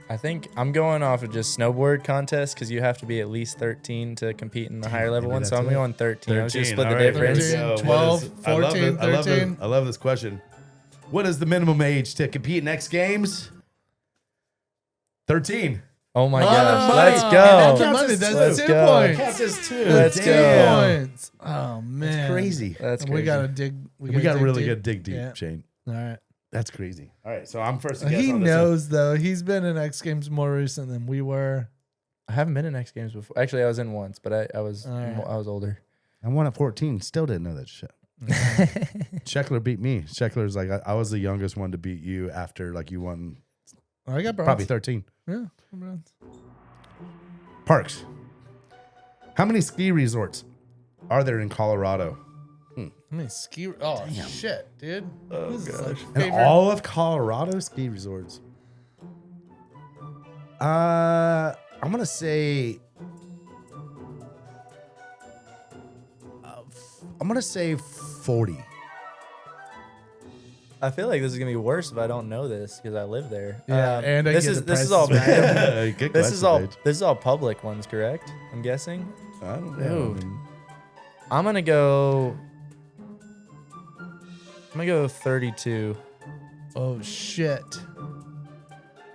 E: I think I'm going off of just snowboard contests because you have to be at least 13 to compete in the higher level
A: maybe
E: one. So
A: that's
E: I'm
A: it.
E: going 13. I was just split
A: All
E: the
A: right,
E: difference.
A: there we go.
B: 12,
A: I love
B: 14,
A: it. I love
B: 13.
A: I love this question. What is the minimum age to compete in X Games? 13.
E: Oh my
B: Oh,
E: gosh.
B: money.
E: Let's
B: That's
E: go.
B: the money.
A: Let's
B: That's
E: go.
B: 2 points.
A: Counts as 2.
E: Let's
B: Two
E: go.
B: points. Oh, man.
A: That's crazy.
E: That's
B: We
E: crazy.
B: got to dig.
A: We got to
B: dig
A: really
B: deep.
A: good dig deep,
B: Yeah.
A: Shane.
B: All right.
A: That's crazy. All right, so I'm first to guess
B: He
A: on this one.
B: knows, though. He's been in X Games more recent than we were.
E: I haven't been in X Games before. Actually, I was in once, but I was
B: right.
E: I was older.
A: I won at 14. Still didn't know that shit. Sheckler beat me. Sheckler's like, I was the youngest one to beat you after like you won
B: I got bronze.
A: probably 13.
B: Yeah. Bronze.
A: Parks. How many ski resorts are there in Colorado?
B: I mean, ski. Oh, shit, dude. Oh, this is like
A: In
B: favorite.
A: all of Colorado ski resorts. I'm gonna say. I'm gonna say 40.
E: I feel like this is gonna be worse if I don't know this because I live there.
B: Yeah, and I
E: this
B: get
E: is
B: the
E: this is all
B: prices
A: Good
E: this is
A: question,
E: all
A: Paige.
E: this is all public ones, correct? I'm guessing.
A: I don't know.
E: Ooh. I'm gonna go 32.
B: Oh shit.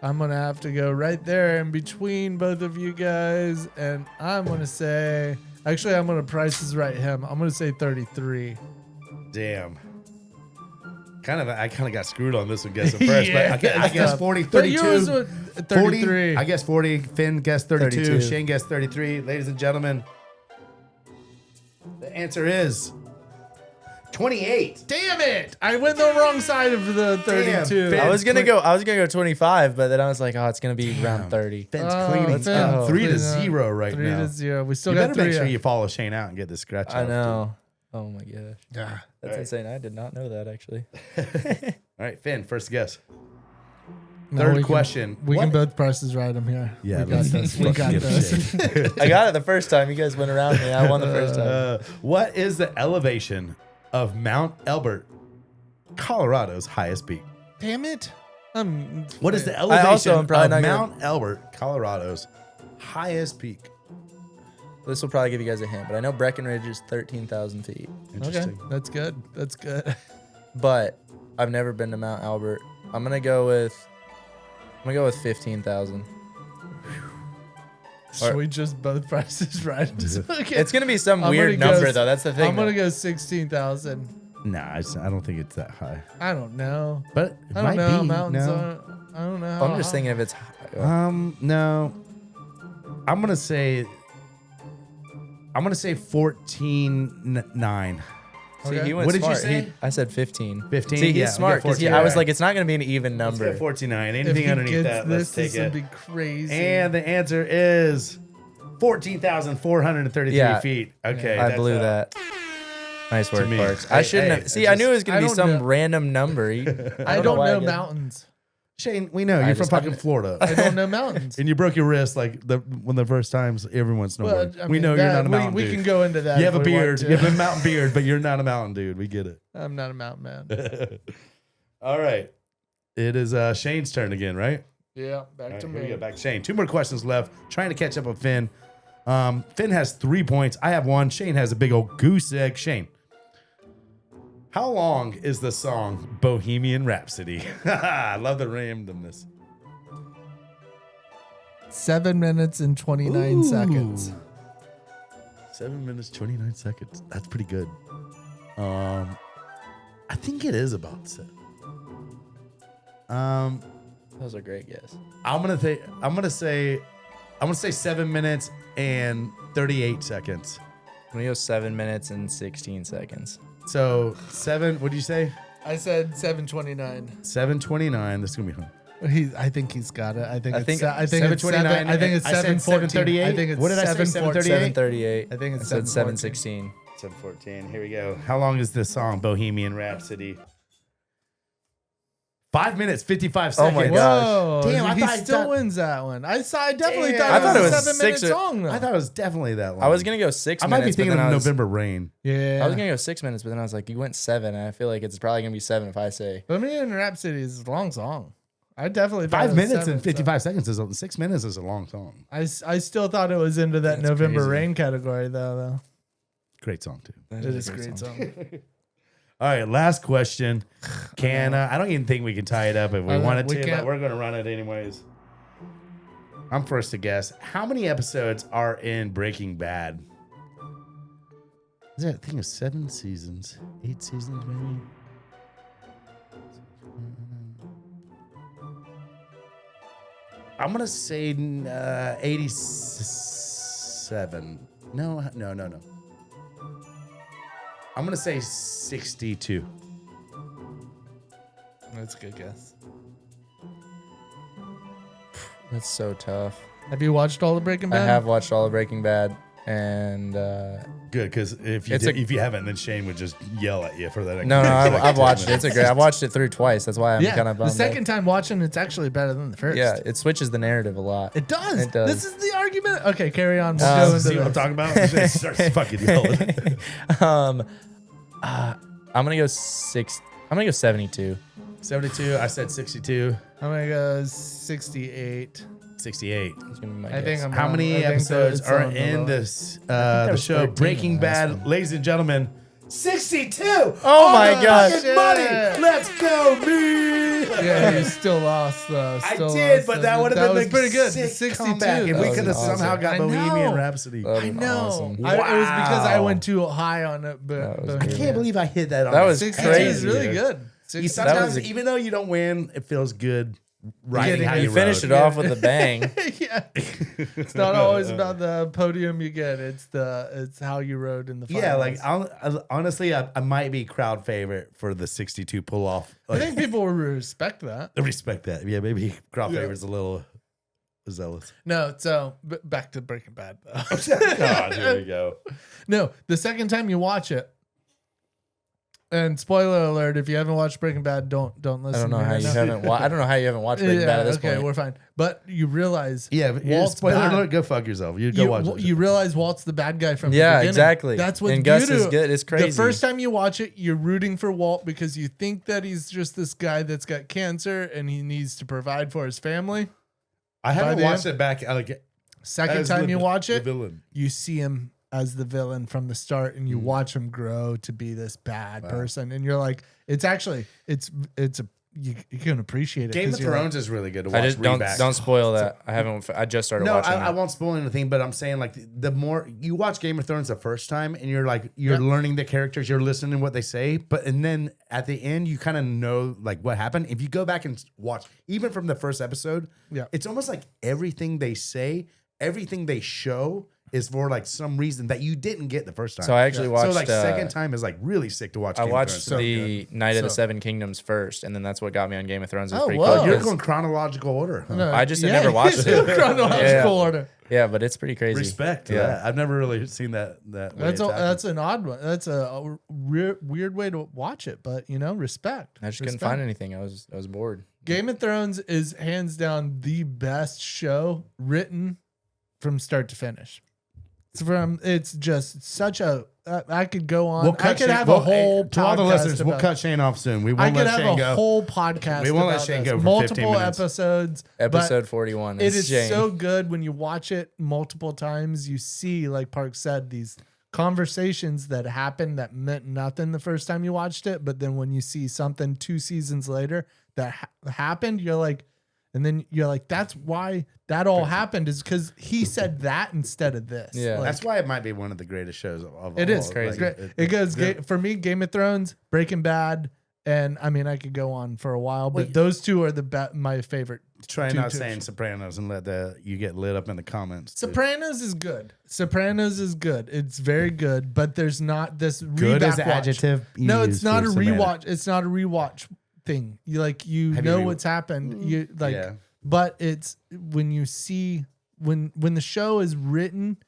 B: I'm gonna have to go right there in between both of you guys, and I'm gonna say, actually, I'm gonna Price is Right him. I'm gonna say 33.
A: Damn. I kind of got screwed on this one guessing first,
B: Yeah,
A: but I guess 40,
B: But
A: 32.
B: yours was 33.
A: 40, I guess 40. Finn guessed 32.
E: 32.
A: Shane guessed 33. Ladies and gentlemen, the answer is 28.
B: Damn it! I went the wrong side of the 32.
A: Damn,
E: I was gonna go 25, but then I was like, oh, it's gonna be around 30.
A: Finn's
B: Oh,
A: cleaning
B: Finn,
A: up 3 to
B: clean
A: 0 right
B: 3
A: now.
B: to 0. We still
A: You
B: got
A: better
B: 3.
A: make sure you follow Shane out and get this scratch
E: I
A: off,
E: know. Oh my gosh.
B: Yeah.
E: That's
A: Right.
E: insane. I did not know that actually.
A: dude. All right, Finn, first guess.
B: No,
A: Third
B: we can-
A: question.
B: We can
A: What-
B: both Price is Right him here.
A: Yeah,
B: we got
A: let's
B: this. We
A: fucking
B: got
A: get him,
B: this.
A: Shane.
E: I got it the first time. You guys went around me. I won the first time.
A: What is the elevation of Mount Elbert, Colorado's highest peak?
B: Damn it.
A: What is the
E: also
A: elevation
E: am probably
A: of
E: not gonna-
A: Mount Elbert, Colorado's highest peak?
E: This will probably give you guys a hint, but I know Breckenridge is 13,000 feet.
B: Okay,
A: Interesting.
B: that's good. That's good.
E: But I've never been to Mount Albert. I'm gonna go with 15,000.
B: Should we just both Prices Right? Okay.
E: It's gonna be some
B: I'm
E: weird
B: gonna go
E: number
B: s-
E: though. That's the thing.
B: I'm gonna
E: though.
B: go 16,000.
A: Nah, I don't think it's that high.
B: I don't know.
A: But it
B: I don't
A: might
B: know.
A: be.
B: Mountains
A: No.
B: are. I don't know.
E: I'm just thinking if it's
A: No. I'm gonna say 14.9.
E: See,
B: Okay.
E: he went
A: What did you
E: smart.
A: say?
E: I said 15.
A: 15?
E: See, he's
A: Yeah, we
E: smart
A: got
E: because
A: 14.
E: I was
A: Alright.
E: like, it's not going to be an even
A: Let's
E: number.
A: go 14.9.
B: If
A: Anything
B: he
A: underneath
B: gets
A: that, let's
B: this,
A: take
B: would
A: it.
B: be crazy.
A: And the answer is 14,433
E: Yeah.
A: feet. Okay.
E: I
A: that's,
E: blew that. Nice work,
A: me.
E: Parks.
A: Hey,
E: I shouldn't
A: hey,
E: have. See, I knew it was going
B: I
E: to be
B: don't
E: some
B: know.
E: random number.
B: I don't
E: why
B: know
E: get-
B: mountains.
A: Shane, we know.
E: I
A: You're from
E: just-
A: fucking Florida.
B: I don't know mountains.
A: And you broke your wrist like one of the first times everyone's
B: Well,
A: snowboarding.
B: I
A: we
B: mean,
A: know you're
B: that-
A: not a mountain
B: we
A: dude.
B: can go into that.
A: You have
B: if
A: a
B: we want
A: beard.
B: to.
A: You have a mountain beard, but you're not a mountain dude. We get it.
B: I'm not a mountain man.
A: All right. It is Shane's turn again, right?
B: Yeah, back
A: All
B: to
A: right, here we
B: me.
A: go. Back to Shane. 2 more questions left. Trying to catch up with Finn. Finn has 3 points. I have 1. Shane has a big old goose egg. Shane, how long is the song Bohemian Rhapsody? I love the randomness.
B: 7 minutes and 29 seconds.
A: 7 minutes, 29 seconds. That's pretty good. I think it is about 7.
E: That was a great guess.
A: I'm gonna say 7 minutes and 38 seconds.
E: I'm going to go 7 minutes and 16 seconds.
A: So 7. What did you say?
B: I said 7:29.
A: 7:29. This is gonna be fun.
B: I think he's got it. I think it's
A: 7:29.
B: I think it's
A: I said
B: 7:14.
A: 7:38.
B: I think it's
A: What did I say,
B: 7:38?
E: 7:38.
B: I think it's
E: I said
B: 7:14.
E: 7:16.
A: 7:14. Here we go. How long is this song Bohemian Rhapsody? 5 minutes 55
E: Oh
A: seconds.
E: my
B: Whoa,
E: gosh.
A: Damn, I
B: he
A: thought-
B: still wins that one. I definitely
A: Damn.
B: thought
A: I thought
B: it
A: it
B: was
A: was
B: a 7-minute
E: 6 or-
B: song though.
A: I thought it was definitely that long.
E: I was going to go 6
A: I might
E: minutes.
A: be thinking
E: but then
A: of
E: I was,
A: November Rain.
B: Yeah.
E: I was going to go 6 minutes, but then I was like, you went 7. And I feel like it's probably going to be 7 if I say.
B: Bohemian Rhapsody is a long song. I definitely thought
A: 5
B: it was
A: minutes
B: 7,
A: and 55 seconds is 6 minutes is a long song.
B: I still thought it was into that
A: That's
B: November
A: crazy.
B: Rain category though.
A: Great song too.
B: It is a great song.
A: All right, last question. I don't even think we can tie it up if we
B: I know,
A: wanted
B: we
A: to, but
B: can't.
A: we're going to run it anyways. I'm first to guess. How many episodes are in Breaking Bad? Is that a thing of 7 seasons? 8 seasons, maybe? I'm going to say 87. No. I'm going to say 62.
B: That's a good guess.
E: That's so tough.
B: Have you watched all the Breaking
E: I
B: Bad?
E: have watched all of Breaking Bad. And
A: Good, because if you haven't, then Shane would just yell at you for that.
E: no,
A: like
E: I've
A: 10
E: watched it.
A: minutes.
E: It's a great. I've watched it through twice. That's why I'm
B: Yeah,
E: kind of
B: the
E: bummed.
B: second time watching, it's actually better than the first.
E: Yeah, it switches the narrative a lot.
B: It does.
E: It does.
B: This is the argument. Okay, carry on. We'll
E: Um,
B: go
A: See
B: into
A: what I'm
B: this.
A: talking about? Shane starts fucking yelling.
E: I'm gonna go I'm gonna go 72.
A: 72. I said 62.
B: I'm gonna go 68.
A: 68.
E: That's gonna be my
B: I
E: guess.
B: think I'm
A: How
B: wrong.
A: many
B: I think
A: episodes
B: it's
A: are
B: on the
A: in
B: low
A: this
E: there
A: the
E: was
A: show
E: 13
A: Breaking
E: in the last
A: Bad?
E: one.
A: Ladies and gentlemen, 62.
E: Oh my
A: the
E: gosh.
A: fucking
B: Shit.
A: money. Let's go, me.
B: Yeah, you still lost though.
A: I
B: Still
A: did,
B: lost,
A: but that would have been
B: was
A: the
B: pretty good.
A: sick
B: 62.
A: comeback if
E: That
A: we
E: was
A: could have
E: awesome.
A: somehow got
B: I know.
A: Bohemian Rhapsody.
E: That
B: I
E: was
B: know.
E: awesome.
B: It was because I
A: Wow.
B: went too high on it, but,
E: That was
B: but
A: I
E: good.
A: can't believe I hit that on
E: That
A: the
E: was
B: 62
E: crazy.
B: is really good.
A: You
B: 60
A: sometimes,
E: was a-
A: even though you don't win, it feels good riding how
B: Getting
A: you
E: You finished
A: rode.
E: it off with a bang.
B: yeah. It's not always about the podium you get. It's how you rode in the finals.
A: Yeah, like honestly, I might be crowd favorite for the 62 pull off.
B: I think people will respect that.
A: I respect that. Yeah, maybe crowd favorite's a little zealous.
B: No, so back to Breaking Bad though.
A: God, here we go.
B: No, the second time you watch it, and spoiler alert, if you haven't watched Breaking Bad, don't listen.
E: I don't know
B: to me
E: how
B: right
E: you
B: now.
E: haven't. I don't know how you haven't watched Breaking Bad at this
B: okay,
E: point.
B: we're fine. But you realize,
A: Yeah,
B: Walt's
A: spoiler
B: bad.
A: alert. Go fuck yourself. You go watch it.
B: You realize Walt's the bad guy from the
E: Yeah,
B: beginning.
E: exactly.
B: That's what
E: And Gus is good. It's crazy.
B: The first time you watch it, you're rooting for Walt because you think that he's just this guy that's got cancer and he needs to provide for his family.
A: I haven't
B: the
A: watched
B: end-
A: it back. Like
B: Second
A: as
B: time
A: the-
B: you watch
A: the
B: it,
A: villain.
B: you see him as the villain from the start and you watch him grow to be this bad person. And you're like, it's you can appreciate it.
A: Game
B: 'cause
A: of
B: you're like,
A: Thrones is really good to watch.
E: I just don't
A: rebacks.
E: spoil that. I just started
A: No,
E: watching.
A: I
E: it.
A: won't spoil anything, but I'm saying like the more you watch Game of Thrones the first time and you're like you're learning the characters, you're listening to what they say, and then at the end you kind of know like what happened. If you go back and watch even from the first episode, it's almost like everything they say, everything they show is for like some reason that you didn't get the first time.
E: So I actually watched.
A: So like second time is like really sick to watch.
E: I
A: Game of
E: watched
A: Thrones.
E: the Night of the
B: So-
E: Seven Kingdoms first, and then that's what got me on Game of Thrones. It was
B: Oh,
E: pretty
B: whoa.
E: cool.
A: You're
E: 'cause-
A: going chronological order. Huh?
B: No,
E: I just had never watched it.
B: Chronological
E: Yeah.
B: order.
E: Yeah, but it's pretty crazy.
A: Respect to
E: Yeah.
A: that. I've never really seen that. Way
B: That's
A: it's happened.
B: that's an odd one. That's a weird way to watch it, but respect.
E: I just couldn't
B: Respect.
E: find anything. I was bored.
B: Game of Thrones is hands down the best show written from start to finish. It's just such a. I could go on. I could have a whole
A: to all the
B: podcast
A: listeners. We'll
B: about-
A: cut Shane off soon. We
B: I
A: won't
B: could
A: let
B: have
A: Shane
B: a
A: go.
B: whole podcast.
A: We won't let
B: about
A: Shane
B: this.
A: go for 15
B: multiple
A: minutes.
B: episodes. but
E: Episode 41.
B: it is
E: Shane.
B: so good when you watch it multiple times. You see, like Park said, these conversations that happened that meant nothing the first time you watched it, but then when you see something 2 seasons later that happened, you're like, and then you're like, that's why that all happened is because he said that instead of this.
E: Yeah.
B: Like,
A: That's why it might be one of the greatest shows of
B: it
A: all.
B: is
E: crazy.
B: Great. It goes for me, Game of Thrones, Breaking Bad, and I mean I could go on for a while, but those two are my favorite.
A: Try
B: two
A: not
B: tips.
A: saying Sopranos and let you get lit up in the comments. too.
B: Sopranos is good. Sopranos is good. It's very good, but there's not this
A: Good is
B: reback
A: the
B: watch.
A: adjective. you
B: No,
A: use
B: it's not
A: for
B: a
A: semantic.
B: rewatch. It's not a rewatch thing. Have you know what's happened. You like,
A: Yeah.
B: but it's when you see when the show is written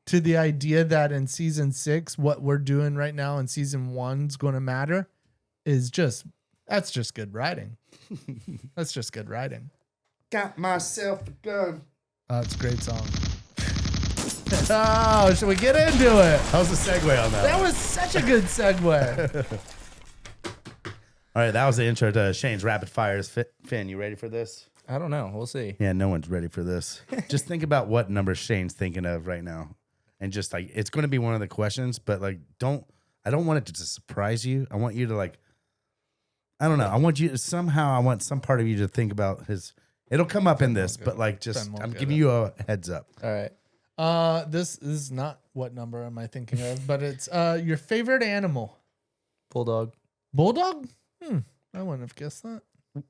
B: to the idea that in season 6, what we're doing right now in season 1's going to matter is that's just good writing. That's just good writing.
A: Got myself a gun.
B: Oh, it's a great song. Oh, should we get into it?
A: How's the segue on that?
B: That was such a good segue.
A: All right, that was the intro to Shane's Rapid Fires. Finn, you ready for this?
E: I don't know. We'll see.
A: Yeah, no one's ready for this. Just think about what number Shane's thinking of right now. And just like, it's going to be one of the questions, but like, I don't want it to just surprise you. I want you to like, I don't know. I want you to I want some part of you to think about it'll come up in this, but like, just, I'm giving you a heads up.
E: All right.
B: This is not what number am I thinking of, but it's your favorite animal.
E: Bulldog.
B: Bulldog? I wouldn't have guessed that.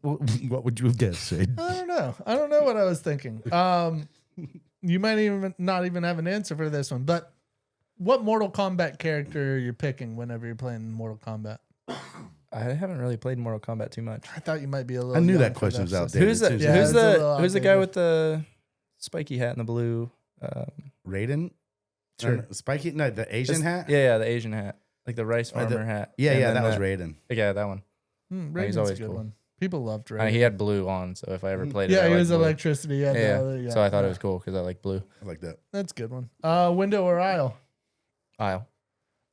A: What would you have guessed, Shane?
B: I don't know. I don't know what I was thinking. You might even not even have an answer for this one, but what Mortal Kombat character are you picking whenever you're playing Mortal Kombat?
E: I haven't really played Mortal Kombat too much.
B: I thought you might be a little.
A: I knew
B: young
A: that
B: for
A: question was
B: so-
A: outdated.
E: Who's the
B: Yeah,
E: who's
B: it's a little
E: the guy
B: outdated.
E: with the spiky hat and the blue?
A: Raiden?
E: Sure.
A: Spiky? No, the Asian hat?
E: Yeah, the Asian hat, like the rice
A: Or the-
E: farmer hat.
A: Yeah,
E: And
A: yeah,
E: then
A: that was Raiden.
E: Yeah, that one.
B: Raiden's
E: always
B: a good
E: cool.
B: one. People loved Raiden.
E: He had blue on, so if I ever played it,
B: Yeah,
E: I
B: he
E: liked
B: was
E: blue.
B: electricity. Yeah,
E: Yeah, so I thought it was cool because I like blue.
A: I like that.
B: That's a good one. Window or aisle?
E: Aisle.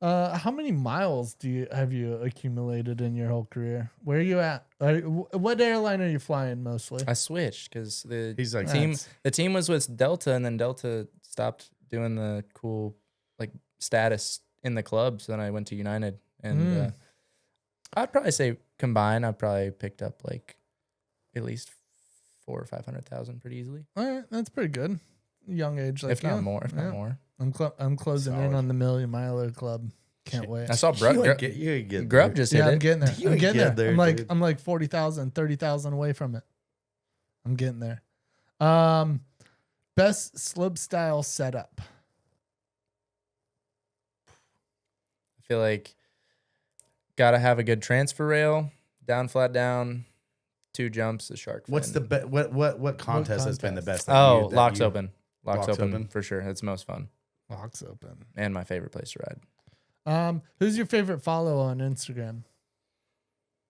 B: How many miles have you accumulated in your whole career? Where are you at? What airline are you flying mostly?
E: I switched because
A: He's like,
E: the team was with Delta, and then Delta stopped doing the cool like status in the club. So then I went to United, and I'd probably say combined, I probably picked up like at least 400,000 or 500,000 pretty easily.
B: All right, that's pretty good. Young age, like
E: If not more, if not more.
B: I'm closing in
A: Solid.
B: on the $1,000,000 miler club. Can't wait.
E: I saw
A: you get
E: Grub just hit
B: I'm
E: it.
B: getting there.
A: You
B: I'm
A: ain't
B: getting
A: get
B: there.
A: there,
B: I'm
A: dude.
B: like 40,000, 30,000 away from it. I'm getting there. Best slope style setup.
E: I feel like gotta have a good transfer rail, down, flat down, 2 jumps, a shark fin.
A: What's the what contest has been the best? that
E: Oh,
A: that
E: Locks
A: you-
E: Open. Locks
A: Locks
E: open,
A: Open?
E: for sure. It's most fun
B: Locks open.
E: and my favorite place to ride.
B: Who's your favorite follow on Instagram?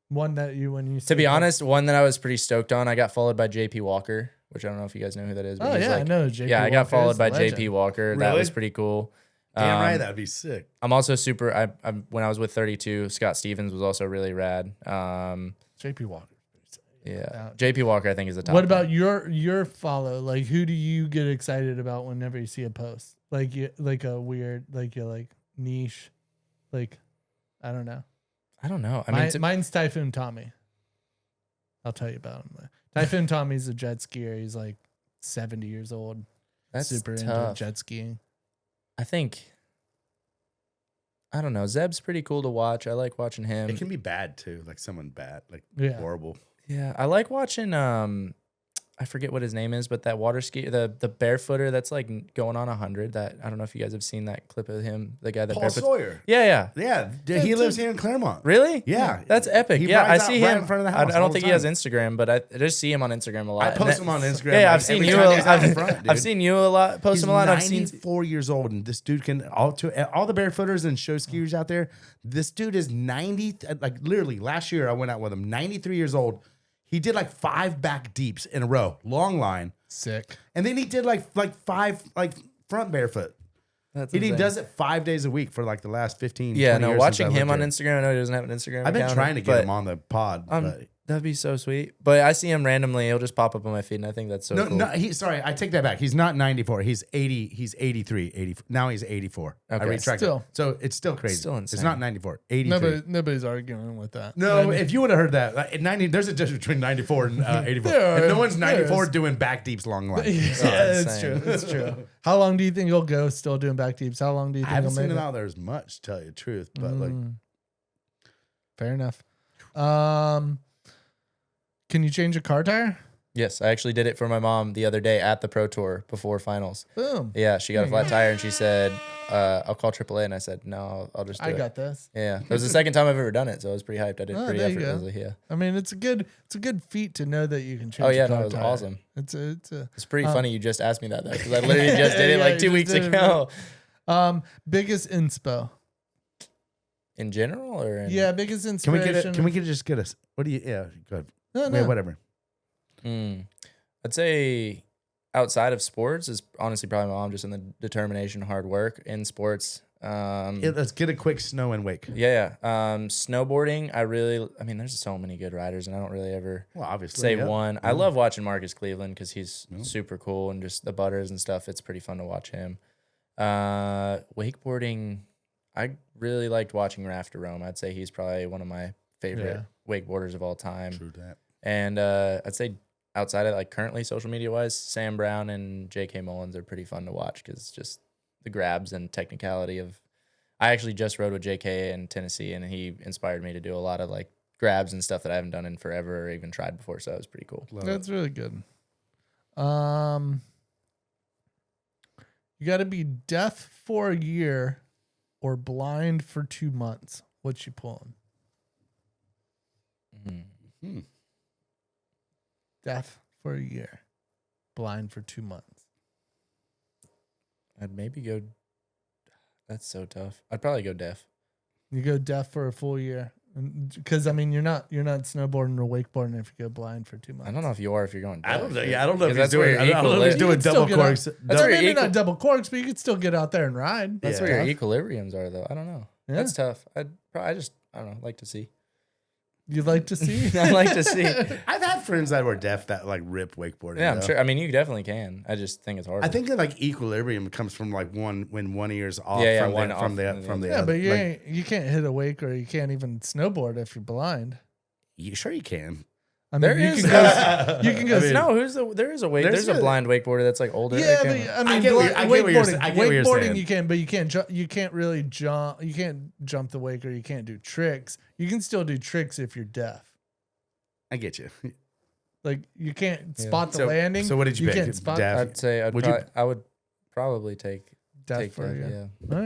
B: One that you when you
E: To be honest, one that I was pretty stoked on, I got followed by JP Walker, which I don't know if you guys know who that is. But
B: Oh
E: he's
B: yeah, I
E: like,
B: know JP.
E: yeah, I got
B: Walker is
E: followed
B: a
E: by
B: legend.
E: JP Walker. That
A: Really?
E: was pretty cool.
A: Damn right, that'd be sick.
E: I'm also super. I when I was with 32, Scott Stevens was also really rad.
B: JP Walker.
E: Yeah, JP Walker I think is the top.
B: What
E: one.
B: about your follow? Like, who do you get excited about whenever you see a post? Like, you like a weird, like you're like niche, like I don't know.
E: I don't know. I mean,
B: Mine's Typhoon Tommy. I'll tell you about him. Typhoon Tommy's a jet skier. He's like 70 years old.
E: that's
B: Super into
E: tough.
B: jet skiing.
E: I think. I don't know. Zeb's pretty cool to watch. I like watching him.
A: It can be bad too, like someone bad, like
B: Yeah.
A: horrible.
E: Yeah, I like watching. I forget what his name is, but that water ski, the barefooter that's like going on 100. That I don't know if you guys have seen that clip of him, the guy that
A: Paul
E: barefoot.
A: Sawyer.
E: Yeah.
A: Yeah, he lives here in Claremont.
E: Really?
A: Yeah.
E: That's epic.
A: He
E: Yeah, I
A: rides
E: see
A: out right
E: him
A: in front of the
E: I
A: house
E: don't
A: all the
E: think he has
A: time.
E: Instagram, but I just see him on Instagram a lot.
A: I
E: And
A: post
E: that-
A: him on Instagram.
E: Yeah,
A: like,
E: I've seen
A: every
E: you.
A: time he's out in front, dude.
E: I've seen you a lot. Post
A: He's
E: him a lot. I've seen.
A: 94 years old, and this dude can all the barefooters and show skiers out there. This dude is 90. Like literally, last year I went out with him. 93 years old. He did like 5 back deeps in a row, long line,
B: Sick.
A: and then he did like 5 like front barefoot.
E: That's
A: He
E: insane.
A: does it 5 days a week for like the last 15.
E: Yeah,
A: 20
E: no.
A: years
E: Watching
A: since I
E: him
A: lived
E: on
A: here.
E: Instagram, I know he doesn't have an Instagram.
A: I've been
E: account,
A: trying to get
E: but
A: him on the pod. But
E: that'd be so sweet. But I see him randomly. He'll just pop up on my feed, and I think that's so cool.
A: no, sorry, I take that back. He's not 94. He's 80. He's 83. 80. Now he's 84. I
E: Okay.
A: retracted.
B: Still.
A: So it's still crazy.
E: Still
A: It's
E: insane.
A: not 94. 83.
B: Nobody's arguing with that.
A: No, if you would have heard that, like, at 90, there's a difference between 94 and 84.
B: There
A: And
B: are-
A: no one's 94
B: there
A: doing back deeps long line.
B: Yeah, it's true.
E: insane.
B: It's true. How long do you think he'll go still doing back deeps? How long do you
A: I
B: think
A: haven't
B: he'll
A: seen
B: make
A: him
B: it?
A: out there as much, to tell you the truth. But like,
B: Fair enough. Can you change a car tire?
E: Yes, I actually did it for my mom the other day at the Pro Tour before finals.
B: Boom.
E: Yeah, she got a flat tire, and she said, "I'll call AAA." And I said, "No, I'll just do
B: I
E: it."
B: got this.
E: Yeah, it was the second time I've ever done it, so I was pretty hyped. I did
B: Oh,
E: pretty
B: there you go.
E: effortlessly. Yeah,
B: I mean, it's a good feat to know that you can change.
E: Oh, yeah,
B: a car
E: no, it was
B: tire.
E: awesome.
B: It's a
E: it's pretty funny you just asked me that though, because I literally just did it
B: Yeah,
E: like
B: you
E: 2
B: just
E: weeks
B: did it,
E: ago.
B: biggest inspo.
E: In general, or in,
B: Yeah, biggest
A: can
B: inspiration.
A: we just get us? What do you? Yeah, go ahead.
B: No,
A: Yeah,
B: no.
A: whatever.
E: I'd say outside of sports is honestly probably my mom, just in the determination, hard work in sports.
A: Let's get a quick snow and wake.
E: Yeah. Snowboarding, I mean, there's so many good riders, and I don't really ever
A: Well, obviously,
E: say
A: yeah.
E: one. I love watching Marcus Cleveland because he's super cool, and just the butters and stuff. It's pretty fun to watch him. Wakeboarding, I really liked watching Rafter Rome. I'd say he's probably one of my favorite wakeboarders of all time.
A: True that.
E: And I'd say outside of like currently social media wise, Sam Brown and J.K. Mullins are pretty fun to watch because just the grabs and technicality of. I actually just rode with J.K. in Tennessee, and he inspired me to do a lot of like grabs and stuff that I haven't done in forever or even tried before. So it was pretty cool.
B: That's really good. You got to be deaf for a year or blind for 2 months. What you pulling? Deaf for a year, blind for 2 months.
E: I'd maybe go. That's so tough. I'd probably go deaf.
B: You go deaf for a full year, because I mean you're not snowboarding or wakeboarding if you go blind for 2 months.
E: I don't know if you are if you're going deaf.
A: I don't know. Yeah, I don't know if
E: Because
A: he's doing. I don't know if he's
B: You
A: doing
B: can still
A: double
B: get out.
A: corks.
E: That's where
B: Maybe
E: your
B: not double corks, but you could still get out there and ride.
E: That's
A: Yeah.
E: where your equilibriums are, though. I don't know.
B: Yeah.
E: That's tough. I don't know, like to see.
B: You'd like to see?
E: I like to see.
A: I've had friends that were deaf that like rip wakeboarding.
E: Yeah, I'm
A: though.
E: sure. I mean, you definitely can. I just think it's hard.
A: I think that like equilibrium comes from like when one ear's off
E: Yeah,
A: from,
E: one
A: the,
E: off
A: from the
E: and
A: from the
B: Yeah,
A: other.
B: but you
A: Like,
B: you can't hit a wake or you can't even snowboard if you're blind.
A: sure you can.
B: I mean,
E: There
B: you
E: is-
B: can go. You can go.
A: I mean,
E: no, there is a wake.
A: there's
E: There's a
A: a-
E: blind wakeboarder that's like older.
B: Yeah,
E: They
B: but
E: can-
B: I mean,
A: I get what you're
B: wakeboarding,
A: I get what you're
B: wakeboarding
A: saying.
B: you can, but you can't. You can't really jump. You can't jump the wake or you can't do tricks. You can still do tricks if you're deaf.
A: I get you.
B: Like you can't
E: Yeah.
B: spot the
A: So-
B: landing.
A: so what did you pick?
B: Can't spot
A: Deaf?
E: I'd say
A: Would you-
E: I would probably take
B: deaf for
E: that.
B: you.
E: Yeah.
B: All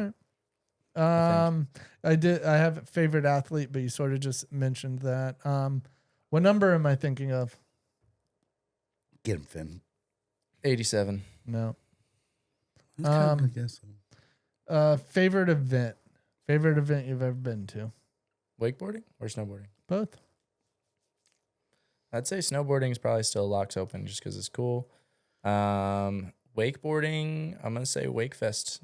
B: right. I have a favorite athlete, but you sort of just mentioned that. What number am I thinking of?
A: Get him, Finn.
E: 87.
B: No.
A: I guess so.
B: Favorite event. Favorite event you've ever been to?
E: Wakeboarding or snowboarding?
B: Both.
E: I'd say snowboarding is probably still locks open just because it's cool. Wakeboarding, I'm gonna say Wakefest,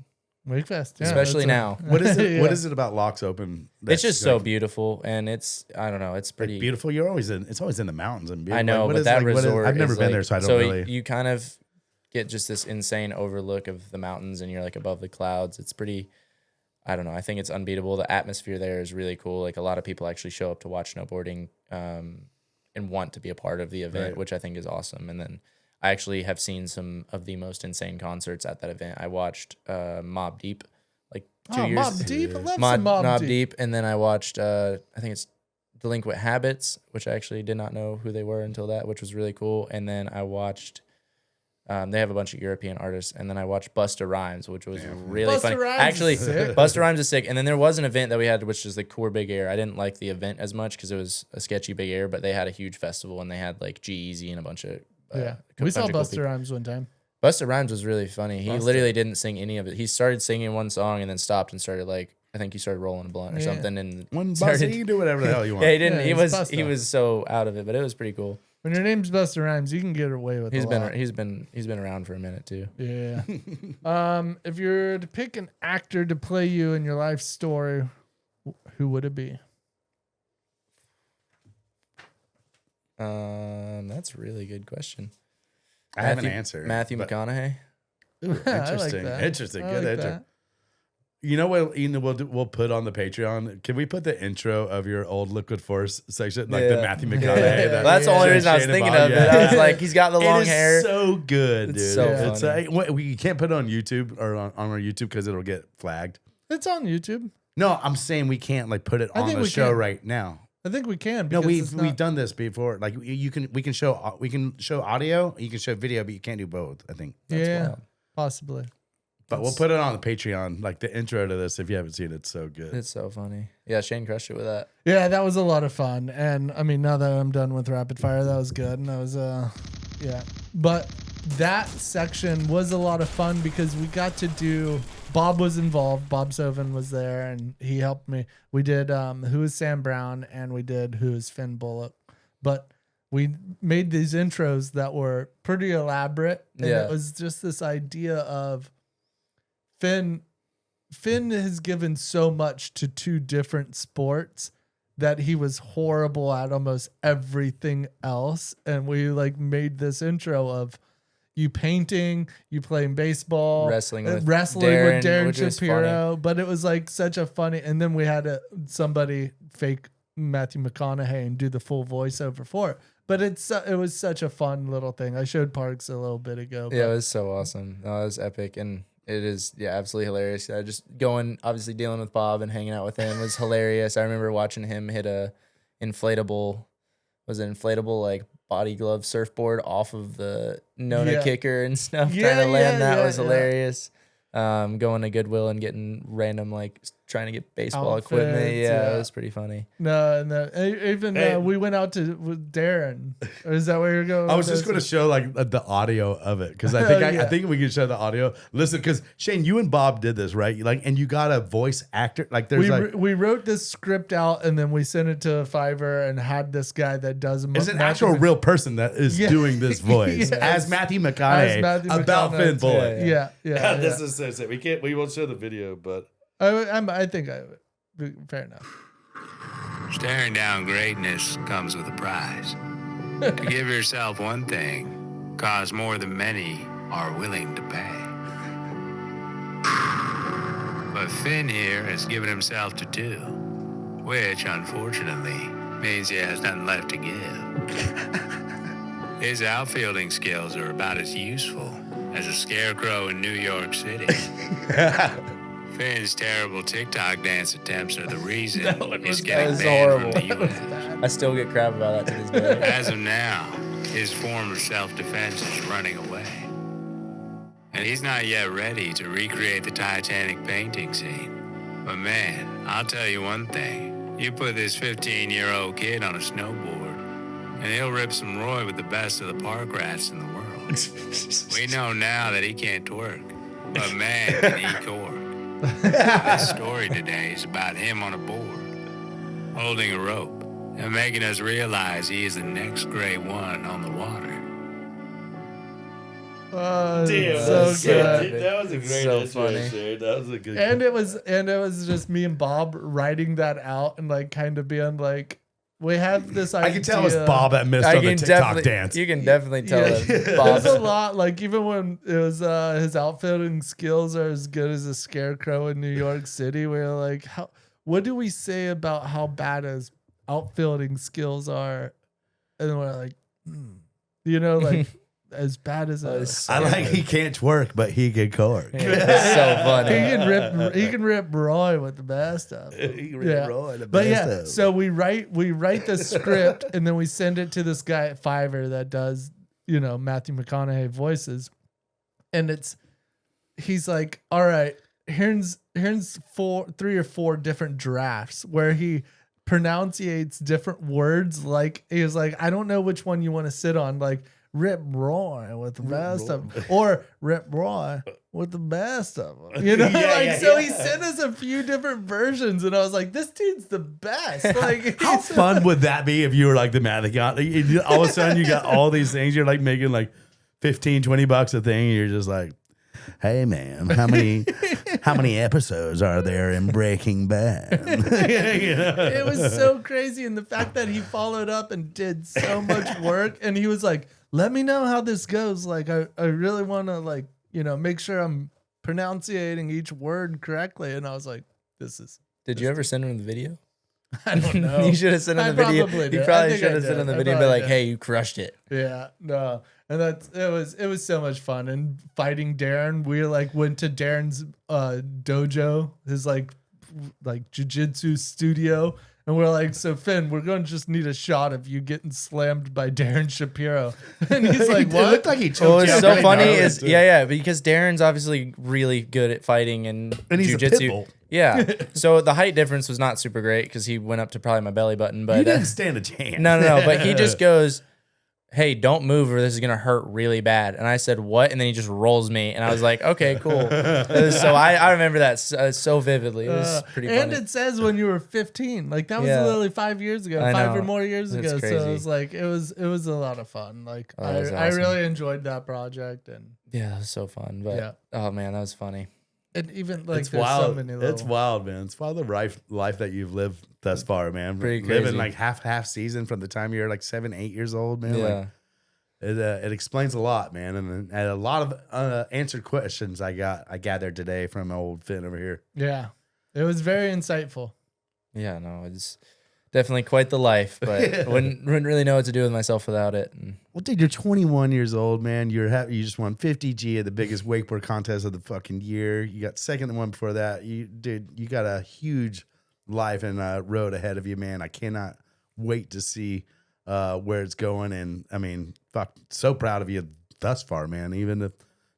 B: Wakefest, yeah,
E: especially
B: that's
E: now.
A: What is it? What
B: Yeah.
A: is it about locks open?
E: It's
A: that's,
E: just so
A: like,
E: beautiful, and it's I don't know, it's pretty
A: like, beautiful. You're always in. It's always in the mountains and beautiful.
E: I know,
A: Like, what
E: but
A: is,
E: that
A: like, what is-
E: resort.
A: I've never
E: is
A: been
E: like-
A: there, so I don't really.
E: You kind of get just this insane overlook of the mountains, and you're like above the clouds. It's pretty. I don't know. I think it's unbeatable. The atmosphere there is really cool. Like a lot of people actually show up to watch snowboarding, and want to be a part of the event,
A: Right.
E: which I think is awesome. And then I actually have seen some of the most insane concerts at that event. I watched Mobb Deep like 2 years.
B: Mobb Deep. I love some Mobb
E: Mobb
B: Deep.
E: Deep, and then I watched I think it's Delinquent Habits, which I actually did not know who they were until that, which was really cool. And then I watched they have a bunch of European artists, and then I watched Busta Rhymes, which was really
B: Busta
E: funny.
B: Rhymes
E: Actually,
B: is sick.
E: Busta Rhymes is sick. And then there was an event that we had, which is the Core Big Air. I didn't like the event as much because it was a sketchy Big Air, but they had a huge festival and they had like G-Eazy and a bunch of
B: Yeah,
E: a
B: we saw
E: bunch of cool
B: Buster
E: people.
B: Rhymes one time.
E: Busta Rhymes was really funny. He
B: Busta.
E: literally didn't sing any of it. He started singing one song and then stopped and started like I think he started rolling a blunt or
B: Yeah.
E: something and
A: One
E: started-
A: bus, you can do whatever the hell you want.
E: Yeah, he didn't.
B: Yeah,
E: he
B: he's
E: was he
B: Busta.
E: was so out of it, but it was pretty cool.
B: When your name's Buster Rhymes, you can get away with
E: He's
B: a
E: been
B: lot.
E: he's been around for a minute too.
B: Yeah. If you're to pick an actor to play you in your life story, who would it be?
E: That's a really good question.
A: I have an answer.
E: Matthew
A: but-
E: McConaughey.
A: Ooh,
B: I like
A: interesting.
B: that.
A: Interesting.
B: I
A: Good
B: like
A: answer.
B: that.
A: You know what? We'll put on the Patreon. Can we put the intro of your old Liquid Force section, like the
E: Yeah.
A: Matthew McConaughey?
B: Yeah.
E: Well, that's the only
A: Shane
E: reason I was
A: and
E: thinking
A: Bob,
E: of it.
A: yeah.
E: I was like, he's got the long
A: It is
E: hair.
A: so good,
E: It's
A: dude.
E: so
A: It's
E: funny.
A: we can't put it on YouTube or on our YouTube because it'll get flagged.
B: It's on YouTube.
A: No, I'm saying we can't like put it
B: I
A: on
B: think
A: the
B: we
A: show
B: can.
A: right now.
B: I think we can.
A: No,
B: because it's
A: we've
B: not-
A: done this before. Like we can show audio, you can show video, but you can't do both. I think.
B: Yeah,
E: wild.
B: possibly.
A: But we'll put it on the Patreon, like the intro to this. If you haven't seen it, it's so good.
E: It's so funny. Yeah, Shane crushed it with that.
B: Yeah, that was a lot of fun. And I mean, now that I'm done with rapid fire, that was good. And that was yeah. But that section was a lot of fun because we got to do Bob was involved. Bob Sovin was there and he helped me. We did Who is Sam Brown and we did Who is Fynn Bullock. But we made these intros that were pretty elaborate. And
E: Yeah.
B: it was just this idea of Finn has given so much to two different sports that he was horrible at almost everything else. And we like made this intro of you painting, you playing baseball,
E: Wrestling with
B: Darren
E: Darren, which was
B: Shapiro. But it was like such a funny, and then we had somebody fake Matthew McConaughey and do the full voiceover for it. But it was such a fun little thing. I showed Parks a little bit ago.
E: Yeah, it
B: but-
E: was so awesome. No, it was epic, and it is absolutely hilarious. Just obviously dealing with Bob and hanging out with him was hilarious. I remember watching him hit a inflatable like body glove surfboard off of the Nona
B: Yeah.
E: kicker and stuff,
B: Yeah,
E: trying to land.
B: yeah,
E: That
B: yeah,
E: was
B: yeah.
E: hilarious. Going to Goodwill and getting random like trying to get baseball equipment.
B: Outfits,
E: Yeah,
B: yeah.
E: it was pretty funny.
B: No, even
A: Hey.
B: we went out with Darren. Or is that where you're going?
A: I
B: with
A: was just
B: this?
A: going to show like the audio of it because I
B: Yeah.
A: think we can show the audio. Listen, because Shane, you and Bob did this, right? Like, and you got a voice actor. Like, there's
B: We wrote this script out and then we sent it to Fiverr and had this guy that does
A: it's an actual real person that is
B: Yeah.
A: doing this voice
B: Yes.
A: as Matthew McConaughey
B: As Matthew
A: about
B: McConaughey.
A: Fynn Bullock.
B: Yeah.
A: This is so sick. We won't show the video, but
B: I think Fair enough.
F: Staring down greatness comes with a prize. To give yourself one thing costs more than many are willing to pay. But Fynn here has given himself to two, which unfortunately means he has nothing left to give. His outfielding skills are about as useful as a scarecrow in New York City. Finn's terrible TikTok dance attempts are the reason he's getting banned from the U.S.
E: I still get crap about that to this day.
F: As of now, his form of self-defense is running away. And he's not yet ready to recreate the Titanic painting scene. But man, I'll tell you one thing. You put this 15-year-old kid on a snowboard, and he'll rip some Roy with the best of the park rats in the world. We know now that he can't twerk, but man, can he cork. This story today is about him on a board, holding a rope, and making us realize he is the next great one on the water.
B: Oh,
A: Damn,
B: so good.
A: dude, that was a great
E: So
A: intro,
E: funny.
A: dude. That was a good.
B: And it was just me and Bob writing that out and like kind of being like, we have this idea.
A: I can tell it's Bob that missed on the TikTok dance.
E: You can definitely tell
B: Yeah.
E: that
B: There's
E: Bob's
B: a lot, like even when it was his outfitting skills are as good as a scarecrow in New York City, we're like, what do we say about how bad his outfitting skills are? And we're like, like as bad as a
A: I like he can't twerk, but he can cork.
E: It's so funny.
B: he can rip Roy with the best of them.
A: He can rip Roy the
B: But
A: best
B: yeah,
A: of them.
B: so we write the script and then we send it to this guy at Fiverr that does, Matthew McConaughey voices. And he's like, all right, here's 3 or 4 different drafts where he pronunciates different words. Like he was like, I don't know which one you want to sit on. Like Rip Roy with the best of them, or Rip Roy with the best of them. He sent us a few different versions, and I was like, "This dude's the best." Like,
A: How fun would that be if you were like the man that got all of a sudden you got all these things, you're like making like $15-20 a thing, and you're just like, hey man, how many episodes are there in Breaking Bad?
B: It was so crazy, and the fact that he followed up and did so much work, and he was like, let me know how this goes. Like, I really want to make sure I'm pronouncing each word correctly. And I was like,
E: Did you ever send him the video?
B: I don't know.
E: You should have sent him the video.
B: Probably
E: You
B: did.
E: probably should have sent him the video and be like, hey, you crushed it.
B: Yeah, no. And it was so much fun. And fighting Darren, we went to Darren's dojo, his like jiu-jitsu studio. And we're like, so Finn, we're going to just need a shot of you getting slammed by Darren Shapiro. And he's like,
A: It
B: what?
A: looked like he choked
E: What was
A: you
E: so
A: out
E: funny
A: right now.
E: is, yeah, because Darren's obviously really good at fighting and
A: he's a
E: jujitsu.
A: pit bull.
E: Yeah. So the height difference was not super great because he went up to probably my belly button. But
A: You didn't stand a chance.
E: no. But he just goes, hey, don't move or this is going to hurt really bad. And I said, what? And then he just rolls me. And I was like, okay, cool. So I remember that so vividly. It was pretty funny.
B: And it says when you were 15. Like, that was
E: Yeah.
B: literally 5 years ago,
E: I
B: 5
E: know.
B: or more years
E: That's
B: ago. So
E: crazy.
B: it was like, it was a lot of fun. Like,
E: Oh, that was
B: I
E: awesome.
B: really enjoyed that project. And
E: Yeah, that was so fun. But
B: Yeah.
E: oh, man, that was funny.
B: even like,
A: It's
B: there's
A: wild.
B: so many little.
A: It's wild, man. It's wild the life that you've lived thus far, man.
E: Pretty
A: Living
E: crazy.
A: like half season from the time you're like 7-8 years old, man.
E: Yeah.
A: Like, it explains a lot, man, and a lot of answered questions I gathered today from old Finn over here.
B: Yeah. It was very insightful.
E: Yeah, no, it's definitely quite the life, but wouldn't really know what to do with myself without it. And
A: Well, dude, you're 21 years old, man. You just won 50G at the biggest wakeboard contest of the fucking year. You got second one before that. You got a huge life and road ahead of you, man. I cannot wait to see where it's going. And I mean, fuck, so proud of you thus far, man. Even if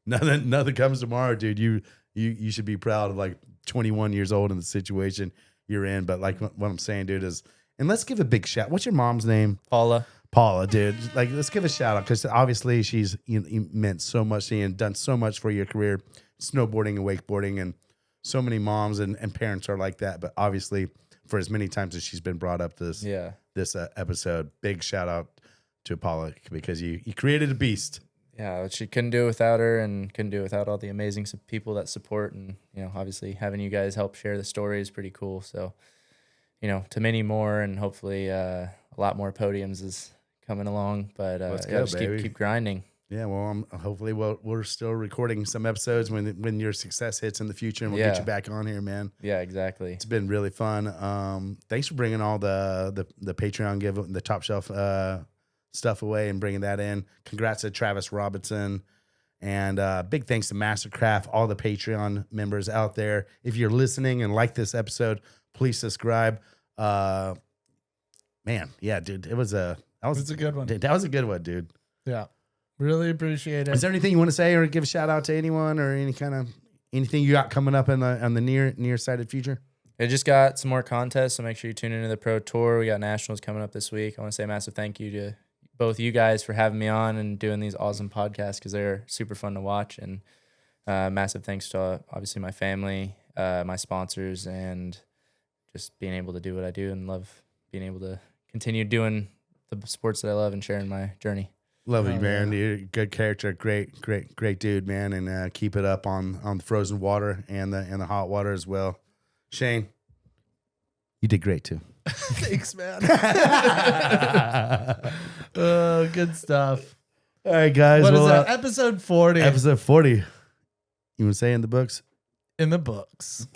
A: nothing comes tomorrow, dude, you should be proud of like 21 years old in the situation you're in. But like what I'm saying, dude, is, and let's give a big shout. What's your mom's name? Paula, dude. Like, let's give a shout out because obviously she's meant so much to you and done so much for your career, snowboarding and wakeboarding, and so many moms and parents are like that. But obviously, for as many times as she's been brought up this episode, big shout out to Paula because you created a beast.
E: Yeah, she couldn't do it without her, and couldn't do it without all the amazing people that support. And, obviously having you guys help share the story is pretty cool. So, to many more, and hopefully a lot more podiums is coming along. But
A: Let's go,
E: just
A: baby.
E: keep grinding.
A: Yeah, well, hopefully we're still recording some episodes when your success hits in the future, and we'll get you back on here, man.
E: Yeah, exactly.
A: It's been really fun. Thanks for bringing all the Patreon the top shelf stuff away and bringing that in. Congrats to Travis Robinson, and big thanks to Mastercraft, all the Patreon members out there. If you're listening and like this episode, please subscribe. Man, yeah, dude, that was a
B: good one.
A: That was a good one, dude.
B: Yeah. Really appreciate it.
A: Is there anything you want to say or give a shout out to anyone or anything you got coming up on the near-sighted future?
E: I just got some more contests, so make sure you tune into the Pro Tour. We got Nationals coming up this week. I want to say a massive thank you to both you guys for having me on and doing these awesome podcasts because they're super fun to watch. And massive thanks to obviously my family, my sponsors, and just being able to do what I do and love being able to continue doing the sports that I love and sharing my journey.
A: Love you, man. You're a good character, great dude, man, and keep it up on the frozen water and the hot water as well. Shane, you did great too.
B: Thanks, man. Good stuff.
A: All right, guys.
B: What is that? Episode 40.
A: Episode 40. You want to say in the books?
B: In the books.